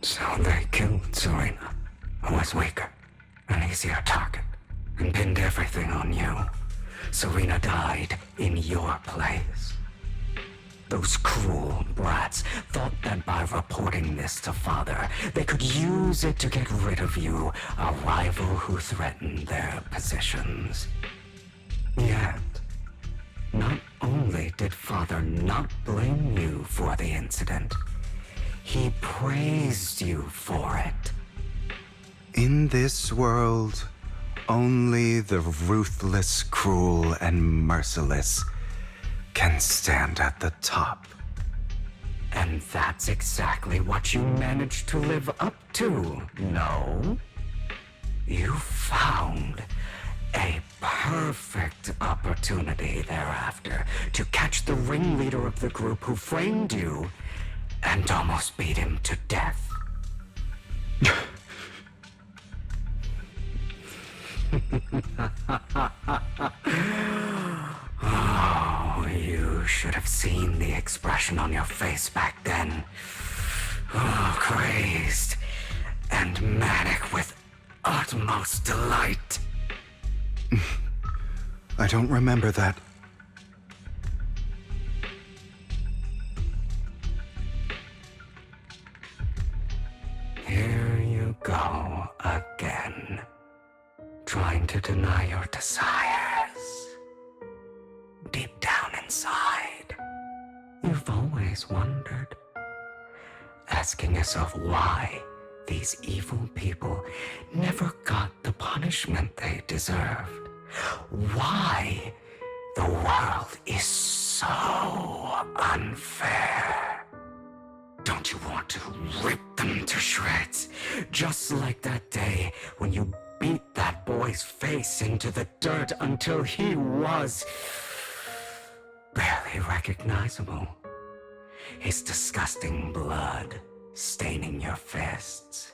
So they killed Serena, who was weaker, an easier target, and pinned everything on you. Serena died in your place. Those cruel brats thought that by reporting this to Father, they could use it to get rid of you, a rival who threatened their positions. Yet, not only did Father not blame you for the incident, he praised you for it. In this world, only the ruthless, cruel, and merciless can stand at the top. And that's exactly what you managed to live up to, no? You found a perfect opportunity thereafter to catch the ringleader of the group who framed you and almost beat him to death. Oh, you should have seen the expression on your face back then. Oh, crazed and manic with utmost delight. I don't remember that. Here you go again, trying to deny your desires. Deep down inside, you've always wondered, asking yourself why these evil people never got the punishment they deserved. Why the world is so unfair. Don't you want to rip them to shreds? Just like that day when you beat that boy's face into the dirt until he was barely recognizable. His disgusting blood staining your fists.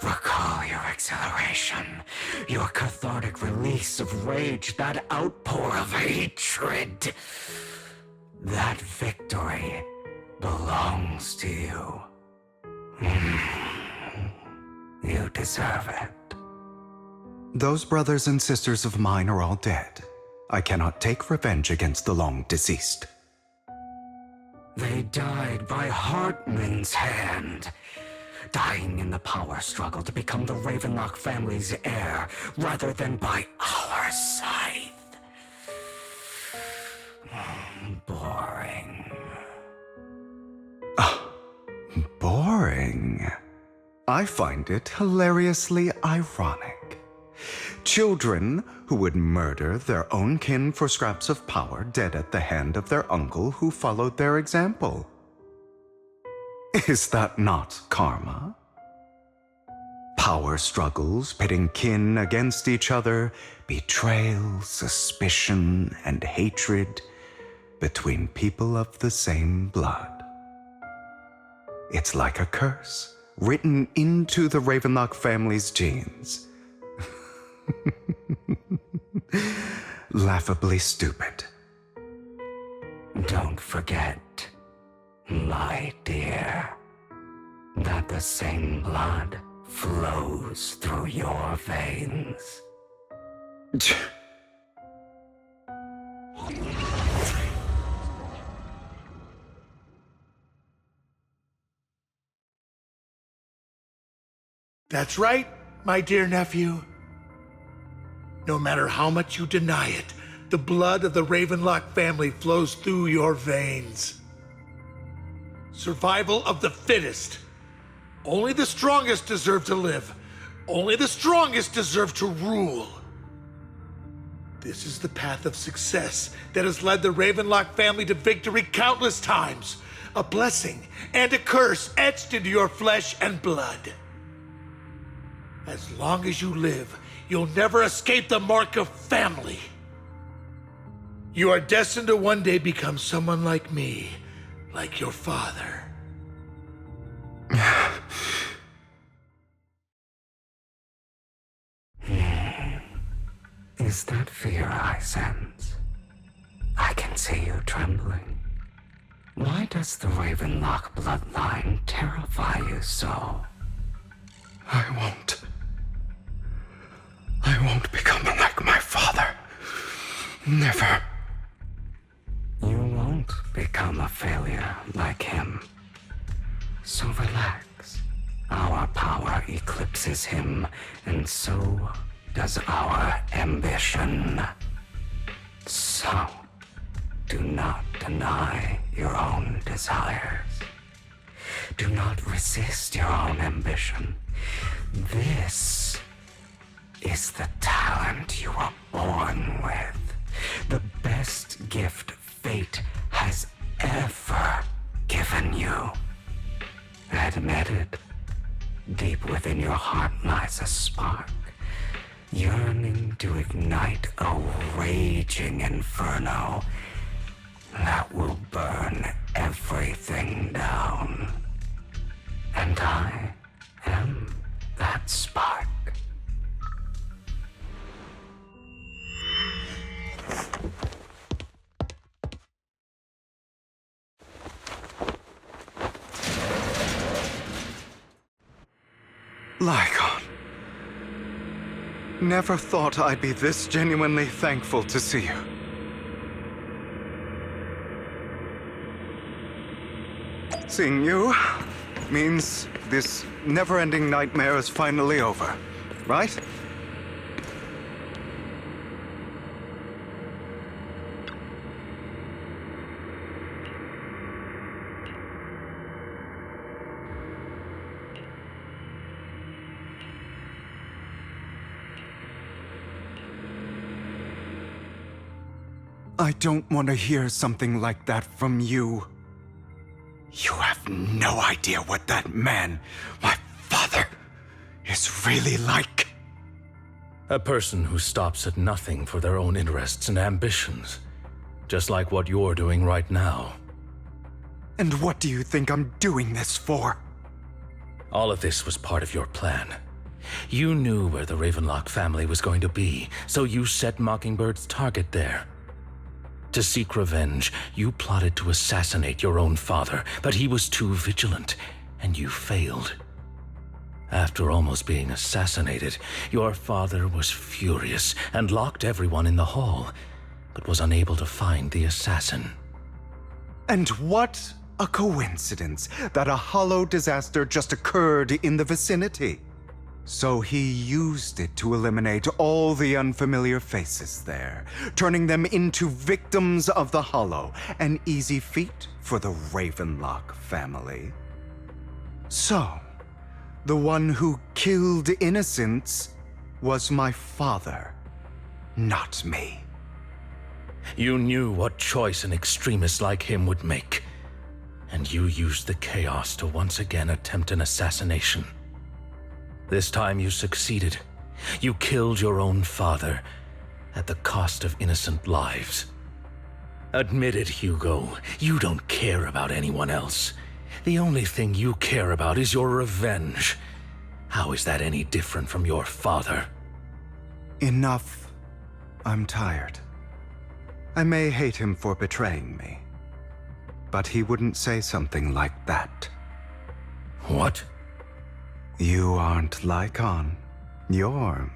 Recall your exhilaration, your cathartic release of rage, that outpour of hatred. That victory belongs to you. You deserve it. Those brothers and sisters of mine are all dead. I cannot take revenge against the long deceased. They died by Hartman's hand, dying in the power struggle to become the Ravenlock family's heir, rather than by our scythe. Boring. Boring? I find it hilariously ironic. Children who would murder their own kin for scraps of power dead at the hand of their uncle who followed their example. Is that not karma? Power struggles pitting kin against each other, betrayal, suspicion, and hatred between people of the same blood. It's like a curse written into the Ravenlock family's genes. Laughably stupid. Don't forget, my dear, that the same blood flows through your veins. That's right, my dear nephew. No matter how much you deny it, the blood of the Ravenlock family flows through your veins. Survival of the fittest. Only the strongest deserve to live. Only the strongest deserve to rule. This is the path of success that has led the Ravenlock family to victory countless times. A blessing and a curse etched into your flesh and blood. As long as you live, you'll never escape the mark of family. You are destined to one day become someone like me, like your father. Is that fear I sense? I can see you trembling. Why does the Ravenlock bloodline terrify you so? I won't become Never. You won't become a failure like him. So relax. Our power eclipses him, and so does our ambition. So, do not deny your own desires. Do not resist your own ambition. This is the talent you were born with. The best gift fate has ever given you. Admit it. Deep within your heart lies a spark, yearning to ignite a raging inferno that will burn everything down. And I am that spark. Lycaon. Never thought I'd be this genuinely thankful to see you. Seeing you means this never-ending nightmare is finally over, right? I don't want to hear something like that from you. You have no idea what that man, my father, is really like. A person who stops at nothing for their own interests and ambitions. Just like what you're doing right now. And what do you think I'm doing this for? All of this was part of your plan. You knew where the Ravenlock family was going to be, so you set Mockingbird's target there. To seek revenge, you plotted to assassinate your own father, but he was too vigilant, and you failed. After almost being assassinated, your father was furious and locked everyone in the hall, but was unable to find the assassin. And what a coincidence that a hollow disaster just occurred in the vicinity. So he used it to eliminate all the unfamiliar faces there, turning them into victims of the hollow, an easy feat for the Ravenlock family. So, the one who killed innocents was my father, not me. You knew what choice an extremist like him would make, and you used the chaos to once again attempt an assassination. This time you succeeded. You killed your own father at the cost of innocent lives. Admit it, Hugo. You don't care about anyone else. The only thing you care about is your revenge. How is that any different from your father? Enough. I'm tired. I may hate him for betraying me, but he wouldn't say something like that. What? You aren't Lycaon. You're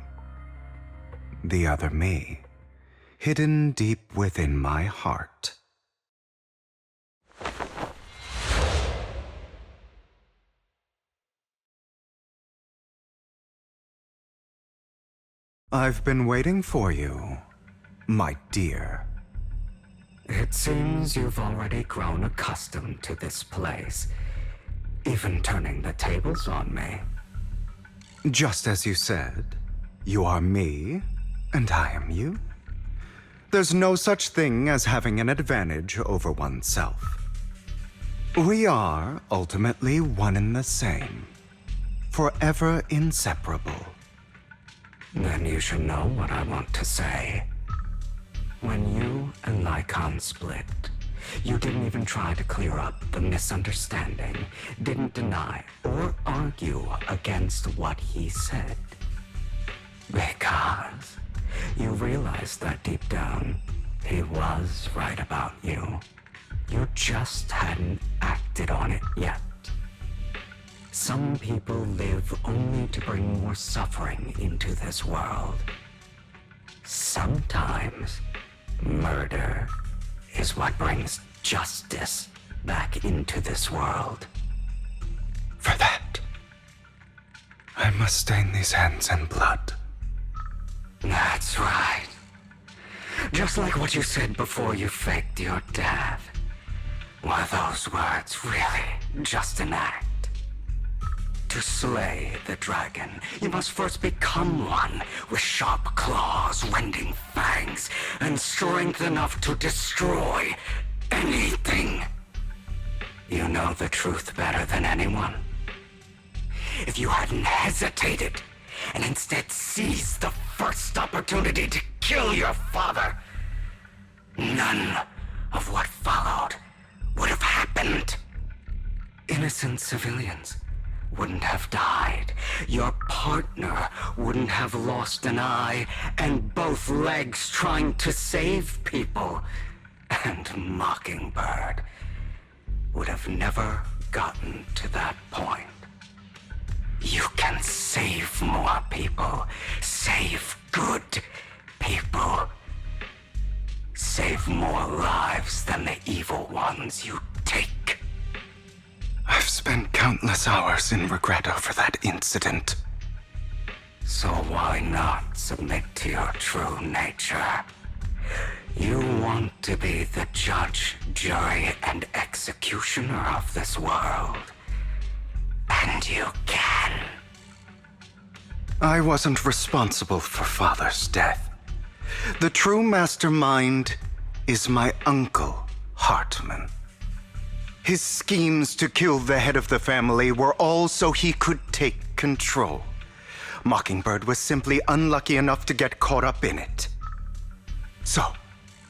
the other me, hidden deep within my heart. I've been waiting for you, my dear. It seems you've already grown accustomed to this place, even turning the tables on me. Just as you said, you are me, and I am you. There's no such thing as having an advantage over oneself. We are ultimately one and the same, forever inseparable. Then you should know what I want to say. When you and Lycaon split, you didn't even try to clear up the misunderstanding, didn't deny or argue against what he said. Because you realized that deep down, he was right about you. You just hadn't acted on it yet. Some people live only to bring more suffering into this world. Sometimes Murder is what brings justice back into this world. For that, I must stain these hands in blood. That's right. Just like what you said before you faked your death. Were those words really just an act? To slay the dragon, you must first become one with sharp claws, rending fangs, and strength enough to destroy anything. You know the truth better than anyone. If you hadn't hesitated and instead seized the first opportunity to kill your father, none of what followed would have happened. Innocent civilians wouldn't have died. Your partner wouldn't have lost an eye and both legs trying to save people. And Mockingbird would have never gotten to that point. You can save more people. Save good people. Save more lives than the evil ones you take. I've spent countless hours in regret over that incident. So why not submit to your true nature? You want to be the judge, jury, and executioner of this world. And you can. I wasn't responsible for Father's death. The true mastermind is my uncle, Hartman. His schemes to kill the head of the family were all so he could take control. Mockingbird was simply unlucky enough to get caught up in it. So,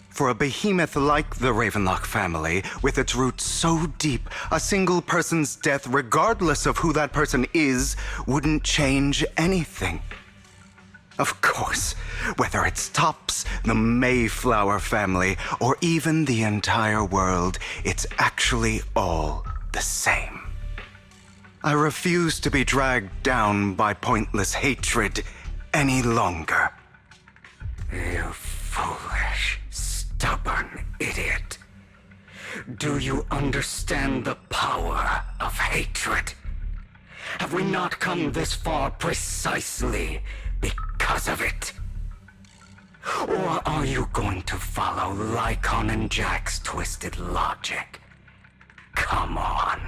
for a behemoth like the Ravenlock family, with its roots so deep, a single person's death, regardless of who that person is, wouldn't change anything. Of course, whether it's Tops, the Mayflower family, or even the entire world, it's actually all the same. I refuse to be dragged down by pointless hatred any longer. You foolish, stubborn idiot. Do you understand the power of hatred? Have we not come this far precisely because of it? Or are you going to follow Lycaon and Jack's twisted logic? Come on.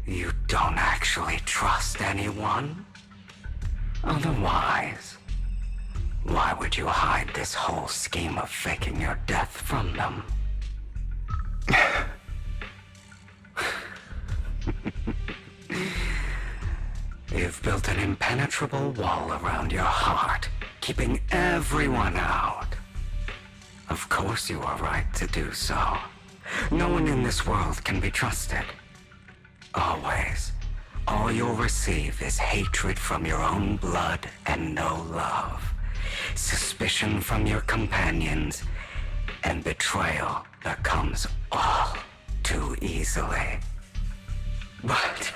You don't actually trust anyone? Otherwise, why would you hide this whole scheme of faking your death from them? You've built an impenetrable wall around your heart, keeping everyone out. Of course you are right to do so. No one in this world can be trusted. Always. All you'll receive is hatred from your own blood and no love. Suspicion from your companions, and betrayal that comes all too easily. But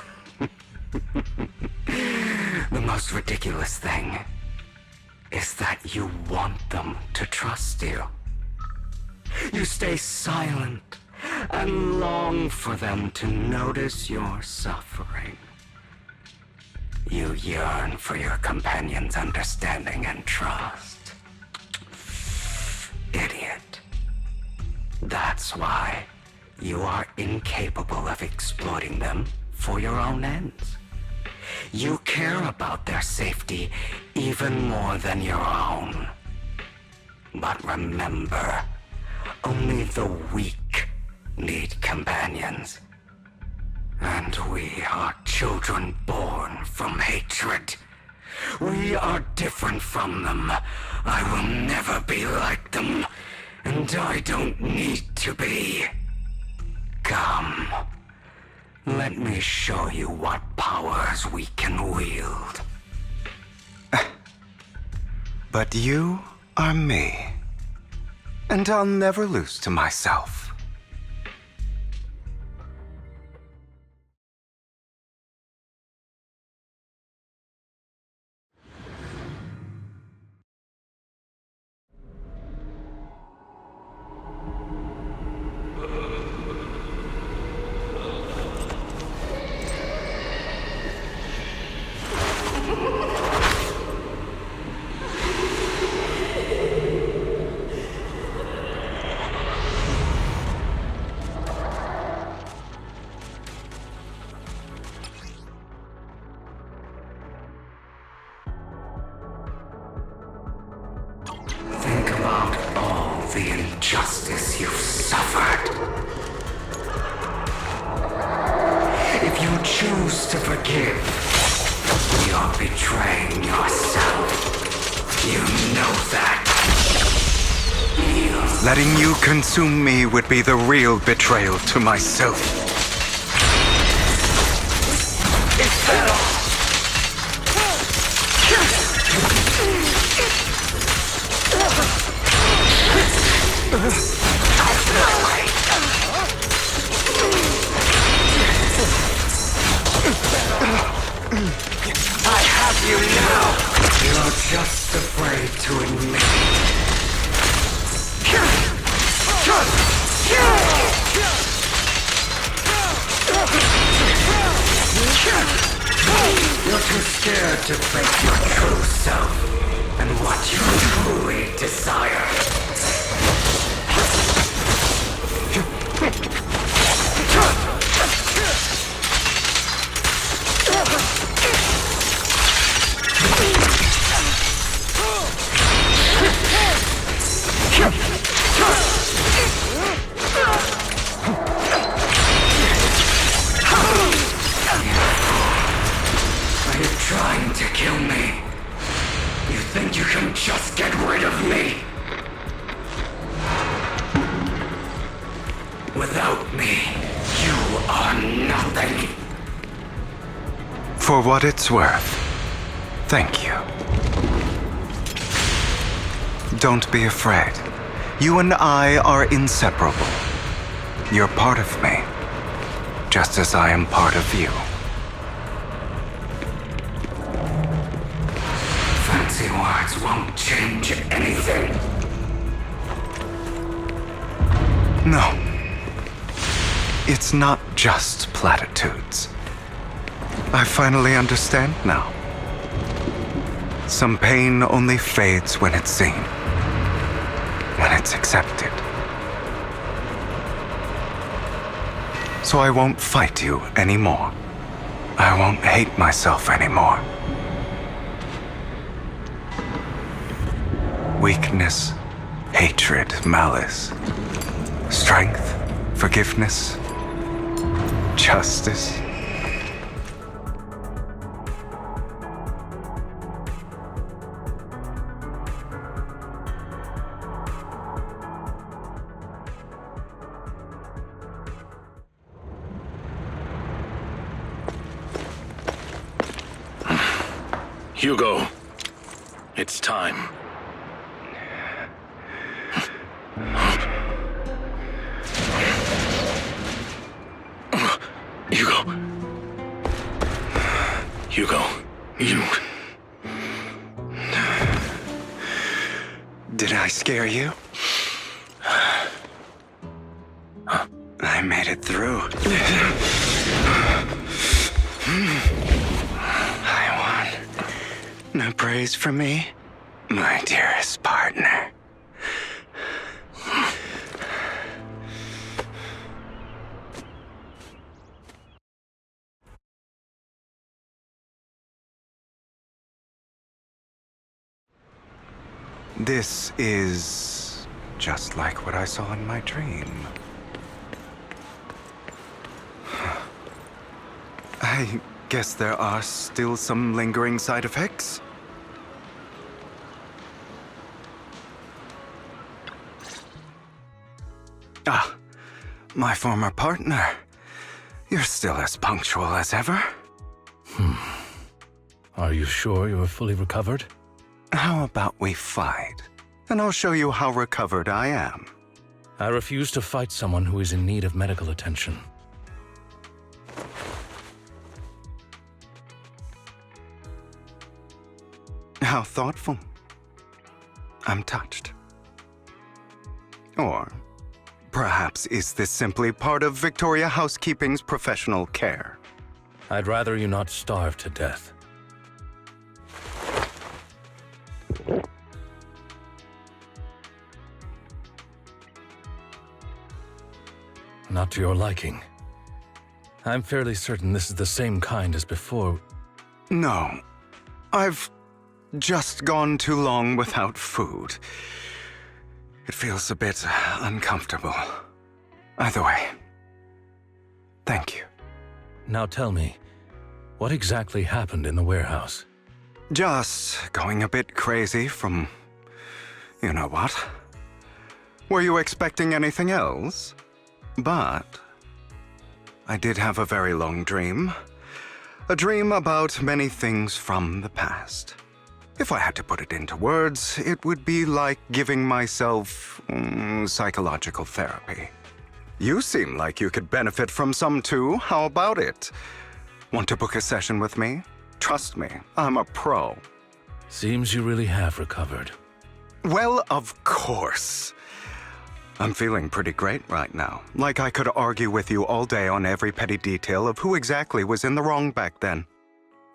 the most ridiculous thing is that you want them to trust you. You stay silent and long for them to notice your suffering. You yearn for your companion's understanding and trust. Idiot. That's why you are incapable of exploiting them for your own ends. You care about their safety even more than your own. But remember, only the weak need companions. And we are children born from hatred. We are different from them. I will never be like them, and I don't need to be. Come. Let me show you what powers we can wield. But you are me. And I'll never lose to myself. injustice you've suffered. If you choose to forgive, you're betraying yourself. You know that. Letting you consume me would be the real betrayal to myself. Is that all? I have you now. You're just afraid to admit You're too scared to face your true self and what you truly desire. Are you trying to kill me? You think you can just get rid of me? Without me, you are nothing. For what it's worth, thank you. Don't be afraid. You and I are inseparable. You're part of me, just as I am part of you. Fancy words won't change anything. No. It's not just platitudes. I finally understand now. Some pain only fades when it's seen, when it's accepted. So I won't fight you anymore. I won't hate myself anymore. Weakness, hatred, malice, strength, forgiveness, justice. Hugo, it's time. Hugo, you... Did I scare you? I made it through. I won. No praise from me, my dearest partner. This is just like what I saw in my dream. I guess there are still some lingering side effects. Ah, my former partner. You're still as punctual as ever. Are you sure you're fully recovered? How about we fight, and I'll show you how recovered I am. I refuse to fight someone who is in need of medical attention. How thoughtful. I'm touched. Or perhaps is this simply part of Victoria Housekeeping's professional care? I'd rather you not starve to death. Not to your liking. I'm fairly certain this is the same kind as before. No. I've just gone too long without food. It feels a bit uncomfortable. Either way, thank you. Now tell me, what exactly happened in the warehouse? Just going a bit crazy from... you know what? Were you expecting anything else? But I did have a very long dream. A dream about many things from the past. If I had to put it into words, it would be like giving myself psychological therapy. You seem like you could benefit from some too. How about it? Want to book a session with me? Trust me, I'm a pro. Seems you really have recovered. Well, of course. I'm feeling pretty great right now. Like I could argue with you all day on every petty detail of who exactly was in the wrong back then.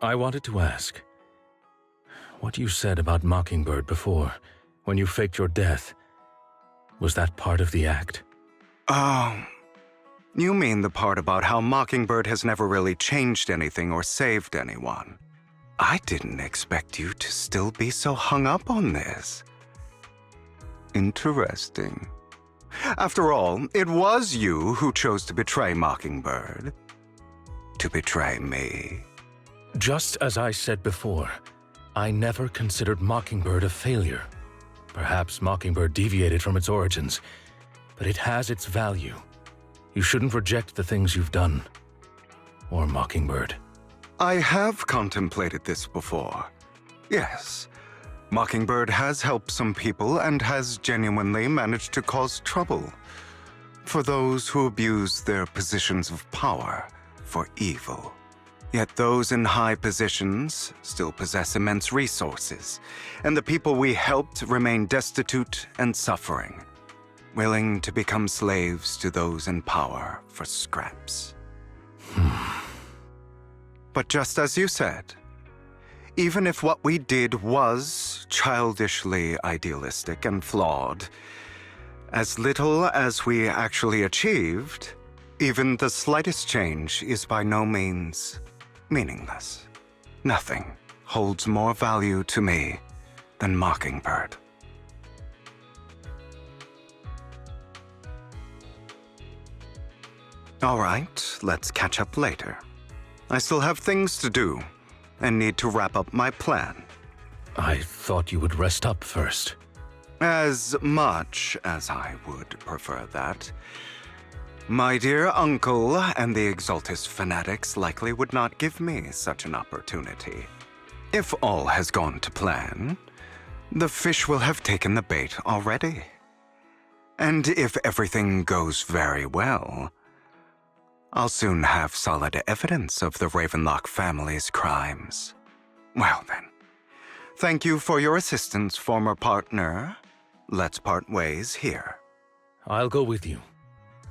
I wanted to ask, what you said about Mockingbird before, when you faked your death, was that part of the act? Oh, you mean the part about how Mockingbird has never really changed anything or saved anyone. I didn't expect you to still be so hung up on this. Interesting. After all, it was you who chose to betray Mockingbird. To betray me. Just as I said before, I never considered Mockingbird a failure. Perhaps Mockingbird deviated from its origins, but it has its value. You shouldn't reject the things you've done. Or Mockingbird. I have contemplated this before. Yes, Mockingbird has helped some people and has genuinely managed to cause trouble for those who abuse their positions of power for evil. Yet those in high positions still possess immense resources, and the people we helped remain destitute and suffering, willing to become slaves to those in power for scraps. But just as you said, even if what we did was childishly idealistic and flawed, as little as we actually achieved, even the slightest change is by no means meaningless. Nothing holds more value to me than Mockingbird. All right, let's catch up later. I still have things to do and need to wrap up my plan. I thought you would rest up first. As much as I would prefer that. My dear uncle and the Exaltus fanatics likely would not give me such an opportunity. If all has gone to plan, the fish will have taken the bait already. And if everything goes very well, I'll soon have solid evidence of the Ravenlock family's crimes. Well then, thank you for your assistance, former partner. Let's part ways here. I'll go with you.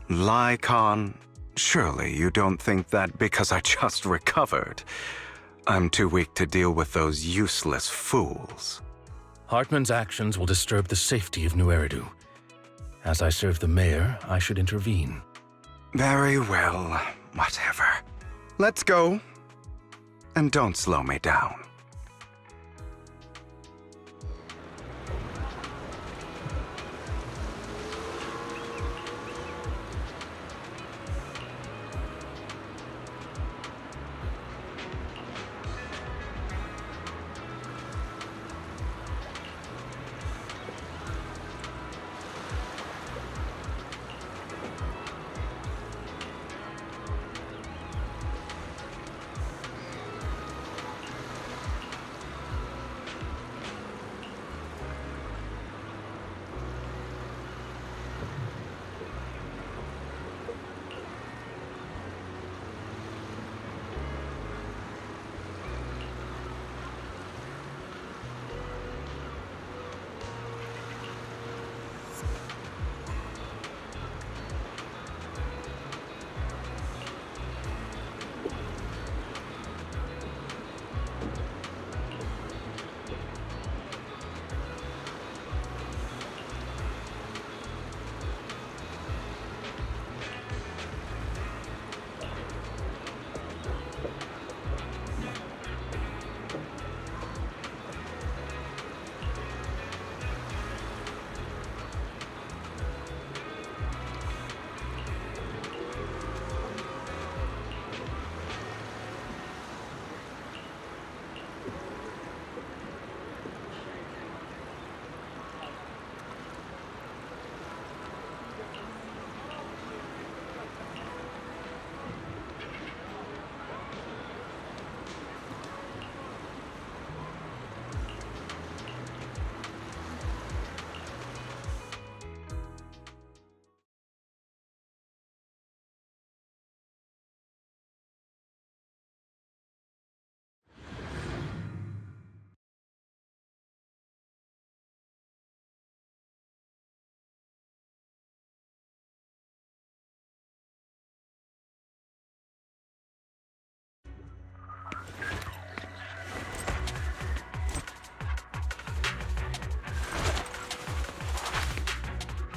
Lycaon, surely you don't think that because I just recovered, I'm too weak to deal with those useless fools. Hartman's actions will disturb the safety of New Eridu. As I serve the mayor, I should intervene. Very well, whatever. Let's go. And don't slow me down.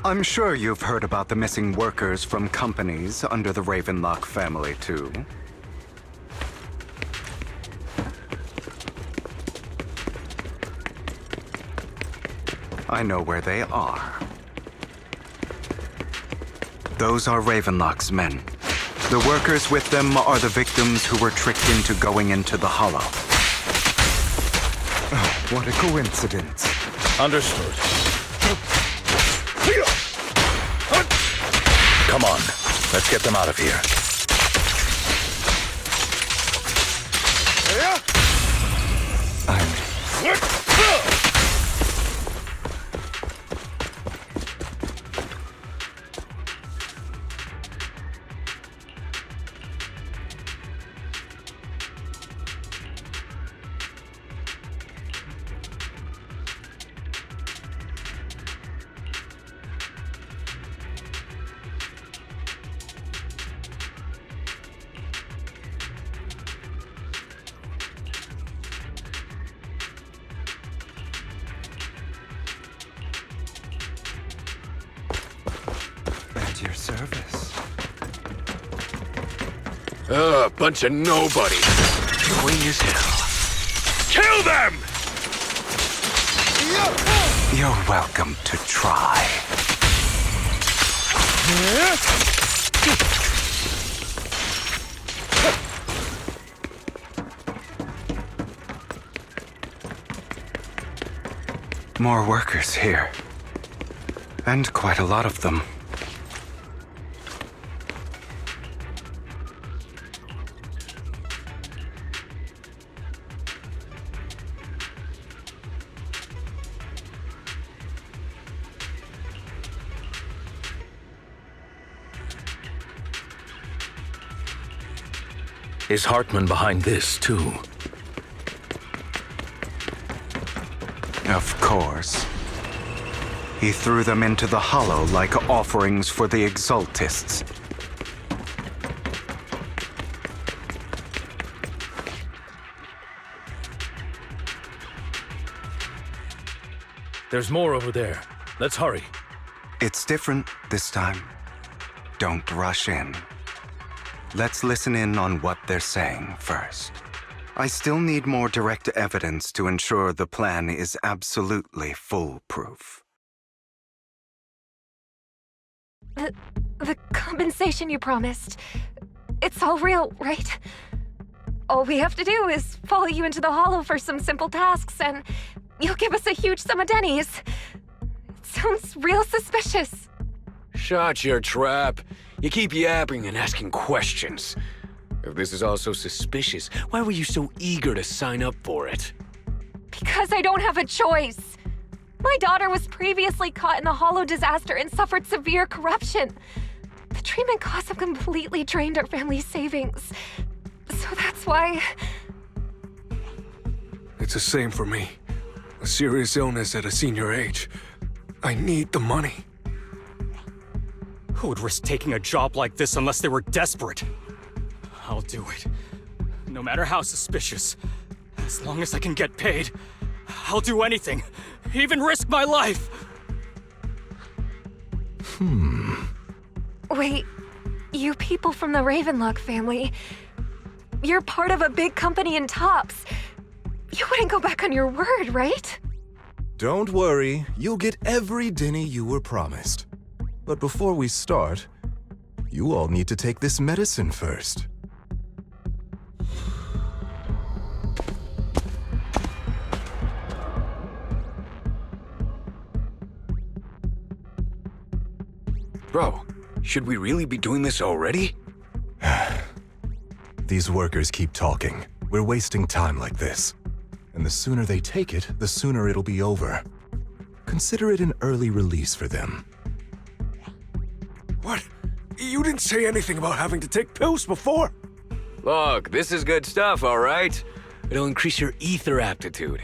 I'm sure you've heard about the missing workers from companies under the Ravenlock family, too. I know where they are. Those are Ravenlock's men. The workers with them are the victims who were tricked into going into the Hollow. Oh, what a coincidence. Understood. Come on, let's get them out of here. At your service. Bunch of nobodies. Annoying as hell. Kill them! You're welcome to try. More workers here. And quite a lot of them. Is Hartman behind this, too? Of course. He threw them into the Hollow like offerings for the Exaltists. There's more over there. Let's hurry. It's different this time. Don't rush in. Let's listen in on what they're saying first. I still need more direct evidence to ensure the plan is absolutely foolproof. The compensation you promised. It's all real, right? All we have to do is follow you into the Hollow for some simple tasks, and you'll give us a huge sum of dennies. It sounds real suspicious. Shut your trap. You keep yapping and asking questions. If this is all so suspicious, why were you so eager to sign up for it? Because I don't have a choice. My daughter was previously caught in the Hollow disaster and suffered severe corruption. The treatment costs have completely drained our family's savings. So that's why... It's the same for me. A serious illness at a senior age. I need the money. Who would risk taking a job like this unless they were desperate? I'll do it. No matter how suspicious. As long as I can get paid, I'll do anything. Even risk my life! Wait, you people from the Ravenlock family, you're part of a big company in Tops. You wouldn't go back on your word, right? Don't worry, you'll get every denny you were promised. But before we start, you all need to take this medicine first. Bro, should we really be doing this already? These workers keep talking. We're wasting time like this. And the sooner they take it, the sooner it'll be over. Consider it an early release for them. What? You didn't say anything about having to take pills before. Look, this is good stuff, all right? It'll increase your ether aptitude.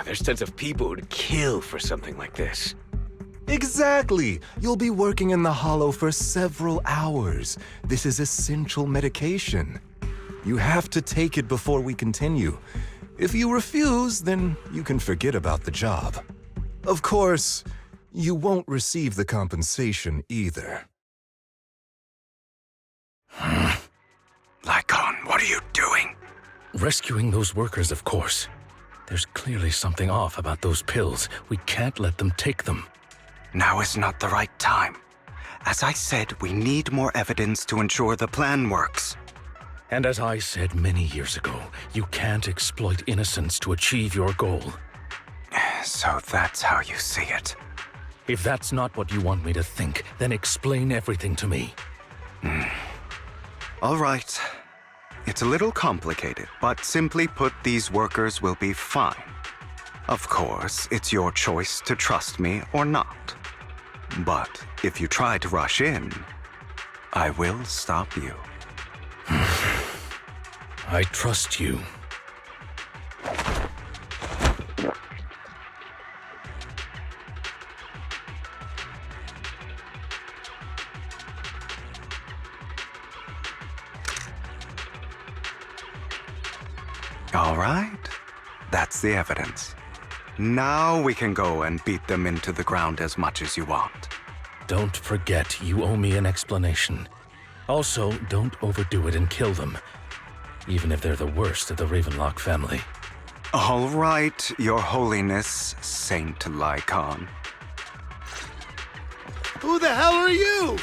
There's tons of people who'd kill for something like this. Exactly! You'll be working in the Hollow for several hours. This is essential medication. You have to take it before we continue. If you refuse, then you can forget about the job. Of course, You won't receive the compensation either. Lycaon, what are you doing? Rescuing those workers, of course. There's clearly something off about those pills. We can't let them take them. Now is not the right time. As I said, we need more evidence to ensure the plan works. And as I said many years ago, you can't exploit innocence to achieve your goal. So that's how you see it. If that's not what you want me to think, then explain everything to me. All right. It's a little complicated, but simply put, these workers will be fine. Of course, it's your choice to trust me or not. But if you try to rush in, I will stop you. I trust you. All right. That's the evidence. Now we can go and beat them into the ground as much as you want. Don't forget, you owe me an explanation. Also, don't overdo it and kill them, even if they're the worst of the Ravenlock family. All right, Your Holiness, Saint Lycaon. Who the hell are you?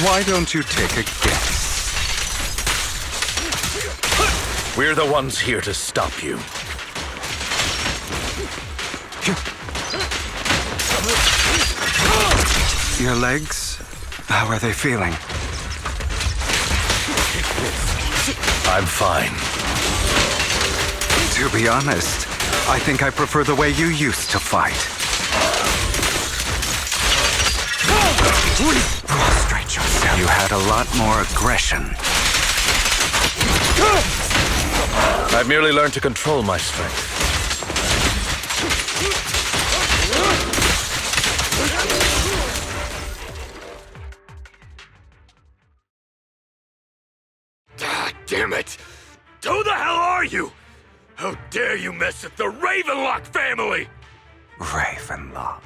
Why don't you take a guess? We're the ones here to stop you. Your legs? How are they feeling? I'm fine. To be honest, I think I prefer the way you used to fight. Prostrate yourself. You had a lot more aggression. I've merely learned to control my strength. Damn it! Who the hell are you? How dare you mess with the Ravenlock family? Ravenlock.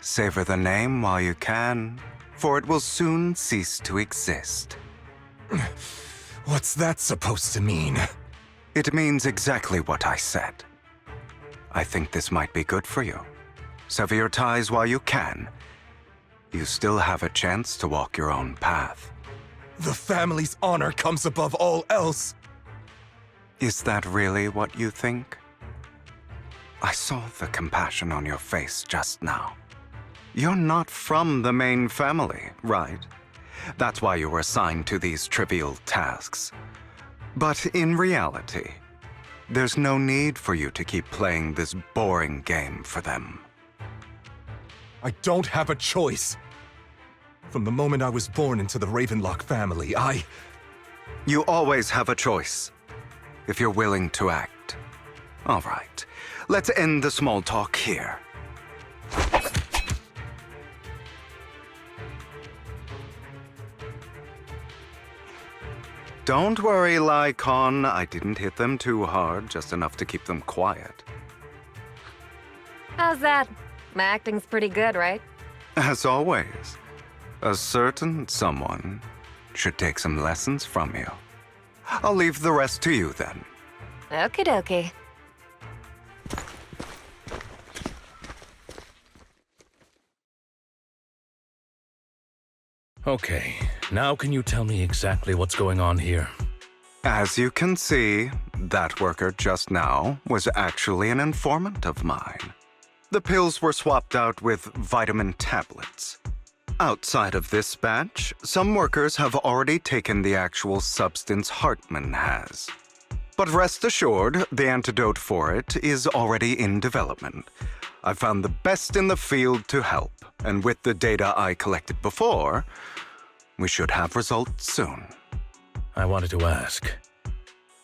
Savor the name while you can, for it will soon cease to exist. What's that supposed to mean? It means exactly what I said. I think this might be good for you. Sever your ties while you can. You still have a chance to walk your own path. The family's honor comes above all else. Is that really what you think? I saw the compassion on your face just now. You're not from the main family, right? That's why you were assigned to these trivial tasks. But in reality, there's no need for you to keep playing this boring game for them. I don't have a choice. From the moment I was born into the Ravenlock family, You always have a choice, if you're willing to act. All right, let's end the small talk here. Don't worry, Lycaon. I didn't hit them too hard, just enough to keep them quiet. How's that? My acting's pretty good, right? As always, a certain someone should take some lessons from you. I'll leave the rest to you then. Okie dokie. Okay, now can you tell me exactly what's going on here? As you can see, that worker just now was actually an informant of mine. The pills were swapped out with vitamin tablets. Outside of this batch, some workers have already taken the actual substance Hartman has. But rest assured, the antidote for it is already in development. I found the best in the field to help, and with the data I collected before, we should have results soon. I wanted to ask.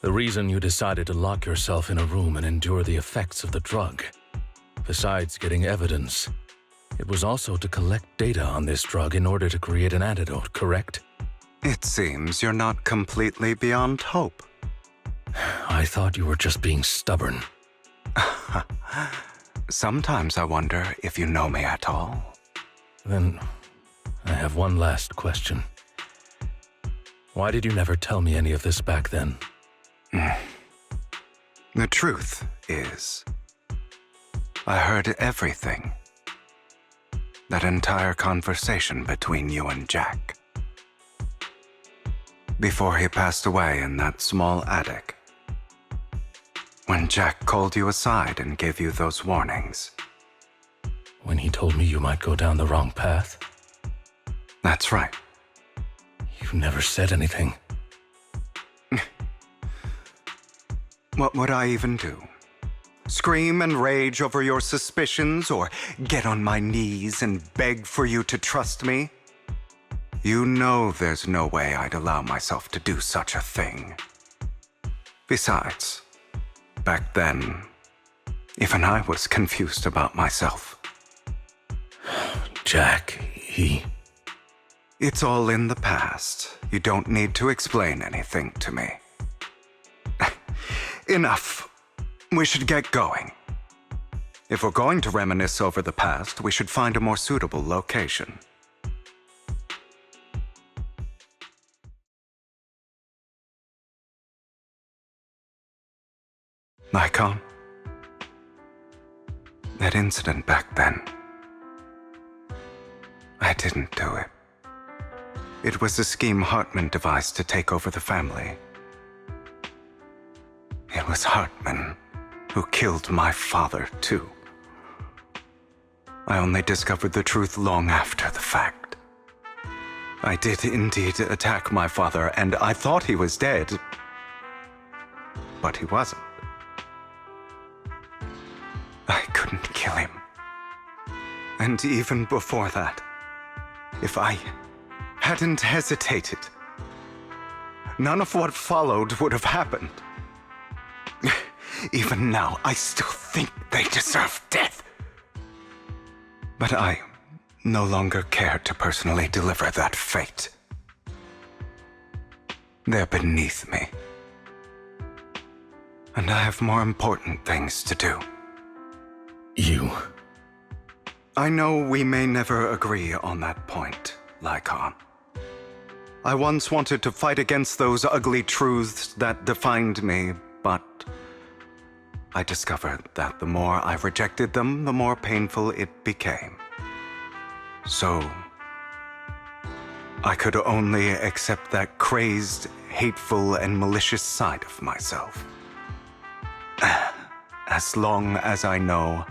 The reason you decided to lock yourself in a room and endure the effects of the drug, besides getting evidence, it was also to collect data on this drug in order to create an antidote, correct? It seems you're not completely beyond hope. I thought you were just being stubborn. Sometimes I wonder if you know me at all. Then, I have one last question. Why did you never tell me any of this back then? The truth is, I heard everything. That entire conversation between you and Jack. Before he passed away in that small attic. When Jack called you aside and gave you those warnings. When he told me you might go down the wrong path? That's right. You never said anything. What would I even do? Scream and rage over your suspicions, or get on my knees and beg for you to trust me? You know there's no way I'd allow myself to do such a thing. Besides, back then, even I was confused about myself. Jack, It's all in the past. You don't need to explain anything to me. Enough. We should get going. If we're going to reminisce over the past, we should find a more suitable location. Lycaon? That incident back then. I didn't do it. It was a scheme Hartman devised to take over the family. It was Hartman who killed my father, too. I only discovered the truth long after the fact. I did indeed attack my father, and I thought he was dead. But he wasn't. I couldn't kill him. And even before that, if I hadn't hesitated, none of what followed would have happened. Even now, I still think they deserve death. But I no longer care to personally deliver that fate. They're beneath me. And I have more important things to do. I know we may never agree on that point, Lycaon. I once wanted to fight against those ugly truths that defined me, but I discovered that the more I rejected them, the more painful it became. So, I could only accept that crazed, hateful, and malicious side of myself. As long as I know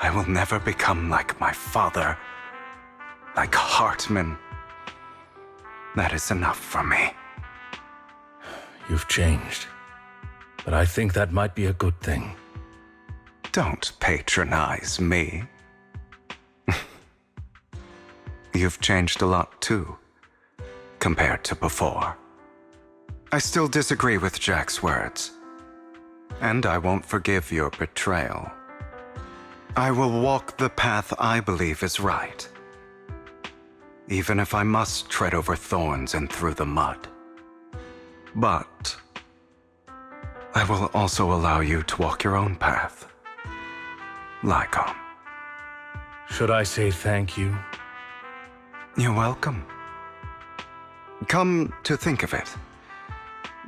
I will never become like my father, like Hartman, that is enough for me. You've changed. But I think that might be a good thing. Don't patronize me. You've changed a lot too, compared to before. I still disagree with Jack's words, and I won't forgive your betrayal. I will walk the path I believe is right, even if I must tread over thorns and through the mud. But I will also allow you to walk your own path, Lycaon. Should I say thank you? You're welcome. Come to think of it,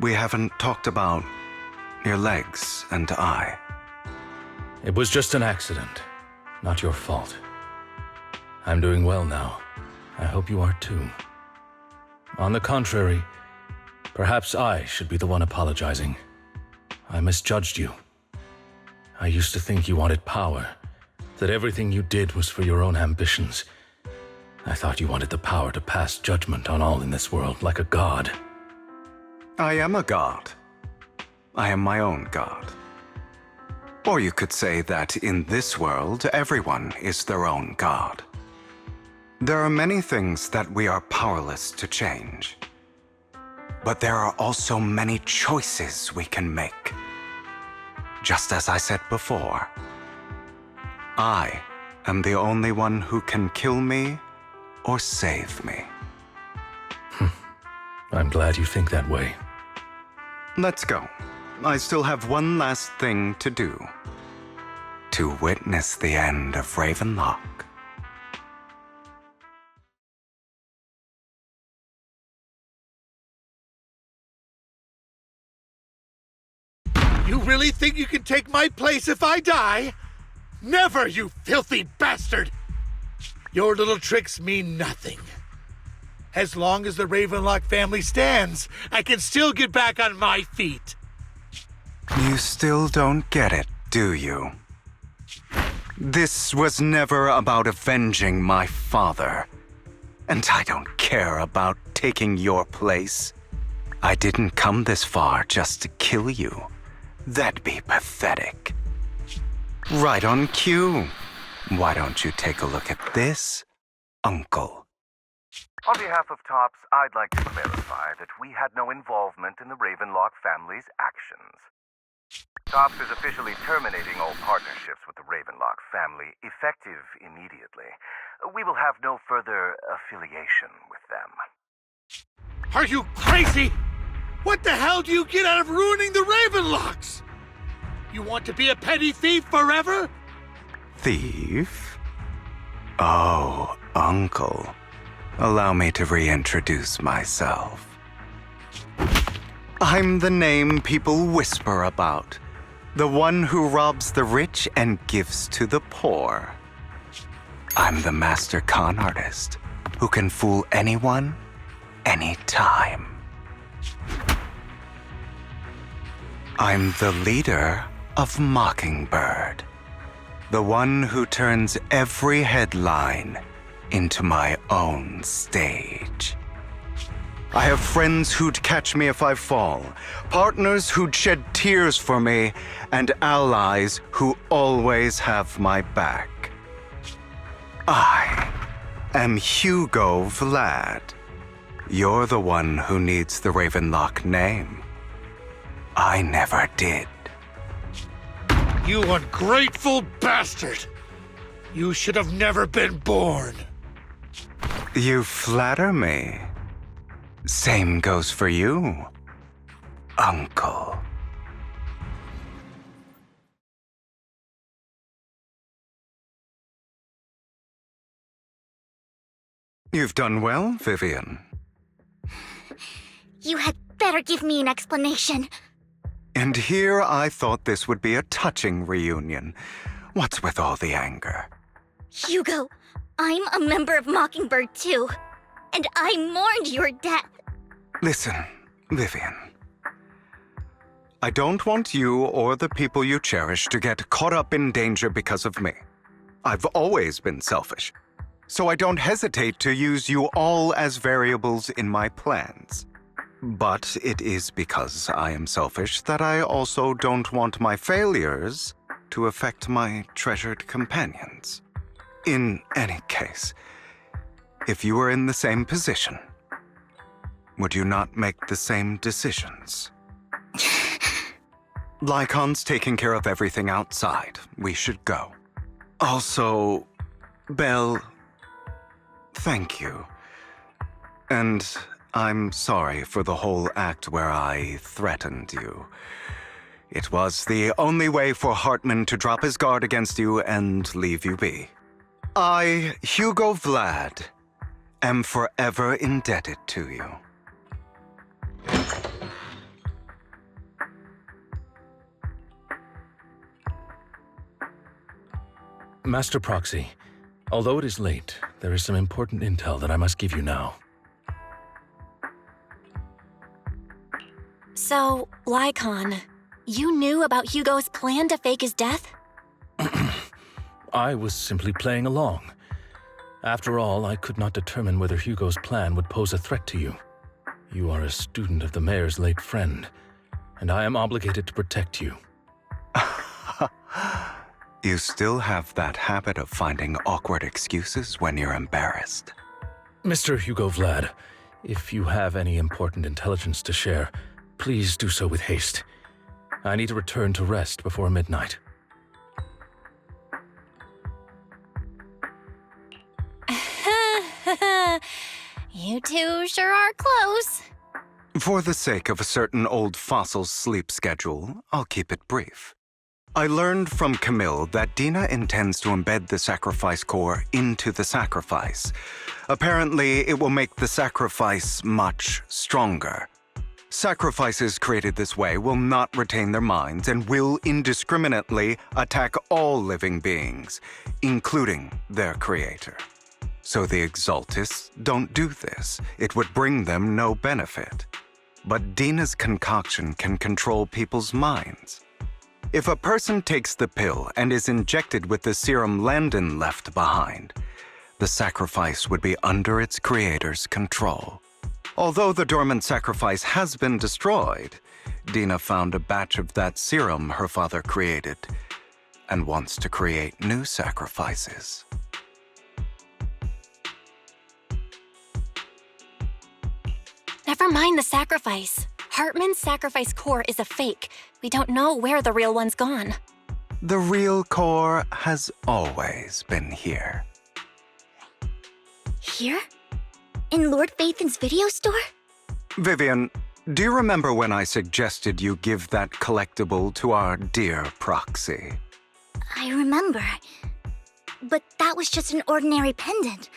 we haven't talked about your legs and eye. It was just an accident, not your fault. I'm doing well now. I hope you are too. On the contrary, perhaps I should be the one apologizing. I misjudged you. I used to think you wanted power, that everything you did was for your own ambitions. I thought you wanted the power to pass judgment on all in this world, like a god. I am a god. I am my own god. Or you could say that in this world, everyone is their own god. There are many things that we are powerless to change. But there are also many choices we can make. Just as I said before, I am the only one who can kill me or save me. I'm glad you think that way. Let's go. I still have one last thing to do. to witness the end of Ravenlock. You really think you can take my place if I die? Never, you filthy bastard! Your little tricks mean nothing. As long as the Ravenlock family stands, I can still get back on my feet. You still don't get it, do you? This was never about avenging my father. And I don't care about taking your place. I didn't come this far just to kill you. That'd be pathetic. Right on cue. Why don't you take a look at this, Uncle? On behalf of TOPS, I'd like to clarify that we had no involvement in the Ravenlock family's actions. TOPS is officially terminating all partnerships with the Ravenlock family, effective immediately. We will have no further affiliation with them. Are you crazy? What the hell do you get out of ruining the Ravenlocks? You want to be a petty thief forever? Thief? Oh, Uncle. Allow me to reintroduce myself. I'm the name people whisper about. The one who robs the rich and gives to the poor. I'm the master con artist who can fool anyone, anytime. I'm the leader of Mockingbird. The one who turns every headline into my own stage. I have friends who'd catch me if I fall, partners who'd shed tears for me, and allies who always have my back. I am Hugo Vlad. You're the one who needs the Ravenlock name. I never did. You ungrateful bastard! You should have never been born. You flatter me. Same goes for you, Uncle. You've done well, Vivian. You had better give me an explanation. And here I thought this would be a touching reunion. What's with all the anger? Hugo, I'm a member of Mockingbird too, and I mourned your death. Listen, Vivian. I don't want you or the people you cherish to get caught up in danger because of me. I've always been selfish, so I don't hesitate to use you all as variables in my plans. But it is because I am selfish that I also don't want my failures to affect my treasured companions. In any case, if you were in the same position, would you not make the same decisions? Lycaon's taking care of everything outside. We should go. Also, Belle, thank you. And I'm sorry for the whole act where I threatened you. It was the only way for Hartman to drop his guard against you and leave you be. I, Hugo Vlad, am forever indebted to you. Master Proxy, although it is late, there is some important intel that I must give you now. So, Lycaon, you knew about Hugo's plan to fake his death? I was simply playing along. After all, I could not determine whether Hugo's plan would pose a threat to you. You are a student of the mayor's late friend, and I am obligated to protect you. You still have that habit of finding awkward excuses when you're embarrassed. Mr. Hugo Vlad, if you have any important intelligence to share, please do so with haste. I need to return to rest before midnight. You two sure are close. For the sake of a certain old fossil's sleep schedule, I'll keep it brief. I learned from Camille that Dina intends to embed the sacrifice core into the sacrifice. Apparently, it will make the sacrifice much stronger. Sacrifices created this way will not retain their minds and will indiscriminately attack all living beings, including their creator. So the Exaltists don't do this. It would bring them no benefit. But Dina's concoction can control people's minds. If a person takes the pill and is injected with the serum Landon left behind, the sacrifice would be under its creator's control. Although the dormant sacrifice has been destroyed, Dina found a batch of that serum her father created and wants to create new sacrifices. Never mind the sacrifice. Hartman's sacrifice core is a fake. We don't know where the real one's gone. The real core has always been here. Here? In Lord Phaethon's video store? Vivian, do you remember when I suggested you give that collectible to our dear proxy? I remember. But that was just an ordinary pendant.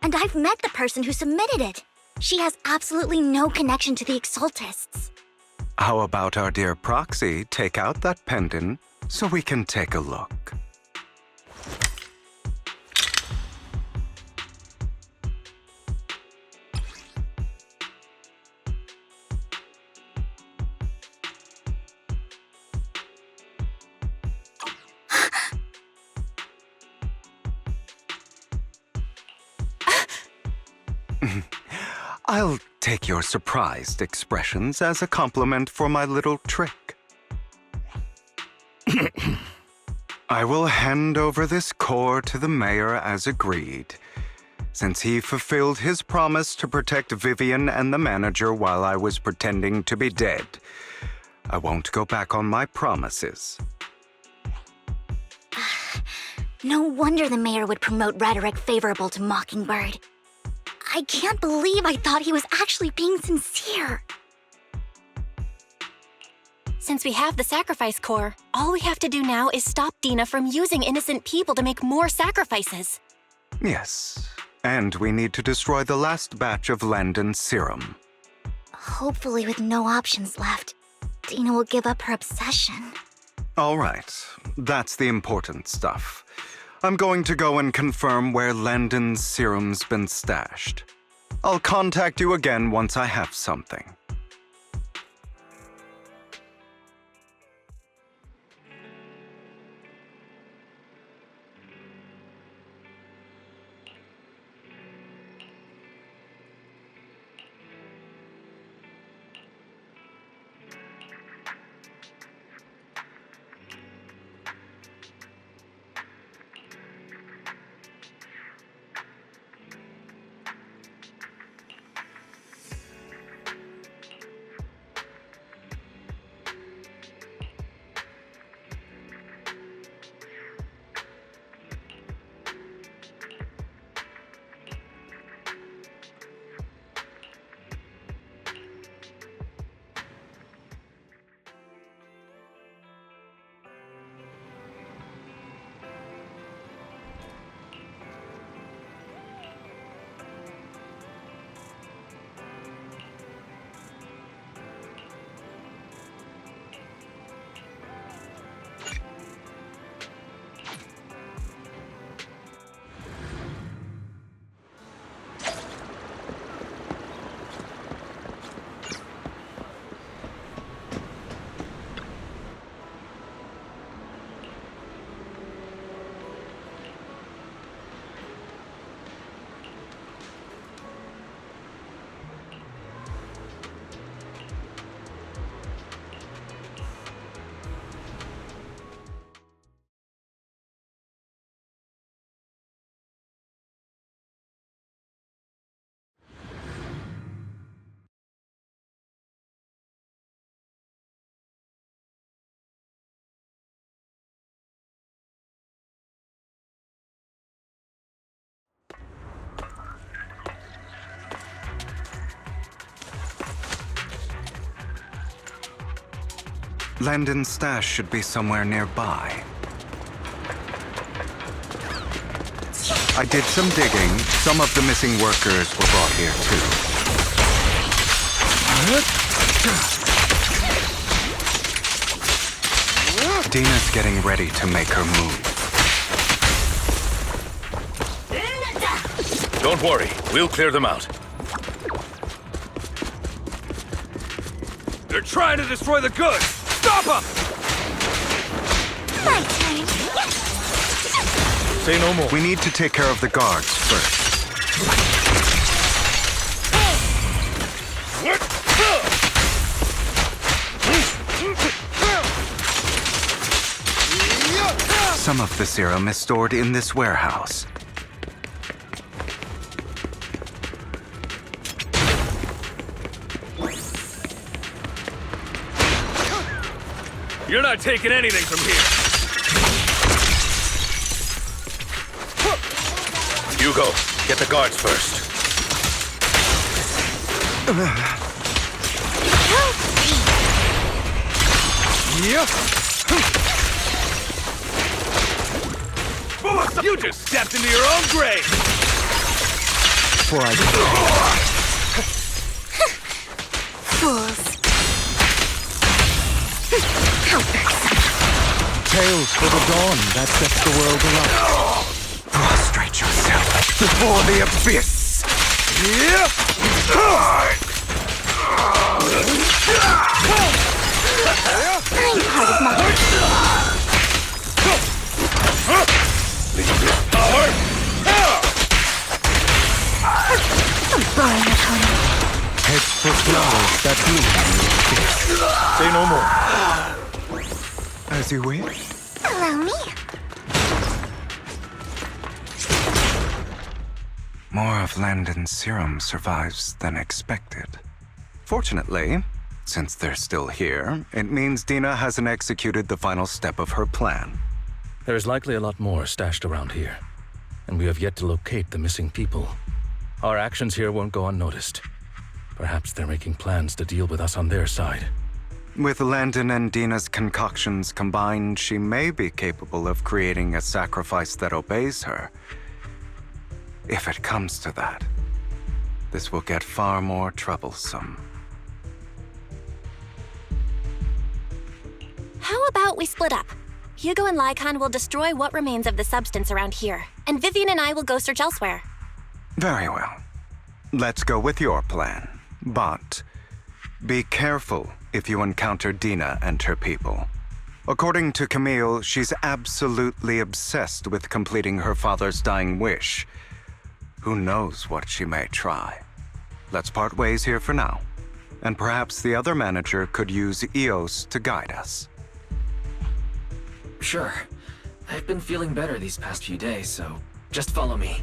And I've met the person who submitted it. She has absolutely no connection to the Exaltists. How about our dear proxy take out that pendant so we can take a look? I'll take your surprised expressions as a compliment for my little trick. I will hand over this core to the mayor as agreed. Since he fulfilled his promise to protect Vivian and the manager while I was pretending to be dead, I won't go back on my promises. No wonder the mayor would promote rhetoric favorable to Mockingbird. I can't believe I thought he was actually being sincere. Since we have the sacrifice core, all we have to do now is stop Dina from using innocent people to make more sacrifices. Yes, and we need to destroy the last batch of Landon's serum. Hopefully with no options left, Dina will give up her obsession. All right, that's the important stuff. I'm going to go and confirm where Landon's serum's been stashed. I'll contact you again once I have something. Landon's stash should be somewhere nearby. I did some digging. Some of the missing workers were brought here too. Dina's getting ready to make her move. Don't worry, we'll clear them out. They're trying to destroy the goods! Stop them! My turn. Say no more. We need to take care of the guards first. Some of the serum is stored in this warehouse. You're not taking anything from here. Hugo, get the guards first. You just stepped into your own grave! Fools. Tales for the dawn that sets the world alight. Prostrate yourself before the abyss. I'm part of my... I'm boring opponent. Head for flowers that bloom in your kiss. Say no more. As you wish. Allow me. More of Landon's serum survives than expected. Fortunately, since they're still here, it means Dina hasn't executed the final step of her plan. There's likely a lot more stashed around here, and we have yet to locate the missing people. Our actions here won't go unnoticed. Perhaps they're making plans to deal with us on their side. With Landon and Dina's concoctions combined, she may be capable of creating a sacrifice that obeys her. If it comes to that, this will get far more troublesome. How about we split up? Hugo and Lycaon will destroy what remains of the substance around here, and Vivian and I will go search elsewhere. Very well. Let's go with your plan. But be careful if you encounter Dina and her people. According to Camille, she's absolutely obsessed with completing her father's dying wish. Who knows what she may try? Let's part ways here for now. And perhaps the other manager could use Eos to guide us. Sure. I've been feeling better these past few days, so just follow me.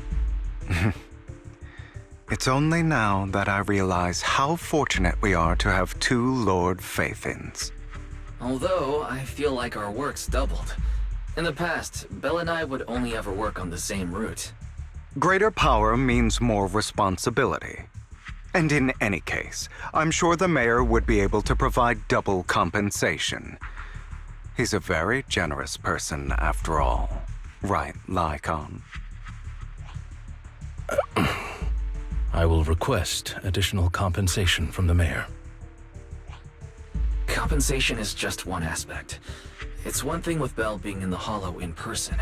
It's only now that I realize how fortunate we are to have two Lord Phaethons. Although, I feel like our work's doubled. In the past, Belle and I would only ever work on the same route. Greater power means more responsibility. And in any case, I'm sure the mayor would be able to provide double compensation. He's a very generous person, after all. Right, Lycaon? I will request additional compensation from the mayor. Compensation is just one aspect. It's one thing with Belle being in the Hollow in person,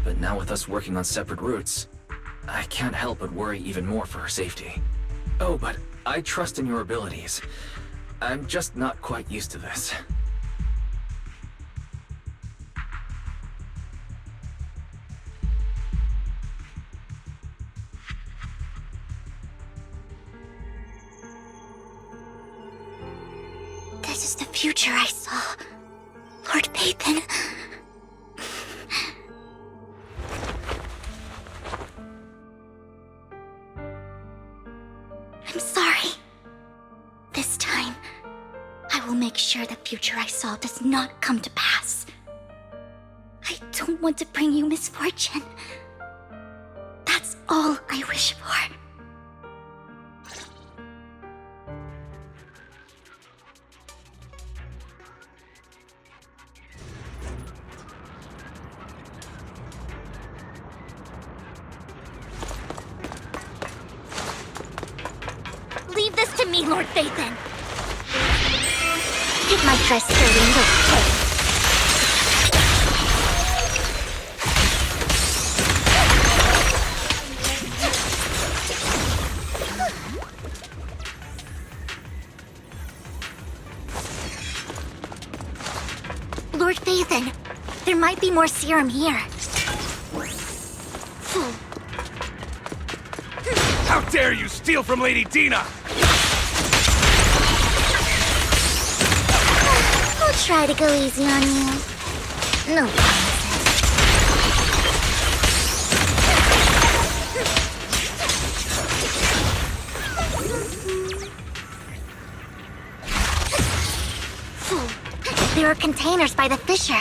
but now with us working on separate routes, I can't help but worry even more for her safety. Oh, but I trust in your abilities. I'm just not quite used to this. This is the future I saw. Lord Phaethon. I'm sorry. This time, I will make sure the future I saw does not come to pass. I don't want to bring you misfortune. That's all I wish for. me, Lord Phaethon! Get my dress dirty and go play. Lord Phaethon, there might be more serum here. How dare you steal from Lady Dina! I'll try to go easy on you. No promises. There are containers by the fissure.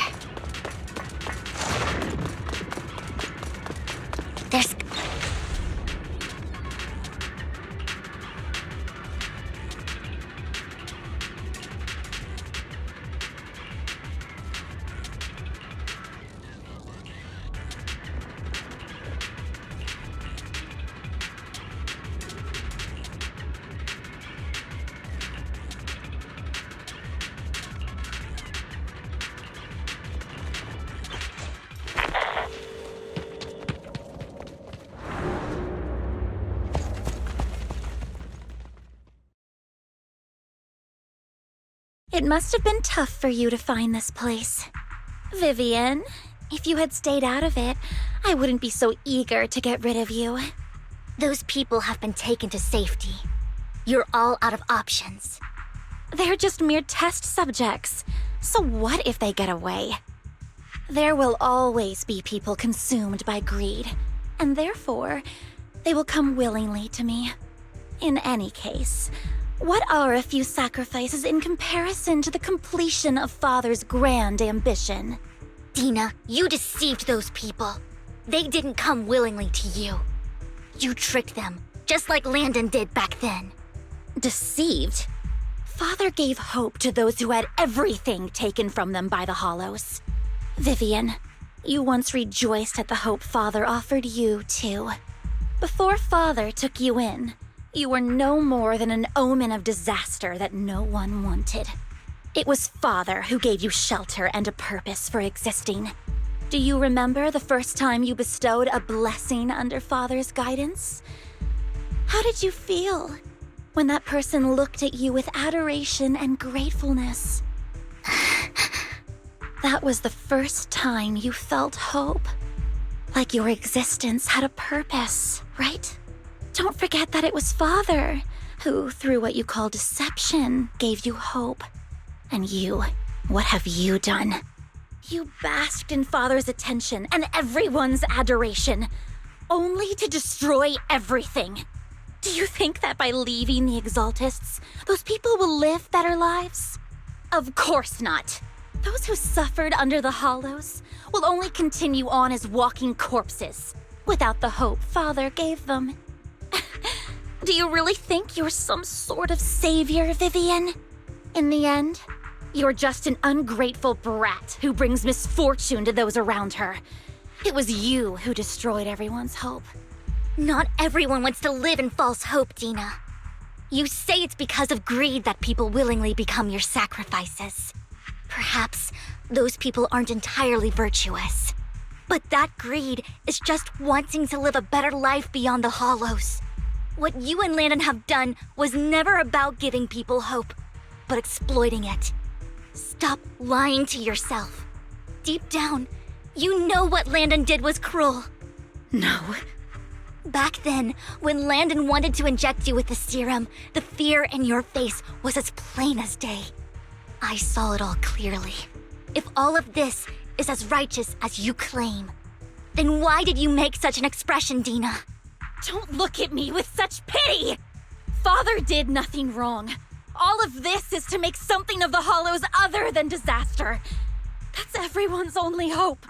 There's... It must have been tough for you to find this place. Vivian, if you had stayed out of it, I wouldn't be so eager to get rid of you. Those people have been taken to safety. You're all out of options. They're just mere test subjects. So what if they get away? There will always be people consumed by greed, and therefore, they will come willingly to me. In any case, what are a few sacrifices in comparison to the completion of Father's grand ambition? Dina, you deceived those people. They didn't come willingly to you. You tricked them, just like Landon did back then. Deceived? Father gave hope to those who had everything taken from them by the Hollows. Vivian, you once rejoiced at the hope Father offered you, too. Before Father took you in, you were no more than an omen of disaster that no one wanted. It was Father who gave you shelter and a purpose for existing. Do you remember the first time you bestowed a blessing under Father's guidance? How did you feel when that person looked at you with adoration and gratefulness? That was the first time you felt hope. Like your existence had a purpose, right? Don't forget that it was Father who, through what you call deception, gave you hope. And you, what have you done? You basked in Father's attention and everyone's adoration, only to destroy everything. Do you think that by leaving the Exaltists, those people will live better lives? Of course not. Those who suffered under the Hollows will only continue on as walking corpses, without the hope Father gave them. Do you really think you're some sort of savior, Vivian? In the end, you're just an ungrateful brat who brings misfortune to those around her. It was you who destroyed everyone's hope. Not everyone wants to live in false hope, Dina. You say it's because of greed that people willingly become your sacrifices. Perhaps those people aren't entirely virtuous. But that greed is just wanting to live a better life beyond the Hollows. What you and Landon have done was never about giving people hope, but exploiting it. Stop lying to yourself. Deep down, you know what Landon did was cruel. No. Back then, when Landon wanted to inject you with the serum, the fear in your face was as plain as day. I saw it all clearly. If all of this is as righteous as you claim, then why did you make such an expression, Dina? Don't look at me with such pity! Father did nothing wrong. All of this is to make something of the Hollows other than disaster. That's everyone's only hope.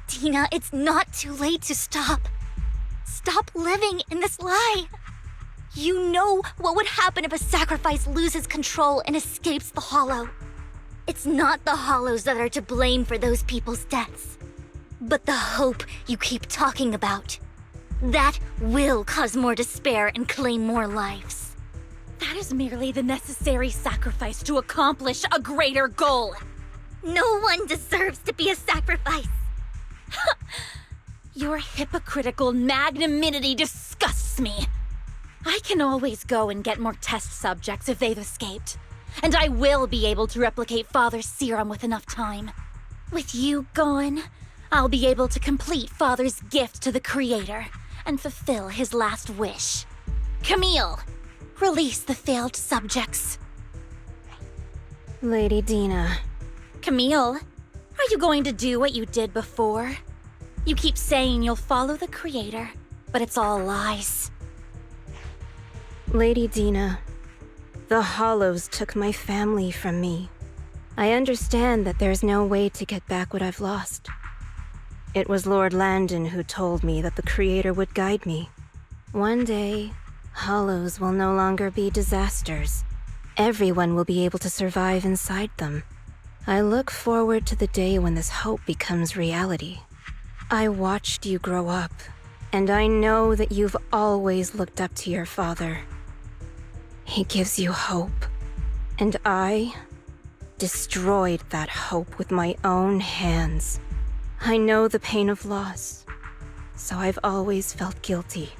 Dina, it's not too late to stop. Stop living in this lie. You know what would happen if a sacrifice loses control and escapes the Hollow. It's not the Hollows that are to blame for those people's deaths, but the hope you keep talking about. That will cause more despair and claim more lives. That is merely the necessary sacrifice to accomplish a greater goal. No one deserves to be a sacrifice. Your hypocritical magnanimity disgusts me. I can always go and get more test subjects if they've escaped. And I will be able to replicate Father's serum with enough time. With you gone, I'll be able to complete Father's gift to the Creator and fulfill his last wish. Camille, release the failed subjects. Lady Dina. Camille, are you going to do what you did before? You keep saying you'll follow the Creator, but it's all lies. Lady Dina, the Hollows took my family from me. I understand that there's no way to get back what I've lost. It was Lord Landon who told me that the Creator would guide me. One day, Hollows will no longer be disasters. Everyone will be able to survive inside them. I look forward to the day when this hope becomes reality. I watched you grow up, and I know that you've always looked up to your father. He gives you hope, and I destroyed that hope with my own hands. I know the pain of loss, so I've always felt guilty.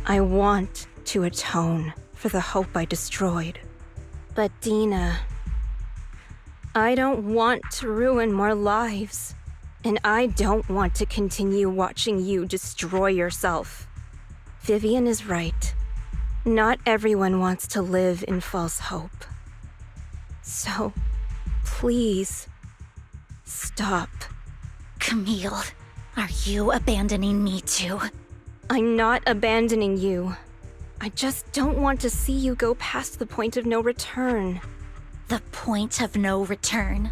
I want to atone for the hope I destroyed. But Dina, I don't want to ruin more lives, and I don't want to continue watching you destroy yourself. Vivian is right. Not everyone wants to live in false hope. So, please, stop. Camille, are you abandoning me too? I'm not abandoning you. I just don't want to see you go past the point of no return. The point of no return?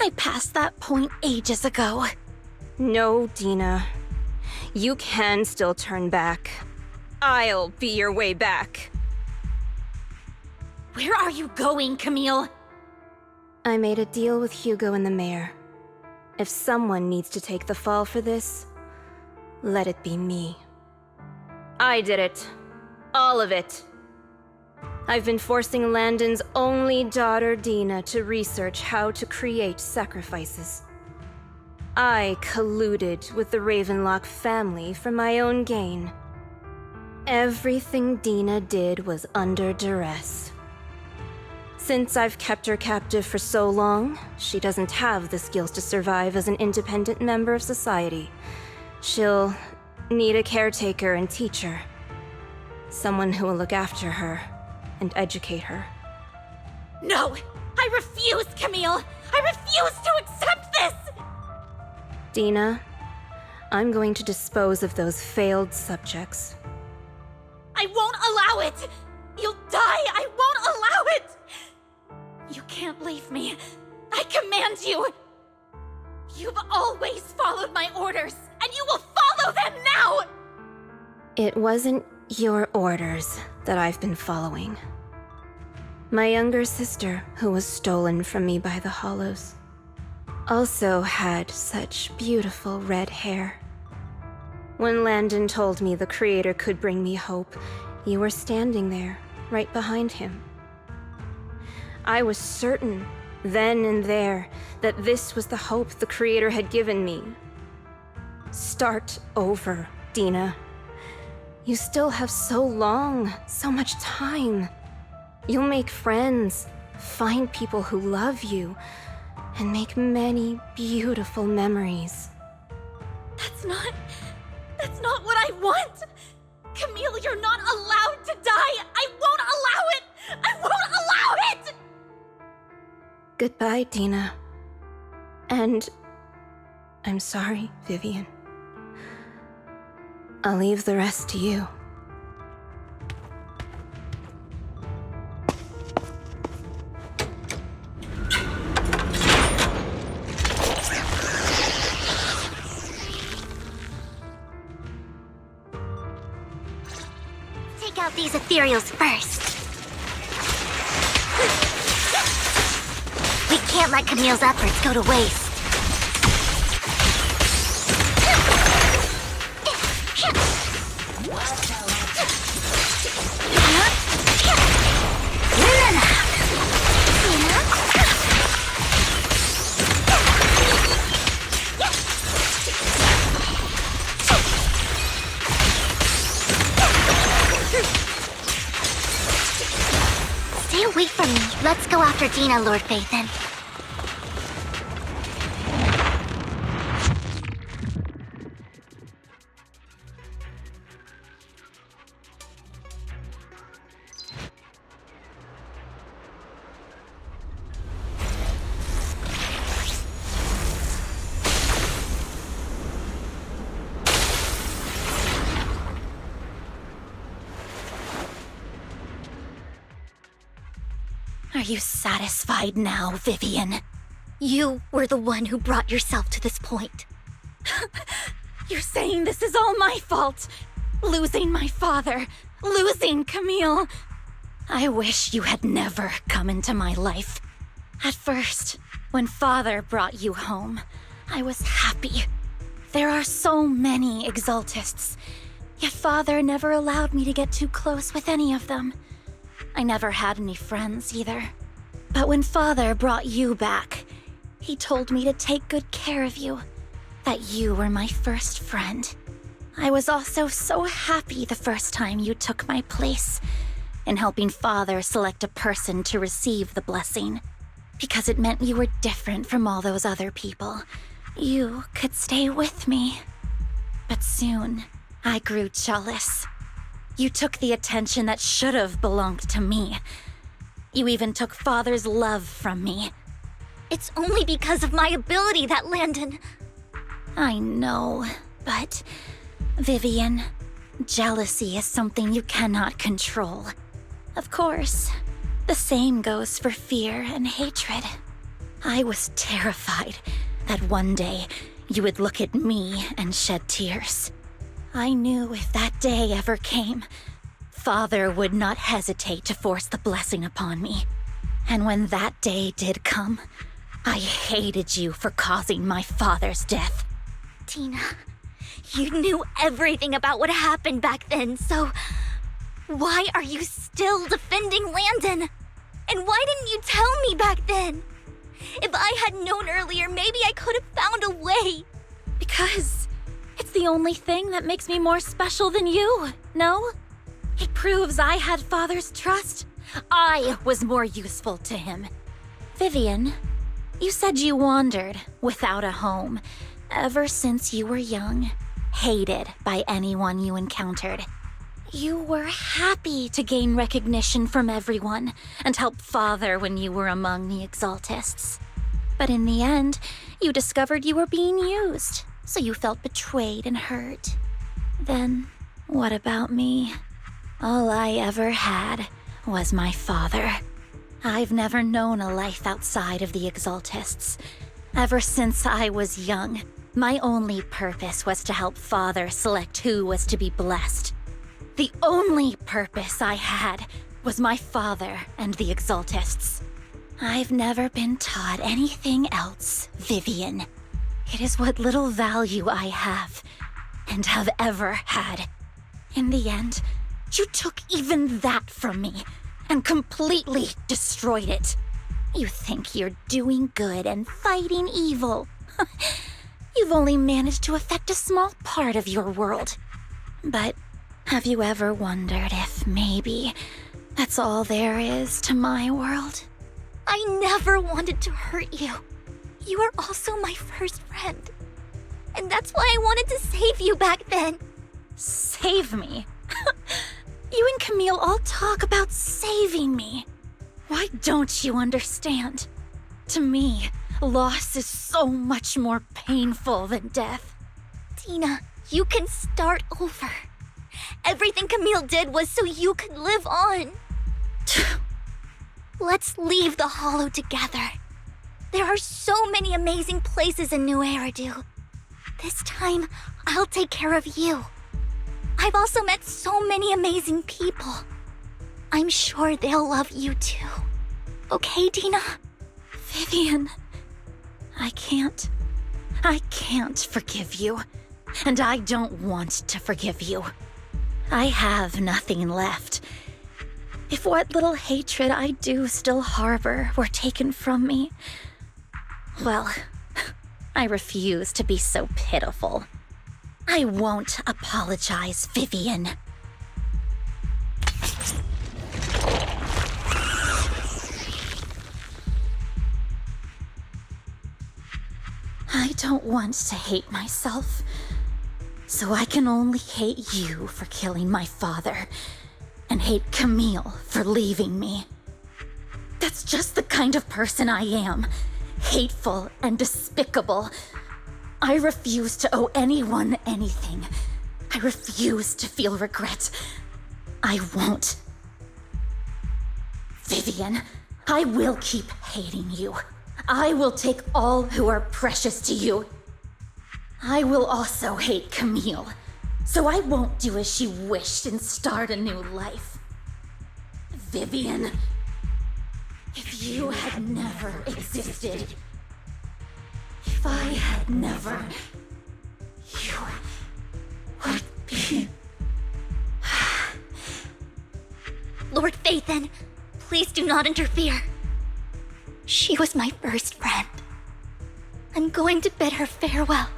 I passed that point ages ago. No, Dina. You can still turn back. I'll be your way back. Where are you going, Camille? I made a deal with Hugo and the mayor. If someone needs to take the fall for this, let it be me. I did it. All of it. I've been forcing Landon's only daughter, Dina, to research how to create sacrifices. I colluded with the Ravenlock family for my own gain. Everything Dina did was under duress. Since I've kept her captive for so long, she doesn't have the skills to survive as an independent member of society. She'll need a caretaker and teacher. Someone who will look after her and educate her. No! I refuse, Camille! I refuse to accept this! Dina, I'm going to dispose of those failed subjects. I won't allow it! You'll die! I won't allow it! You can't leave me. I command you! You've always followed my orders, and you will follow them now! It wasn't your orders that I've been following. My younger sister, who was stolen from me by the Hollows, also had such beautiful red hair. When Landon told me the Creator could bring me hope, you were standing there, right behind him. I was certain, then and there, that this was the hope the Creator had given me. Start over, Dina. You still have so long, so much time. You'll make friends, find people who love you, and make many beautiful memories. That's not what I want! Camille, you're not allowed to die! I won't allow it! I won't allow it! Goodbye, Dina. And I'm sorry, Vivian. I'll leave the rest to you. Take out these ethereals first. We can't let Camille's efforts go to waste. Let's go after Dina, Lord Phaethon. Are you satisfied now, Vivian? You were the one who brought yourself to this point. You're saying this is all my fault. Losing my father, losing Camille. I wish you had never come into my life. At first, when father brought you home, I was happy. There are so many exaltists, yet father never allowed me to get too close with any of them. I never had any friends either. But when father brought you back, he told me to take good care of you, that you were my first friend. I was also so happy the first time you took my place in helping father select a person to receive the blessing, because it meant you were different from all those other people. You could stay with me. But soon, I grew jealous. You took the attention that should have belonged to me. You even took father's love from me. It's only because of my ability that Landon... I know, but... Vivian, jealousy is something you cannot control. Of course, the same goes for fear and hatred. I was terrified that one day you would look at me and shed tears. I knew if that day ever came, father would not hesitate to force the blessing upon me. And when that day did come, I hated you for causing my father's death. Tina, you knew everything about what happened back then, so... why are you still defending Landon? And why didn't you tell me back then? If I had known earlier, maybe I could have found a way. Because... it's the only thing that makes me more special than you, no? It proves I had father's trust. I was more useful to him. Vivian, you said you wandered without a home ever since you were young, hated by anyone you encountered. You were happy to gain recognition from everyone and help father when you were among the exaltists. But in the end, you discovered you were being used. So you felt betrayed and hurt. Then, what about me? All I ever had was my father. I've never known a life outside of the exaltists. Ever since I was young, my only purpose was to help father select who was to be blessed. The only purpose I had was my father and the exaltists. I've never been taught anything else, Vivian. It is what little value I have, and have ever had. In the end, you took even that from me, and completely destroyed it. You think you're doing good and fighting evil. You've only managed to affect a small part of your world. But have you ever wondered if maybe that's all there is to my world? I never wanted to hurt you. You were also my first friend. And that's why I wanted to save you back then. Save me? You and Camille all talk about saving me. Why don't you understand? To me, loss is so much more painful than death. Tina, you can start over. Everything Camille did was so you could live on. Let's leave the Hollow together. There are so many amazing places in New Eridu. This time, I'll take care of you. I've also met so many amazing people. I'm sure they'll love you too. Okay, Dina? Vivian, I can't forgive you. And I don't want to forgive you. I have nothing left. If what little hatred I do still harbor were taken from me, well, I refuse to be so pitiful. I won't apologize, Vivian. don't want to hate myself, so I can only hate you for killing my father, and hate Camille for leaving me. That's just the kind of person I am. Hateful and despicable. I refuse to owe anyone anything. I refuse to feel regret. I won't. Vivian, I will keep hating you. I will take all who are precious to you. I will also hate Camille, so I won't do as she wished and start a new life. Vivian, if you had never existed, if I had never, you would be... Lord Phaethon, please do not interfere. She was my first friend. I'm going to bid her farewell.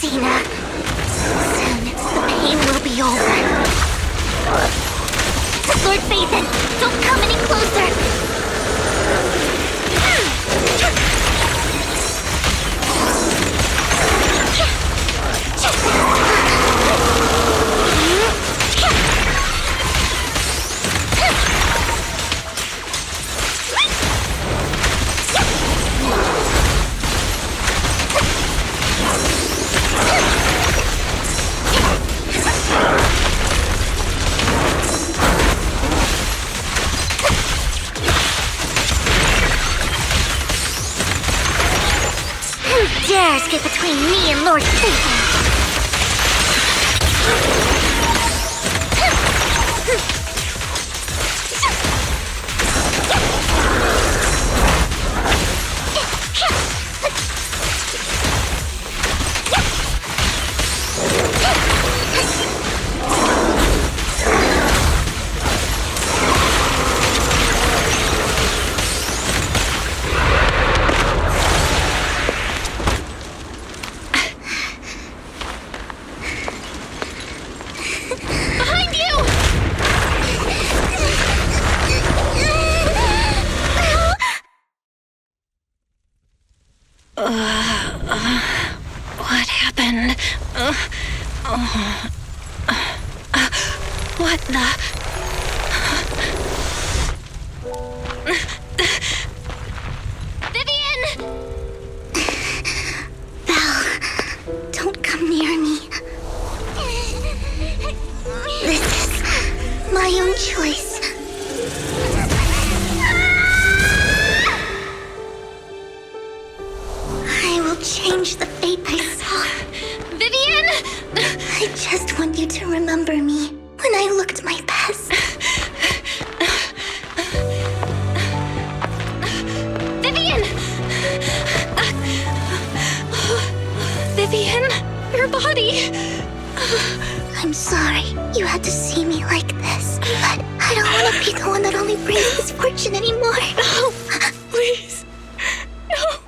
Dina, soon the pain will be over. Lord Phaethon, don't come any closer! Who dares get between me and Lord Phaethon? What happened? What the... Vivian! Belle, don't come near me. This is my own choice. I will change the fate I saw. Vivian! I just want you to remember me when I looked my best. Vivian! Vivian, your body. I'm sorry you had to see me like this, but I don't want to be the one that only brings misfortune anymore. No, please. No.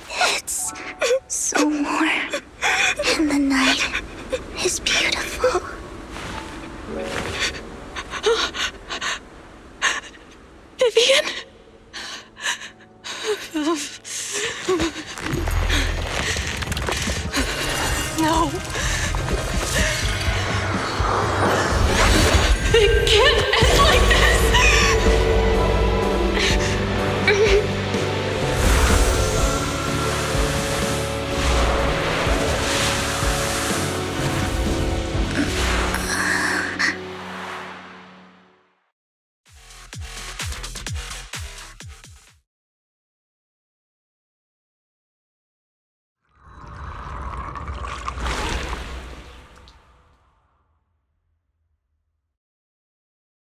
It's so warm, and the night is beautiful. Vivian? No. It can't end like this.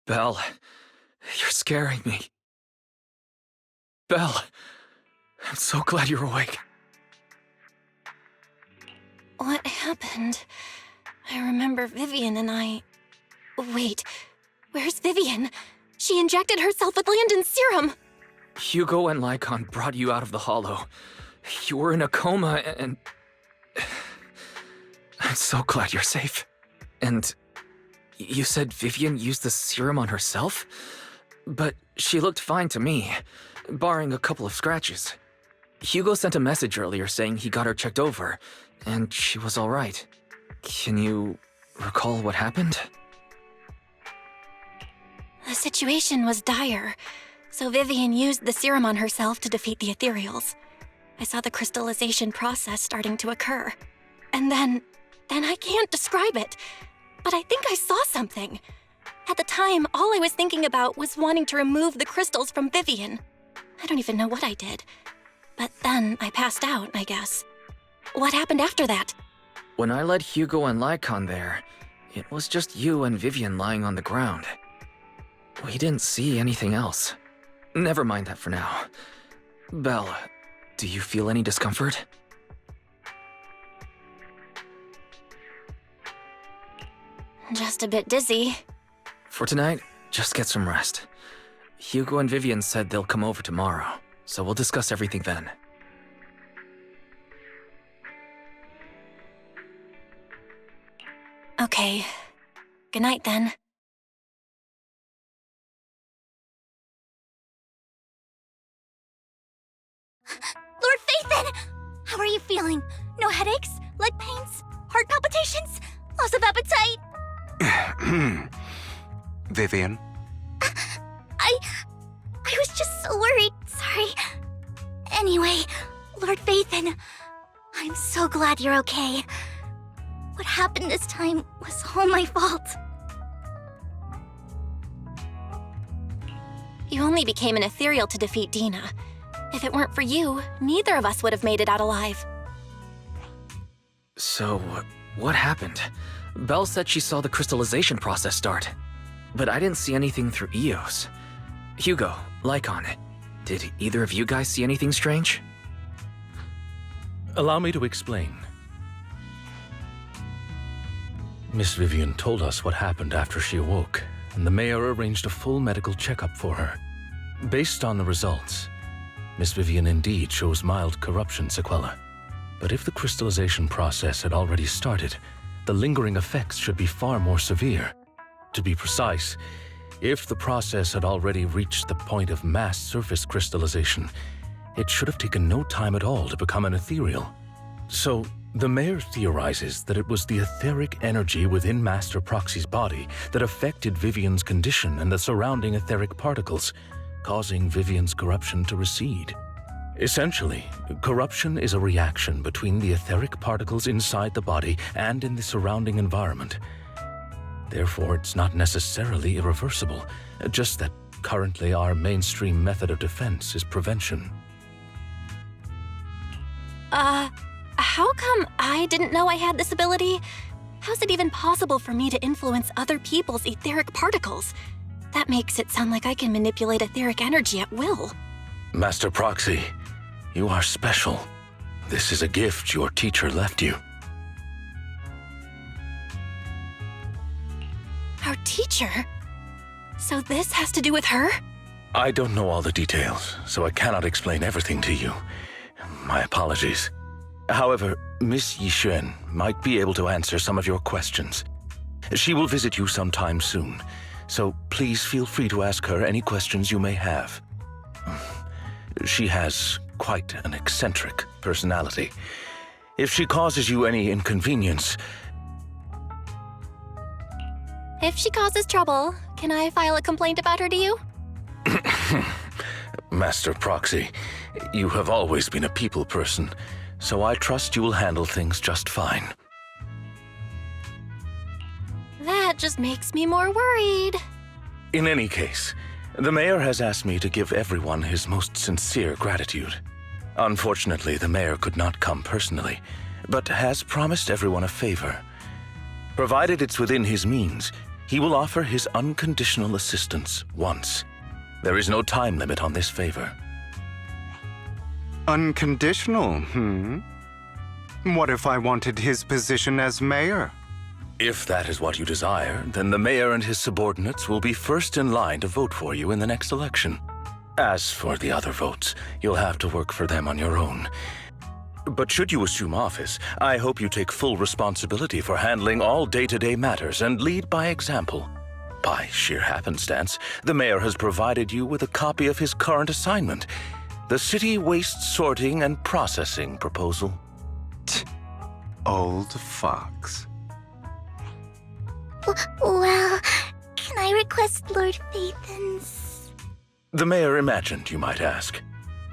Belle, you're scaring me. Belle, I'm so glad you're awake. What happened? I remember Vivian and I... Wait, where's Vivian? She injected herself with Landon's serum. Hugo and Lycaon brought you out of the hollow. You were in a coma and... I'm so glad you're safe. And you said Vivian used the serum on herself? But she looked fine to me, barring a couple of scratches. Hugo sent a message earlier saying he got her checked over, and she was all right. Can you recall what happened? The situation was dire, so Vivian used the serum on herself to defeat the ethereals. I saw the crystallization process starting to occur. And then I can't describe it, but I think I saw something. At the time, all I was thinking about was wanting to remove the crystals from Vivian. I don't even know what I did. But then I passed out, I guess. What happened after that? When I led Hugo and Lycaon there, it was just you and Vivian lying on the ground. We didn't see anything else. Never mind that for now. Belle, do you feel any discomfort? Just a bit dizzy. For tonight, just get some rest. Hugo and Vivian said they'll come over tomorrow, so we'll discuss everything then. Okay. Good night then. Lord Phaethon! How are you feeling? No headaches? Leg pains? Heart palpitations? Loss of appetite? Vivian? I was just so worried. Sorry. Anyway, Lord Phaethon, I'm so glad you're okay. What happened this time was all my fault. You only became an ethereal to defeat Dina. If it weren't for you, neither of us would have made it out alive. So, what happened? Belle said she saw the crystallization process start, but I didn't see anything through EOS. Hugo, Lycaon, did either of you guys see anything strange? Allow me to explain. Miss Vivian told us what happened after she awoke, and the mayor arranged a full medical checkup for her. Based on the results, Miss Vivian indeed shows mild corruption sequela. But if the crystallization process had already started, the lingering effects should be far more severe. To be precise, if the process had already reached the point of mass surface crystallization, it should have taken no time at all to become an ethereal. So, the mayor theorizes that it was the etheric energy within Master Proxy's body that affected Vivian's condition and the surrounding etheric particles, causing Vivian's corruption to recede. Essentially, corruption is a reaction between the etheric particles inside the body and in the surrounding environment. Therefore, it's not necessarily irreversible, just that currently our mainstream method of defense is prevention. How come I didn't know I had this ability? How's it even possible for me to influence other people's etheric particles? That makes it sound like I can manipulate etheric energy at will. Master Proxy, you are special. This is a gift your teacher left you. Our teacher? So this has to do with her? I don't know all the details, so I cannot explain everything to you. My apologies. However, Miss Yixuan might be able to answer some of your questions. She will visit you sometime soon, so please feel free to ask her any questions you may have. She has quite an eccentric personality. If she causes you any inconvenience... If she causes trouble, can I file a complaint about her to you? Master Proxy, you have always been a people person, so I trust you will handle things just fine. That just makes me more worried. In any case, the mayor has asked me to give everyone his most sincere gratitude. Unfortunately, the mayor could not come personally, but has promised everyone a favor. Provided it's within his means, he will offer his unconditional assistance once. There is no time limit on this favor. Unconditional, What if I wanted his position as mayor? If that is what you desire, then the mayor and his subordinates will be first in line to vote for you in the next election. As for the other votes, you'll have to work for them on your own. But should you assume office, I hope you take full responsibility for handling all day-to-day matters and lead by example. By sheer happenstance, the mayor has provided you with a copy of his current assignment, the City Waste Sorting and Processing proposal. Old fox. Well, can I request Lord Phaethon's? The mayor imagined you might ask.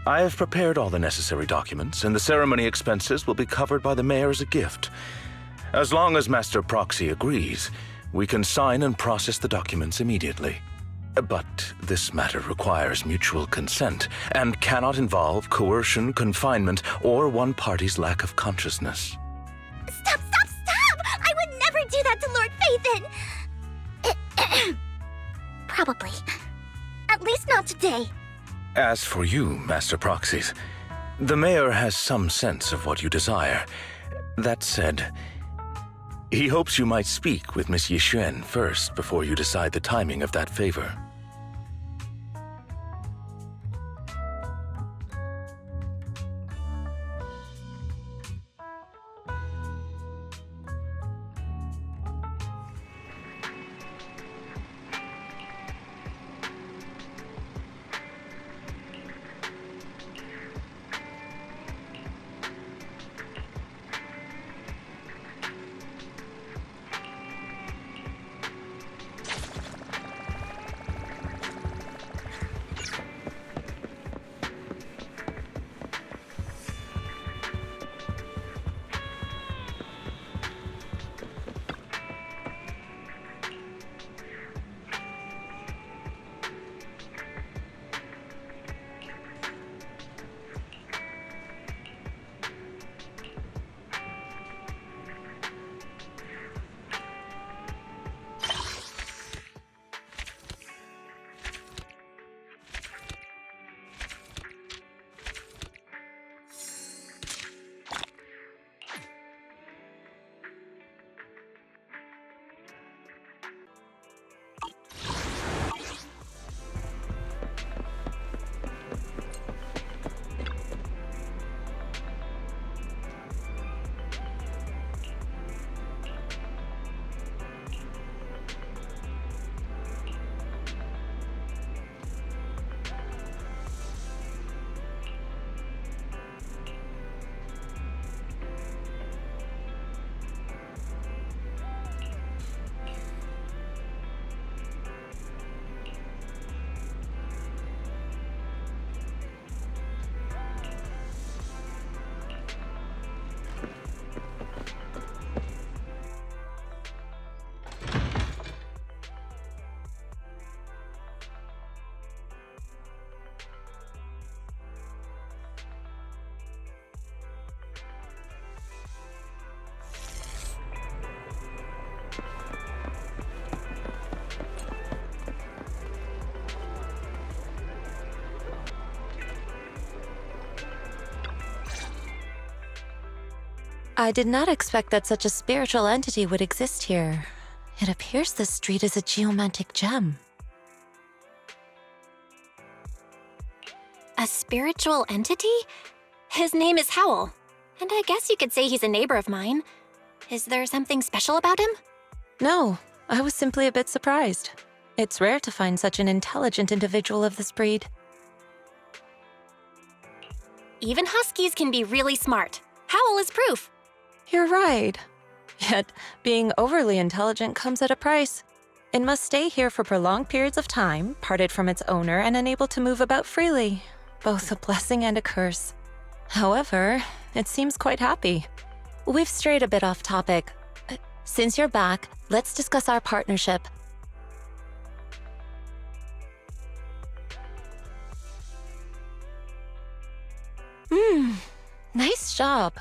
I have prepared all the necessary documents, and the ceremony expenses will be covered by the mayor as a gift. As long as Master Proxy agrees, we can sign and process the documents immediately. But this matter requires mutual consent and cannot involve coercion, confinement, or one party's lack of consciousness. Stop! I would never do that to Lord Phaethon! Probably. At least not today. As for you, Master Proxies, the mayor has some sense of what you desire. That said, he hopes you might speak with Miss Yixuan first before you decide the timing of that favor. I did not expect that such a spiritual entity would exist here. It appears this street is a geomantic gem. A spiritual entity? His name is Howl, and I guess you could say he's a neighbor of mine. Is there something special about him? No, I was simply a bit surprised. It's rare to find such an intelligent individual of this breed. Even huskies can be really smart. Howl is proof. You're right. Yet, being overly intelligent comes at a price. It must stay here for prolonged periods of time, parted from its owner and unable to move about freely. Both a blessing and a curse. However, it seems quite happy. We've strayed a bit off topic. Since you're back, let's discuss our partnership. Nice job.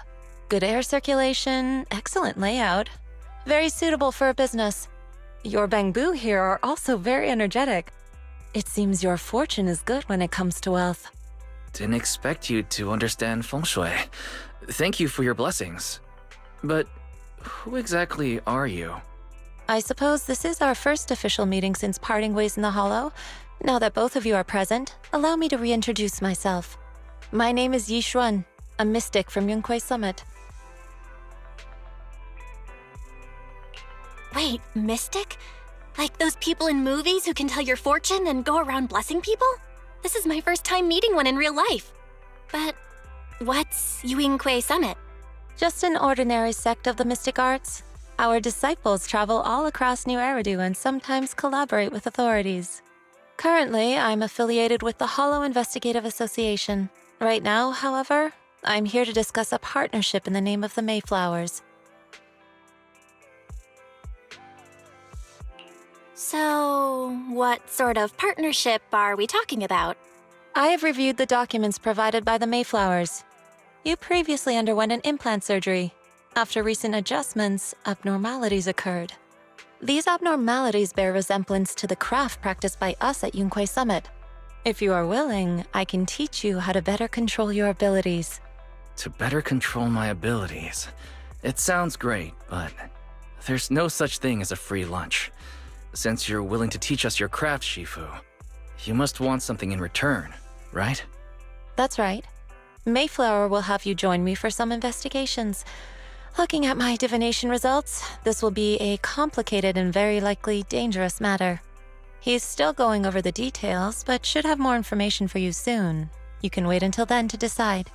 Good air circulation, excellent layout. Very suitable for a business. Your bamboo here are also very energetic. It seems your fortune is good when it comes to wealth. Didn't expect you to understand feng shui. Thank you for your blessings. But who exactly are you? I suppose this is our first official meeting since parting ways in the Hollow. Now that both of you are present, allow me to reintroduce myself. My name is Yixuan. a mystic from Yunquay Summit. Wait, mystic? Like those people in movies who can tell your fortune and go around blessing people? This is my first time meeting one in real life. But what's Yunquay Summit? Just an ordinary sect of the mystic arts. Our disciples travel all across New Eridu and sometimes collaborate with authorities. Currently, I'm affiliated with the Hollow Investigative Association. Right now, however, I'm here to discuss a partnership in the name of the Mayflowers. So, what sort of partnership are we talking about? I have reviewed the documents provided by the Mayflowers. You previously underwent an implant surgery. After recent adjustments, abnormalities occurred. These abnormalities bear resemblance to the craft practiced by us at Yunquay Summit. If you are willing, I can teach you how to better control your abilities. To better control my abilities. It sounds great, but there's no such thing as a free lunch. Since you're willing to teach us your craft, Shifu, you must want something in return, right? That's right. Mayflower will have you join me for some investigations. Looking at my divination results, this will be a complicated and very likely dangerous matter. He's still going over the details, but should have more information for you soon. You can wait until then to decide.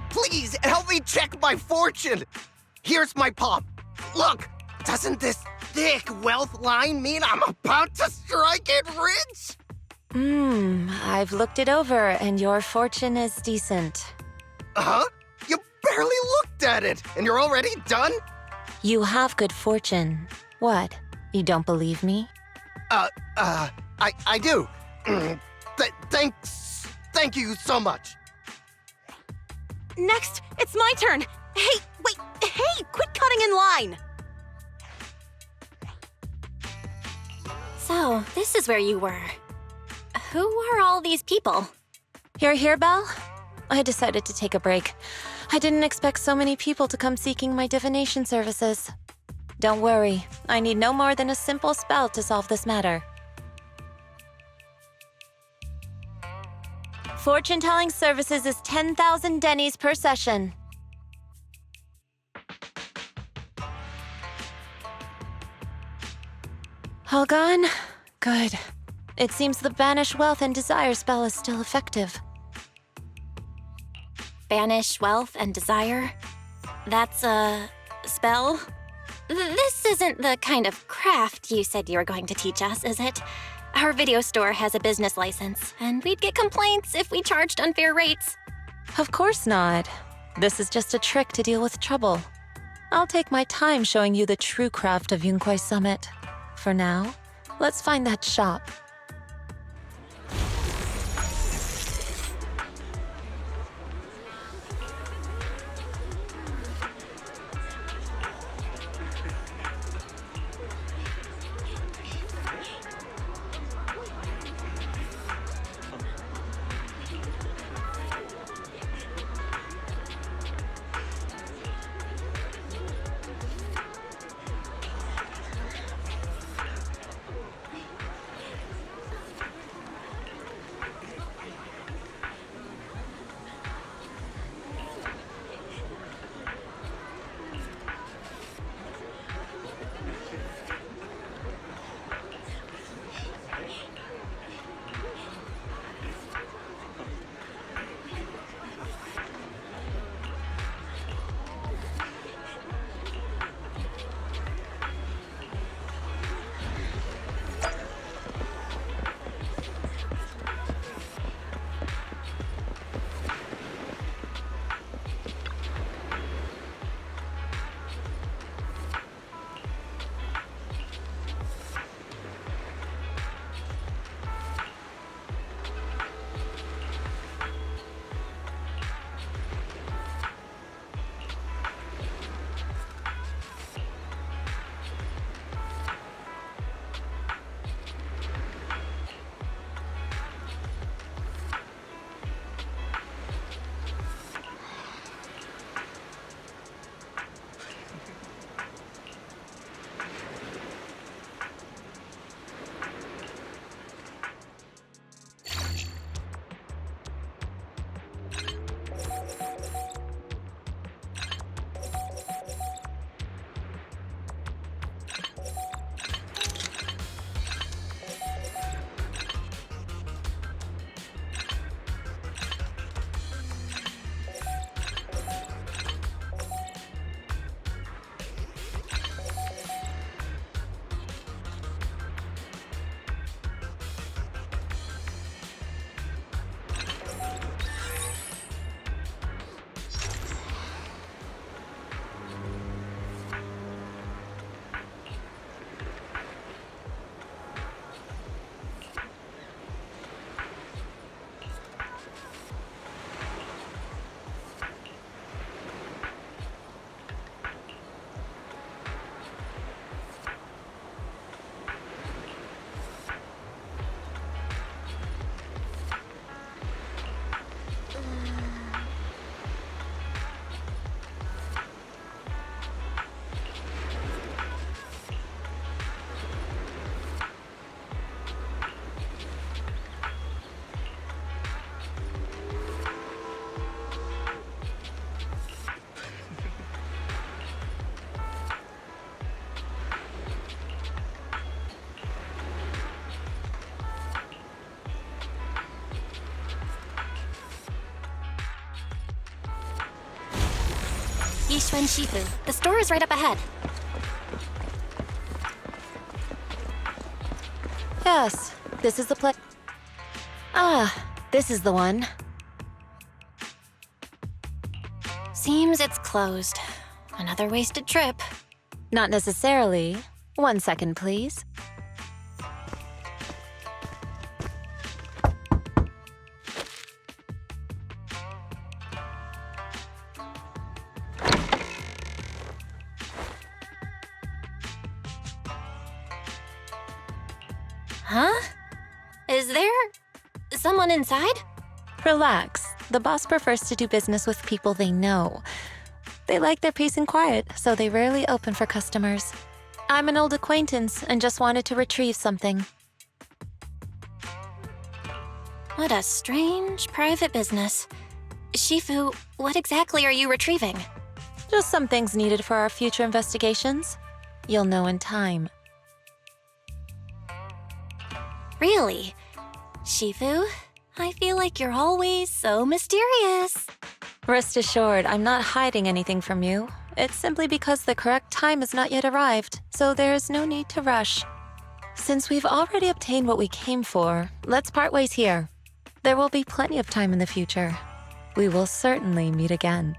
Please, help me check my fortune! Here's my palm. Look, doesn't this thick wealth line mean I'm about to strike it rich? I've looked it over, and your fortune is decent. Huh? You barely looked at it, and you're already done? You have good fortune. What? You don't believe me? I do. Thank you so much. Next, it's my turn. Hey, wait, hey, quit cutting in line. So, this is where you were. Who are all these people? You're here, Belle? I decided to take a break. I didn't expect so many people to come seeking my divination services. Don't worry, I need no more than a simple spell to solve this matter. Fortune-telling services is 10,000 dennies per session. All gone? Good. It seems the Banish Wealth and Desire spell is still effective. Banish wealth and desire? That's a spell? This isn't the kind of craft you said you were going to teach us, is it? Our video store has a business license, and we'd get complaints if we charged unfair rates. Of course not. This is just a trick to deal with trouble. I'll take my time showing you the true craft of Yunquay Summit. For now, let's find that shop. Yixuan Shifu. The store is right up ahead. Yes, this is the place. Ah, this is the one. Seems it's closed. Another wasted trip. Not necessarily. 1 second, please. Huh? Is there someone inside? Relax. The boss prefers to do business with people they know. They like their peace and quiet, so they rarely open for customers. I'm an old acquaintance and just wanted to retrieve something. What a strange private business. Shifu, what exactly are you retrieving? Just some things needed for our future investigations. You'll know in time. Really? Shifu, I feel like you're always so mysterious. Rest assured, I'm not hiding anything from you. It's simply because the correct time has not yet arrived, so there is no need to rush. Since we've already obtained what we came for, let's part ways here. There will be plenty of time in the future. We will certainly meet again.